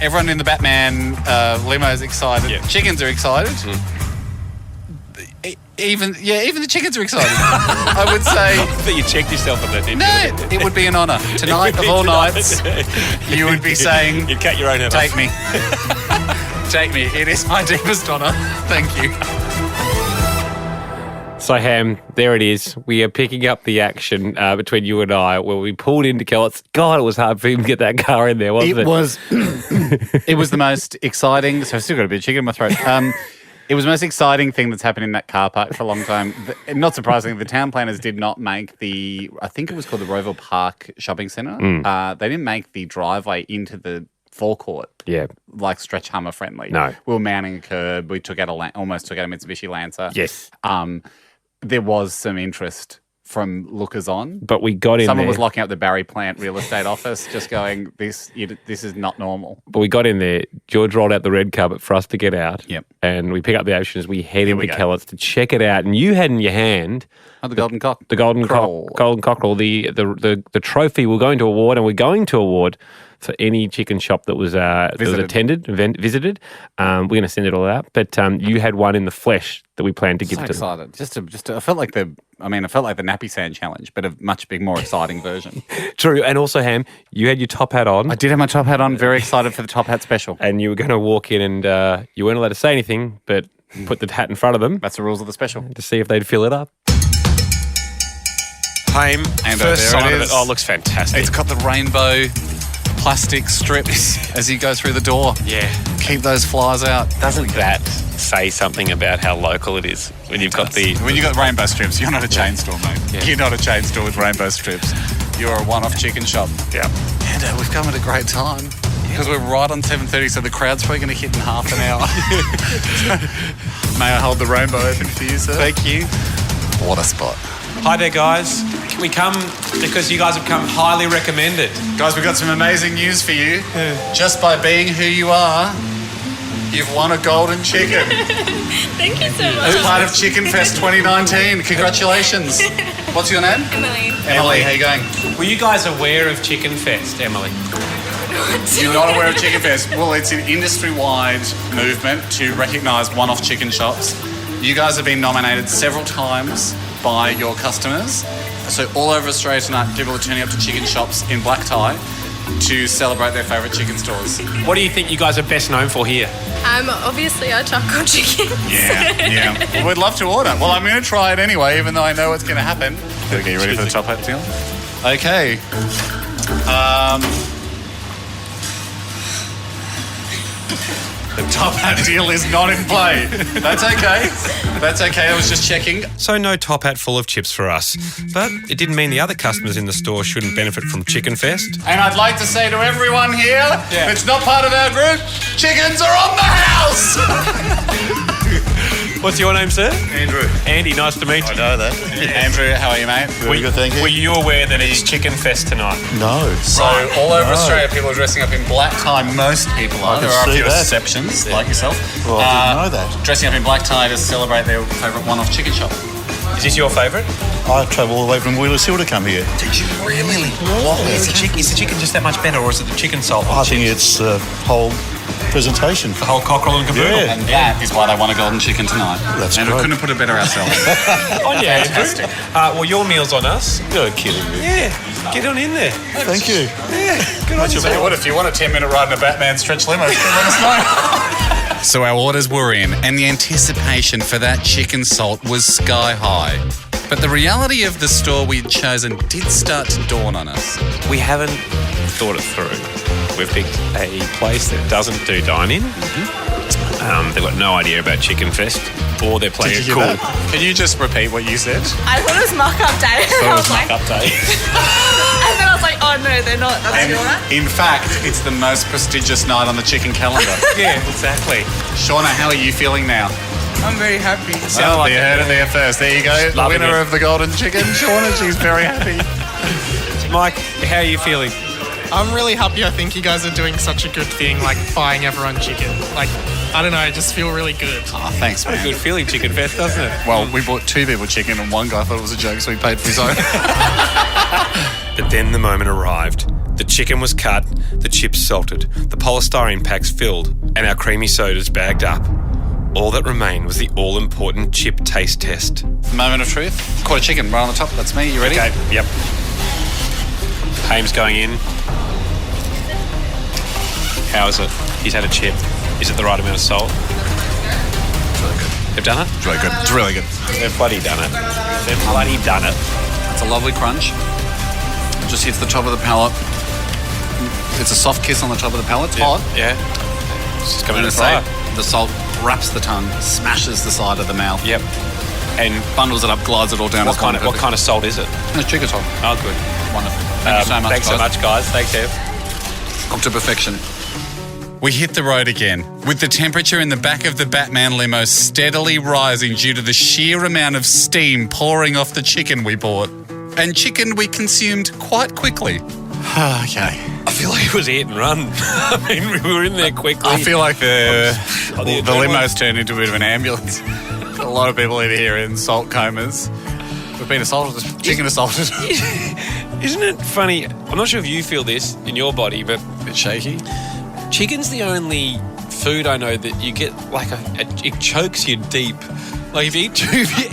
Everyone in the Batman limo is excited. Yeah. Chickens are excited. Even the chickens are excited. I would say. That you checked yourself on that, didn't you? No, it would be an honour. Tonight of all nights, you would be saying, you'd cut your own head off. Take me. Take me. It is my deepest honour. Thank you. So, Ham, there it is. We are picking up the action between you and I where we pulled into Kellett's. God, it was hard for him to get that car in there, wasn't it? It was the most exciting. So I've still got a bit of chicken in my throat. It was the most exciting thing that's happened in that car park for a long time. Not surprisingly, the town planners did not make I think it was called the Roeville Park Shopping Centre. They didn't make the driveway into the forecourt, like stretch Hummer friendly. No. We were mounting a curb. We took out almost took out a Mitsubishi Lancer. Yes. There was some interest from lookers on. But we got in Someone there. was locking up the Barry Plant real estate office just going, this is not normal. But we got in there. George rolled out the red carpet for us to get out. Yep. And we pick up the action as we head into Kellett's to check it out. And you had in your hand... the golden cock. The golden cockerel, the trophy we're going to award, and we're going to award for any chicken shop that was visited. We're going to send it all out. But you had one in the flesh that we planned to give to them. Excited. I felt like the Nappy Sand challenge, but a much more exciting version. True. And also, Ham, you had your top hat on. I did have my top hat on. Very excited for the top hat special. And you were going to walk in and you weren't allowed to say anything, but put the hat in front of them. That's the rules of the special. To see if they'd fill it up. Haim, and first sight of it. Oh, it looks fantastic. It's got the rainbow plastic strips as you go through the door. Yeah. Keep those flies out. Doesn't that say something about how local it is when you've got rainbow strips? You're not a chain store, mate. Yeah. You're not a chain store with rainbow strips. You're a one-off chicken shop. Yeah. And we've come at a great time because we're right on 7:30, so the crowd's probably going to hit in half an hour. May I hold the rainbow open for you, sir? Thank you. What a spot. Hi there, guys. Can we come because you guys have come highly recommended? Guys, we've got some amazing news for you. Just by being who you are, you've won a golden chicken. Thank you so much. As part of Chicken Fest 2019. Congratulations. What's your name? Emily, how you going? Were you guys aware of Chicken Fest, Emily? You're not aware of Chicken Fest? Well, it's an industry-wide movement to recognise one-off chicken shops. You guys have been nominated several times by your customers. So all over Australia tonight, people are turning up to chicken shops in black tie to celebrate their favourite chicken stores. What do you think you guys are best known for here? Obviously our charcoal chickens. Yeah. Well, we'd love to order. Well, I'm going to try it anyway, even though I know what's going to happen. Okay, you ready for the top hat deal? Okay. The top hat deal is not in play. That's okay. That's okay. I was just checking. So no top hat full of chips for us. But it didn't mean the other customers in the store shouldn't benefit from Chicken Fest. And I'd like to say to everyone here that's not part of our group, chickens are on the house! What's your name, sir? Andrew. Andy, nice to meet you. I know that. Andrew, how are you, mate? Very good, thank you. Were you aware that it's Chicken Fest tonight? No. So all over Australia, people are dressing up in black tie. Most people are. There are a few exceptions, like yourself. Well, I didn't know that. Dressing up in black tie to celebrate their favourite one-off chicken shop. Is this your favourite? I travel all the way from Wheelers Hill to come here. Did you really? What? Is the chicken just that much better, or is it the chicken salt? I think it's the whole presentation. The whole cockerel and caboodle. Yeah. And that is why they want a golden chicken tonight. That's and we great. couldn't put it better ourselves. On you, Andrew. Well, your meal's on us. You're kidding me. Yeah, get on in there. Thank you. Yeah, good on you, Tell you what, if you want a 10-minute ride in a Batman stretch limo, let us know. So our orders were in, and the anticipation for that chicken salt was sky high. But the reality of the store we'd chosen did start to dawn on us. We haven't thought it through. We've picked a place that doesn't do dine-in. They've got no idea about Chicken Fest, or they're playing it cool. Can you just repeat what you said? I thought it was mock-up day. I was like, Update. and then I was like, oh no, they're not. That's And Shauna. in fact, it's the most prestigious night on the chicken calendar. Yeah, exactly. Shauna, how are you feeling now? I'm very happy. Well, you heard it there first. There you go. The Loving winner it. of the golden chicken, Shauna. She's very happy. Mike, how are you feeling? I'm really happy. I think you guys are doing such a good thing, like buying everyone chicken. Like, I don't know, I just feel really good. Oh, thanks, man. Good feeling, Chicken Fest, doesn't it? Well, we bought 2 people chicken and one guy thought it was a joke, so he paid for his own. But then the moment arrived. The chicken was cut, the chips salted, the polystyrene packs filled, and our creamy sodas bagged up. All that remained was the all-important chip taste test. Moment of truth. Quarter chicken right on the top. That's me. You ready? Okay, yep. Hames going in. How is it? He's had a chip. Is it the right amount of salt? It's really good. They've done it? It's really good. It's really good. They've bloody done it. They've bloody done it. It's a lovely crunch. It just hits the top of the palate. It's a soft kiss on the top of the palate. It's hot. Yeah. It's just coming I'm to going to fire. say the salt wraps the tongue, smashes the side of the mouth. Yep. And bundles it up, glides it all down. what kind of salt is it? It's chicken salt. Oh, good. Wonderful. Thank you so much, Thanks so much, guys. Thanks, Ev. Cooked to perfection. We hit the road again, with the temperature in the back of the Batman limo steadily rising due to the sheer amount of steam pouring off the chicken we bought. And chicken we consumed quite quickly. Okay. I feel like it was hit and run. I mean, we were in there quickly. I feel like the limo's turned into a bit of an ambulance. A lot of people in here in salt comas. We've been assaulted, chicken assaulted. Isn't it funny? I'm not sure if you feel this in your body, but A bit shaky. chicken's the only food I know that you get like it chokes you deep. Like if you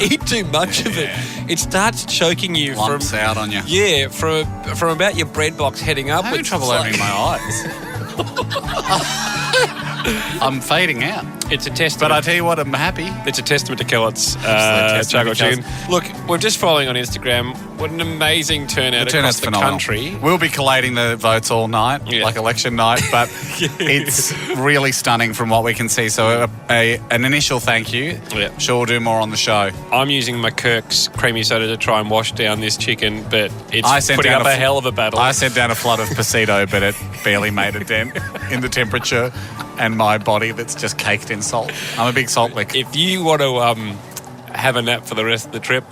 eat too much of it, it starts choking you Lumps out on you. Yeah, from about your bread box heading up. I'm having trouble opening my eyes. I'm fading out. It's a testament. But I tell you what, I'm happy. It's a testament to Kellett's testament charcoal to chicken. Look, we're just following on Instagram. What an amazing turnout across the country. We'll be collating the votes all night, like election night, but it's really stunning from what we can see. So an initial thank you. Yeah. Sure, we'll do more on the show. I'm using my Kirk's creamy soda to try and wash down this chicken, but it's I sent putting down up a hell of a battle. I sent down a flood of Pasito, but it barely made a dent in the temperature and my body that's just caked in salt. I'm a big salt lick. If you want to have a nap for the rest of the trip,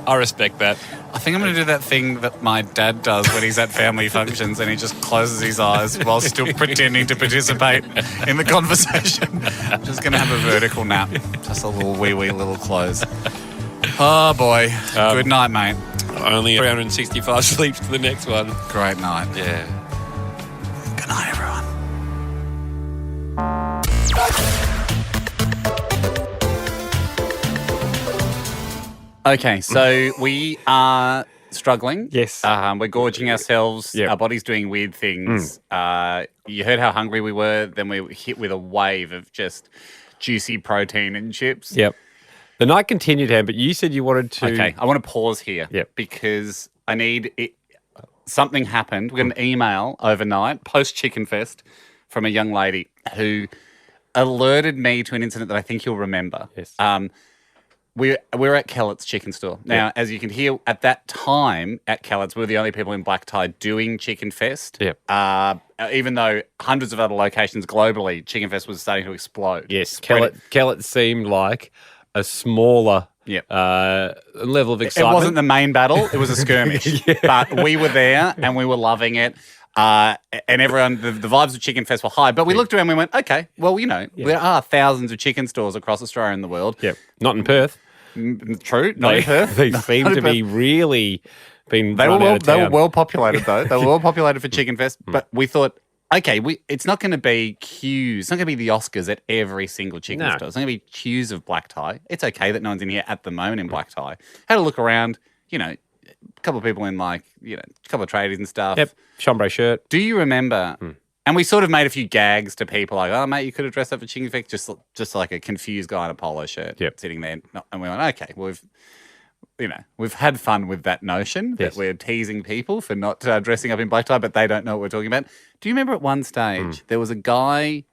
I respect that. I think I'm going to do that thing that my dad does when he's at family functions and he just closes his eyes while still pretending to participate in the conversation. I'm just going to have a vertical nap. Just a little wee little close. Oh, boy. Good night, mate. Only 365 sleeps to the next one. Great night. Yeah. Good night, everyone. Okay, so we are struggling. Yes. We're gorging ourselves. Yep. Our body's doing weird things. You heard how hungry we were. Then we were hit with a wave of just juicy protein and chips. Yep. The night continued, Ham, but you said you wanted to... Okay, I want to pause here because I need it. Something happened. We got an email overnight, post Chicken Fest, from a young lady who alerted me to an incident that I think you'll remember. Yes. We're at Kellett's Chicken Store. Now, as you can hear, at that time at Kellett's, we were the only people in black tie doing Chicken Fest. Yep. Even though hundreds of other locations globally, Chicken Fest was starting to explode. Yes, Kellett seemed like a smaller level of excitement. It wasn't the main battle; it was a skirmish. But we were there and we were loving it. And everyone, the vibes of Chicken Fest were high. But we looked around and we went, okay, well, there are thousands of chicken stores across Australia and the world. Yep. Not in Perth. True, not in Perth. They seem to be really being They run out of town. were well populated, though. They were well populated for Chicken Fest. But we thought, okay, it's not going to be queues. It's not going to be the Oscars at every single chicken store. It's not going to be queues of black tie. It's okay that no one's in here at the moment in black tie. Had a look around, a couple of people in a couple of tradies and stuff. Yep, chambray shirt. Do you remember... And we sort of made a few gags to people like, oh, mate, you could have dressed up for Chicken Fest, just like a confused guy in a polo shirt sitting there. And we went, okay, well, we've had fun with that notion that we're teasing people for not dressing up in black tie, but they don't know what we're talking about. Do you remember at one stage there was a guy,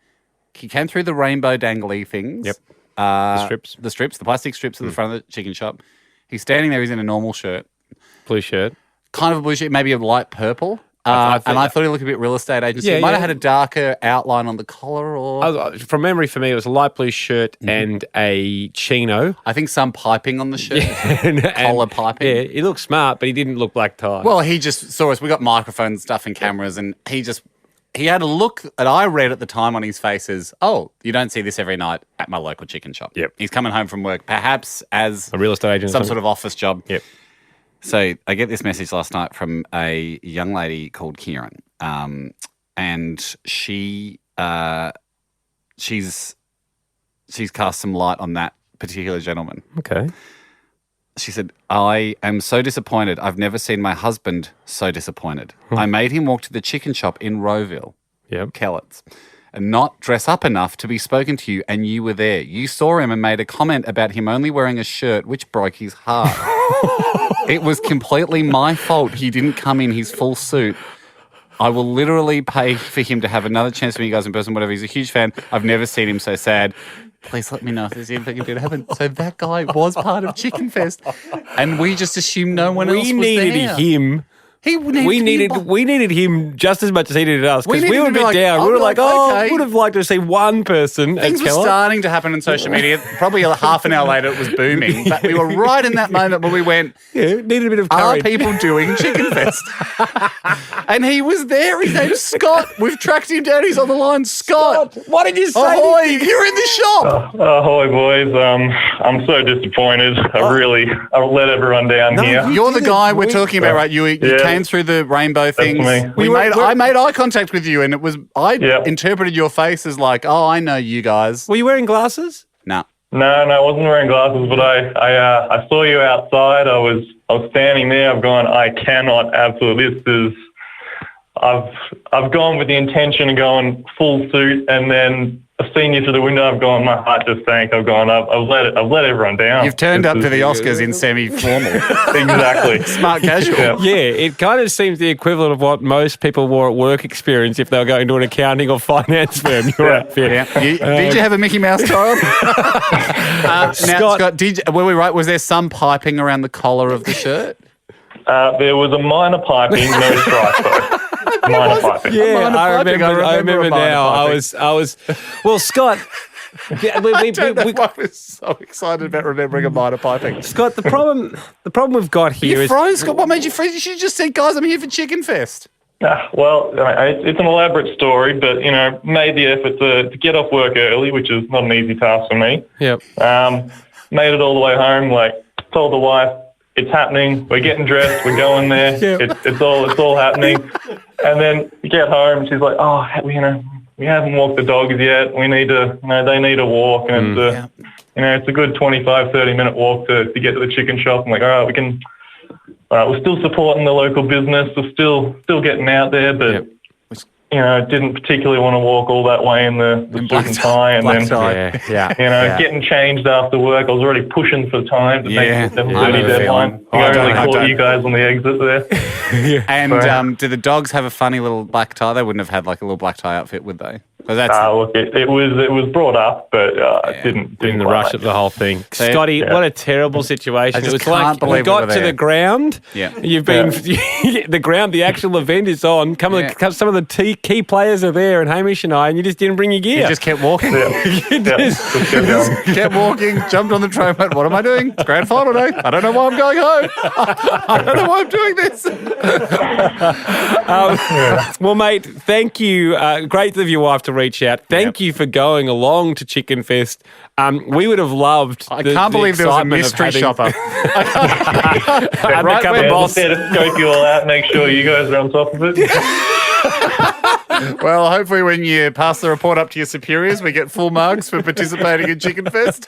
he came through the rainbow dangly things. Yep. The strips. The plastic strips at the front of the chicken shop. He's standing there, he's in a normal shirt. Blue shirt. Kind of a blue shirt, maybe a light purple. I thought he looked a bit real estate agency. Yeah, He might have had a darker outline on the collar or... From memory, for me, it was a light blue shirt and a chino. I think some piping on the shirt. Collar piping. Yeah, he looked smart, but he didn't look black tie. Well, he just saw us. We got microphones, stuff and cameras, and he had a look that I read at the time on his face as, oh, you don't see this every night at my local chicken shop. Yep. He's coming home from work, perhaps as... a real estate agent. Some sort of office job. Yep. So I get this message last night from a young lady called Kieran, and she's cast some light on that particular gentleman. Okay. She said, I am so disappointed. I've never seen my husband so disappointed. I made him walk to the chicken shop in Rowville, Kellett's, and not dress up enough to be spoken to you, and you were there. You saw him and made a comment about him only wearing a shirt, which broke his heart. It was completely my fault he didn't come in his full suit. I will literally pay for him to have another chance with you guys in person, whatever. He's a huge fan. I've never seen him so sad. Please let me know if there's anything to happen. So that guy was part of Chicken Fest, and we just assumed no one else was there. We needed him. We needed him just as much as he needed us, because we were a bit down. We were like, okay. Would have liked to see one person. Things were starting to happen on social media. Probably half an hour later, it was booming. But we were right in that moment where we went, needed a bit of courage. Are people doing Chicken Fest? And he was there. His name's Scott. We've tracked him down. He's on the line. Scott, why did you say ahoy, you're in the shop. Ahoy, boys. I'm so disappointed. I've let everyone down here. You're the guy we're talking about, right? You came through the rainbow things. I made eye contact with you, and I interpreted your face as like, oh, I know you guys. Were you wearing glasses? No. No, I wasn't wearing glasses, but I saw you outside. I was standing there. I've gone, I cannot absolutely. I've gone with the intention of going full suit, and then I've seen you through the window. I've gone, my heart just sank. I've gone, I've let everyone down. You've turned up to the Oscars in semi-formal. Exactly. Smart casual. Yeah, it kind of seems the equivalent of what most people wore at work experience if they were going to an accounting or finance firm. Did you have a Mickey Mouse tie on? Scott, were we right? Was there some piping around the collar of the shirt? There was a minor piping, no stripe though. Minor piping. Yeah, I remember now. I was. Well, Scott. I was so excited about remembering a minor piping. Scott, the problem we've got here is... You froze, Scott? What made you freeze? You should have just said, guys, I'm here for Chicken Fest. Well, it's an elaborate story, but, made the effort to get off work early, which is not an easy task for me. Yep. Made it all the way home, told the wife, it's happening. We're getting dressed. We're going there. Yep. It's all happening. And then you get home. She's like, "Oh, we haven't walked the dogs yet. We need to. They need a walk." And it's a good 25, 30-minute walk to get to the chicken shop. I'm like, all right, we can. We're still supporting the local business. We're still getting out there, but. Didn't particularly want to walk all that way in the suit and tie, and then getting changed after work. I was already pushing for time to make the 7:30 deadline. I only caught you guys on the exit there. And do the dogs have a funny little black tie? They wouldn't have had a little black tie outfit, would they? Look, it was brought up, but didn't in the quite rush make of the whole thing. So, Scotty, what a terrible situation. I just It was can't like believe we got we were to there. the ground. Yeah. You've been the ground. The actual event is on. Some of the key players are there, and Hamish and I, and you just didn't bring your gear. You just kept walking. Just kept going. Kept walking, jumped on the train, went, what am I doing? It's grand final day. I don't know why I'm going home. I don't know why I'm doing this. Well, mate, thank you. Great of your wife to reach out. Thank you for going along to Chicken Fest. We would have loved. I can't believe there was a mystery shopper. Undercover boss. Just there to scope you all out, make sure you guys are on top of it. Well, hopefully when you pass the report up to your superiors, we get full marks for participating in Chicken Fest.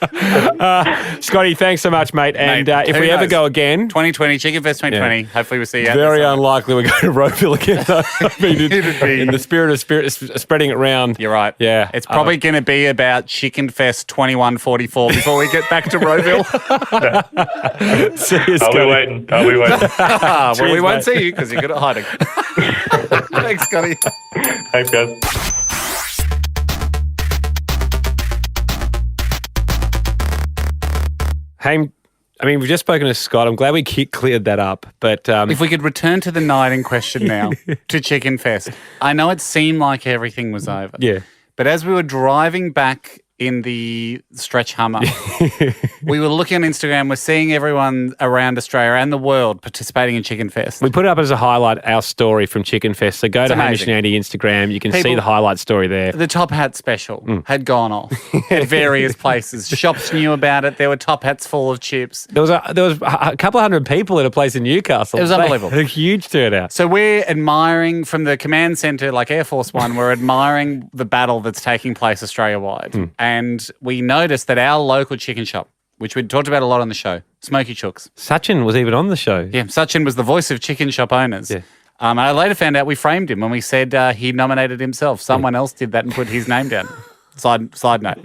Scotty, thanks so much, mate. And if who we ever knows? go again, 2020, Chicken Fest 2020, hopefully we'll see you out very there. unlikely we're going to Rowville again, though. I mean, It'd be- in the spirit of spreading it round. You're right. Yeah. It's probably going to be about Chicken Fest 2144 before we get back to Rowville. See you, I'll Scotty. be waiting. Well, we Cheers, won't mate. see you because you're good at hiding. Thanks, Scotty. Thanks, guys. Hey, I mean, we've just spoken to Scott. I'm glad we cleared that up. But If we could return to the night in question now, to Chicken Fest. I know it seemed like everything was over. yeah. But as we were driving back in the stretch Hummer, we were looking on Instagram. We're seeing everyone around Australia and the world participating in Chicken Fest. We put it up as a highlight, our story from Chicken Fest. So go to Hamish and Andy Instagram. You can see the highlight story there. The top hat special had gone off at various places. Shops knew about it. There were top hats full of chips. There was a couple of hundred people at a place in Newcastle. It was unbelievable. A huge turnout. So we're admiring from the command centre, like Air Force One, we're admiring the battle that's taking place Australia-wide. And we noticed that our local chicken shop, which we'd talked about a lot on the show, Smoky Chooks. Sachin was even on the show. Yeah, Sachin was the voice of chicken shop owners. Yeah. And I later found out we framed him when we said he nominated himself. Someone else did that and put his name down. Side note.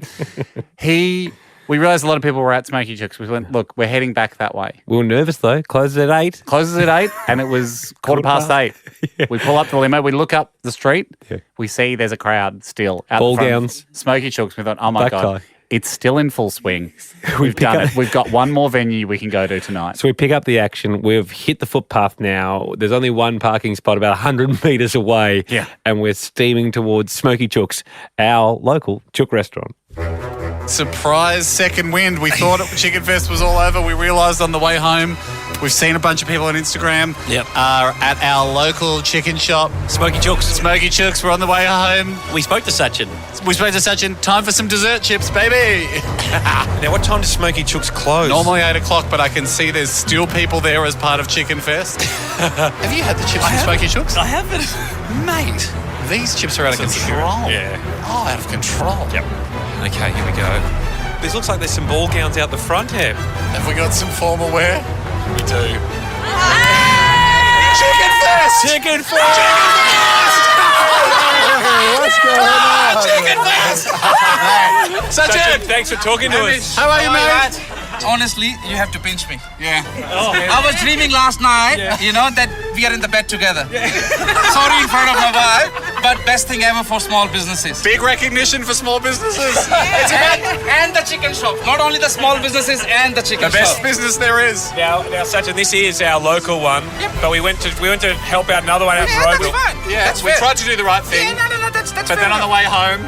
We realised a lot of people were at Smoky Chooks. We went, look, we're heading back that way. We were nervous though. Closes at 8. Closes at 8 and it was quarter past 8. Yeah. We pull up the limo, we look up the street, we see there's a crowd still out Ball the front. gowns. Smoky Chooks. We thought, oh my Black God, tie. it's still in full swing. We've done it. We've got one more venue we can go to tonight. So we pick up the action. We've hit the footpath now. There's only one parking spot about 100 metres away. Yeah. And we're steaming towards Smoky Chooks, our local chook restaurant. Surprise second wind. We thought Chicken Fest was all over. We realised on the way home, we've seen a bunch of people on Instagram at our local chicken shop. Smoky Chooks. Smoky Chooks, we're on the way home. We spoke to Sachin. Time for some dessert chips, baby. Now, what time does Smoky Chooks close? Normally 8 o'clock, but I can see there's still people there as part of Chicken Fest. Have you had the chips from Smoky Chooks? I haven't. Mate, these chips are out of control. Yeah. Oh, out of control. Yep. Okay, here we go. This looks like there's some ball gowns out the front here. Have we got some formal wear? We do. Chicken Fest! Chicken Fest! What's going on? Chicken Fest! Sachin, thanks for talking to us. How are you, mate? Honestly, you have to pinch me. Yeah. I was dreaming last night, that we are in the bed together. Sorry in front of my wife, but best thing ever for small businesses. Big recognition for small businesses. And the chicken shop. Not only the small businesses and the chicken The best shop. business there is. Now, Sachin, this is our local one, but we went to help out another one out in That's Rowville. fine. Yeah, That's we fair. tried to do the right thing. Yeah, no, that's But fair then on the enough. way home,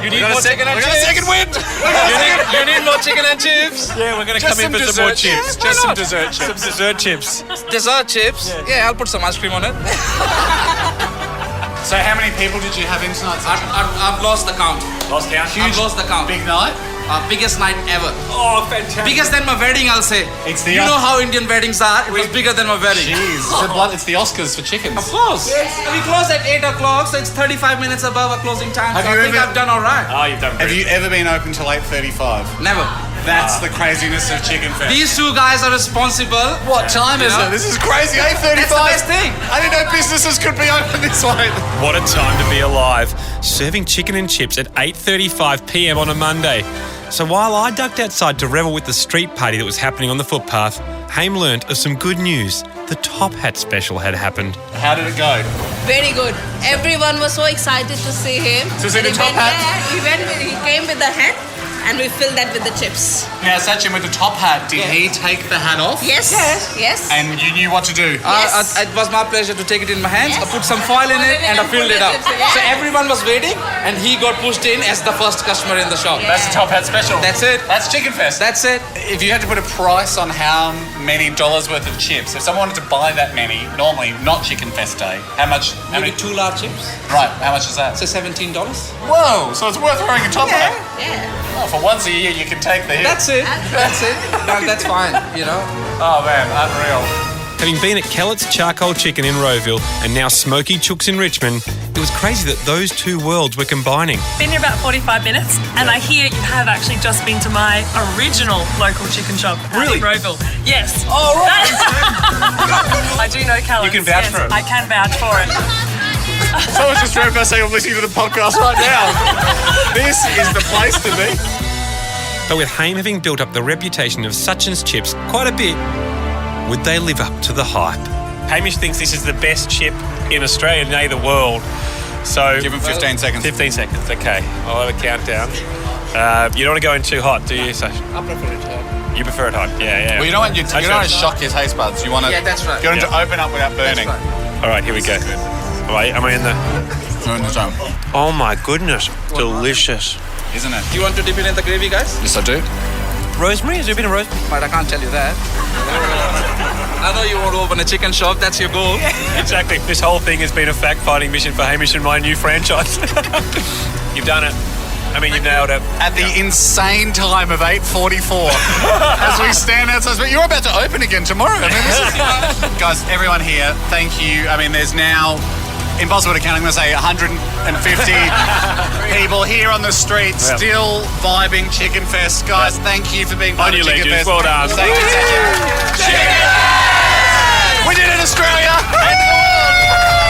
You need we got more chicken and a chips. second wind. You need more chicken and chips. Yeah, we're going to Just come in some for some more dessert chips. chips. Just some dessert chips. Some dessert chips. Dessert chips. Yeah, I'll put some ice cream on it. So how many people did you have in tonight? I've lost the count. Lost count? I've lost the count. Big night? Biggest night ever. Oh, fantastic. Biggest than my wedding, I'll say. It's the you know how Indian weddings are. It was bigger than my wedding. Jeez. It's the Oscars for chickens. Of course. We close at 8 o'clock, so it's 35 minutes above our closing time. Have So you I think ever- I've done all right. Oh, you've done Have great. you ever been open till 8:35? Never. That's the craziness of Chicken Fest. These two guys are responsible. What time is it? This is crazy. 8:35. That's the best thing. I didn't know businesses could be open this way. What a time to be alive. Serving chicken and chips at 8:35 p.m. on a Monday. So while I ducked outside to revel with the street party that was happening on the footpath, Haim learnt of some good news. The Top Hat special had happened. How did it go? Very good. Everyone was so excited to see him. To see the And top hat? He came with the hat and we filled that with the chips. Now, Sachin, with the top hat, did he take the hat off? Yes. Yes. And you knew what to do? It was my pleasure to take it in my hands. I put some foil in it and I filled it up. So everyone was waiting and he got pushed in as the first customer in the shop. That's the Top Hat special. That's it. That's Chicken Fest. That's it. If you had to put a price on how many dollars worth of chips, if someone wanted to buy that many, normally not Chicken Fest Day, how much? Maybe 2 large chips. Right, how much is that? So $17. Whoa, so it's worth wearing a top hat. Yeah. Oh, for once a year you can take the hit. That's it. That's it. No, that's fine, you know. Oh man, unreal. Having been at Kellett's Charcoal Chicken in Rowville and now Smoky Chooks in Richmond, it was crazy that those two worlds were combining. Been here about 45 minutes, and I hear you have actually just been to my original local chicken shop in Rowville. Yes. Oh, right. I do know Kellett's. You can vouch for it. I can vouch for it. Someone just drove past saying I'm listening to the podcast right now. This is the place to be. But with Haim having built up the reputation of Sachin's chips quite a bit, would they live up to the hype? Hamish thinks this is the best chip in Australia, nay, the world. So give him 15 seconds. 15 seconds, okay. I'll have a countdown. You don't want to go in too hot, do you, Sachin? I prefer it hot. You prefer it hot, yeah. Well, you don't want to shock his taste buds. You want to. Yeah, that's right. You want him to open up without burning. All right, here we go. All right, am I in the? You're in the zone. Oh my goodness, delicious. Isn't it? Do you want to dip it in the gravy, guys? Yes, I do. Rosemary? Is there a bit of rosemary? But I can't tell you that. I know you want to open a chicken shop. That's your goal. Exactly. This whole thing has been a fact-finding mission for Hamish and my new franchise. You've done it. I mean, you've nailed it. At the insane time of 8:44, as we stand outside, but you're about to open again tomorrow. I mean, this is, guys, everyone here, thank you. I mean, there's now, impossible to count, I'm going to say 150 people here on the street still vibing Chicken Fest. Guys, thank you for being part of Chicken Fest. Well done. Thank you, Sachin. We did it, Australia and the world.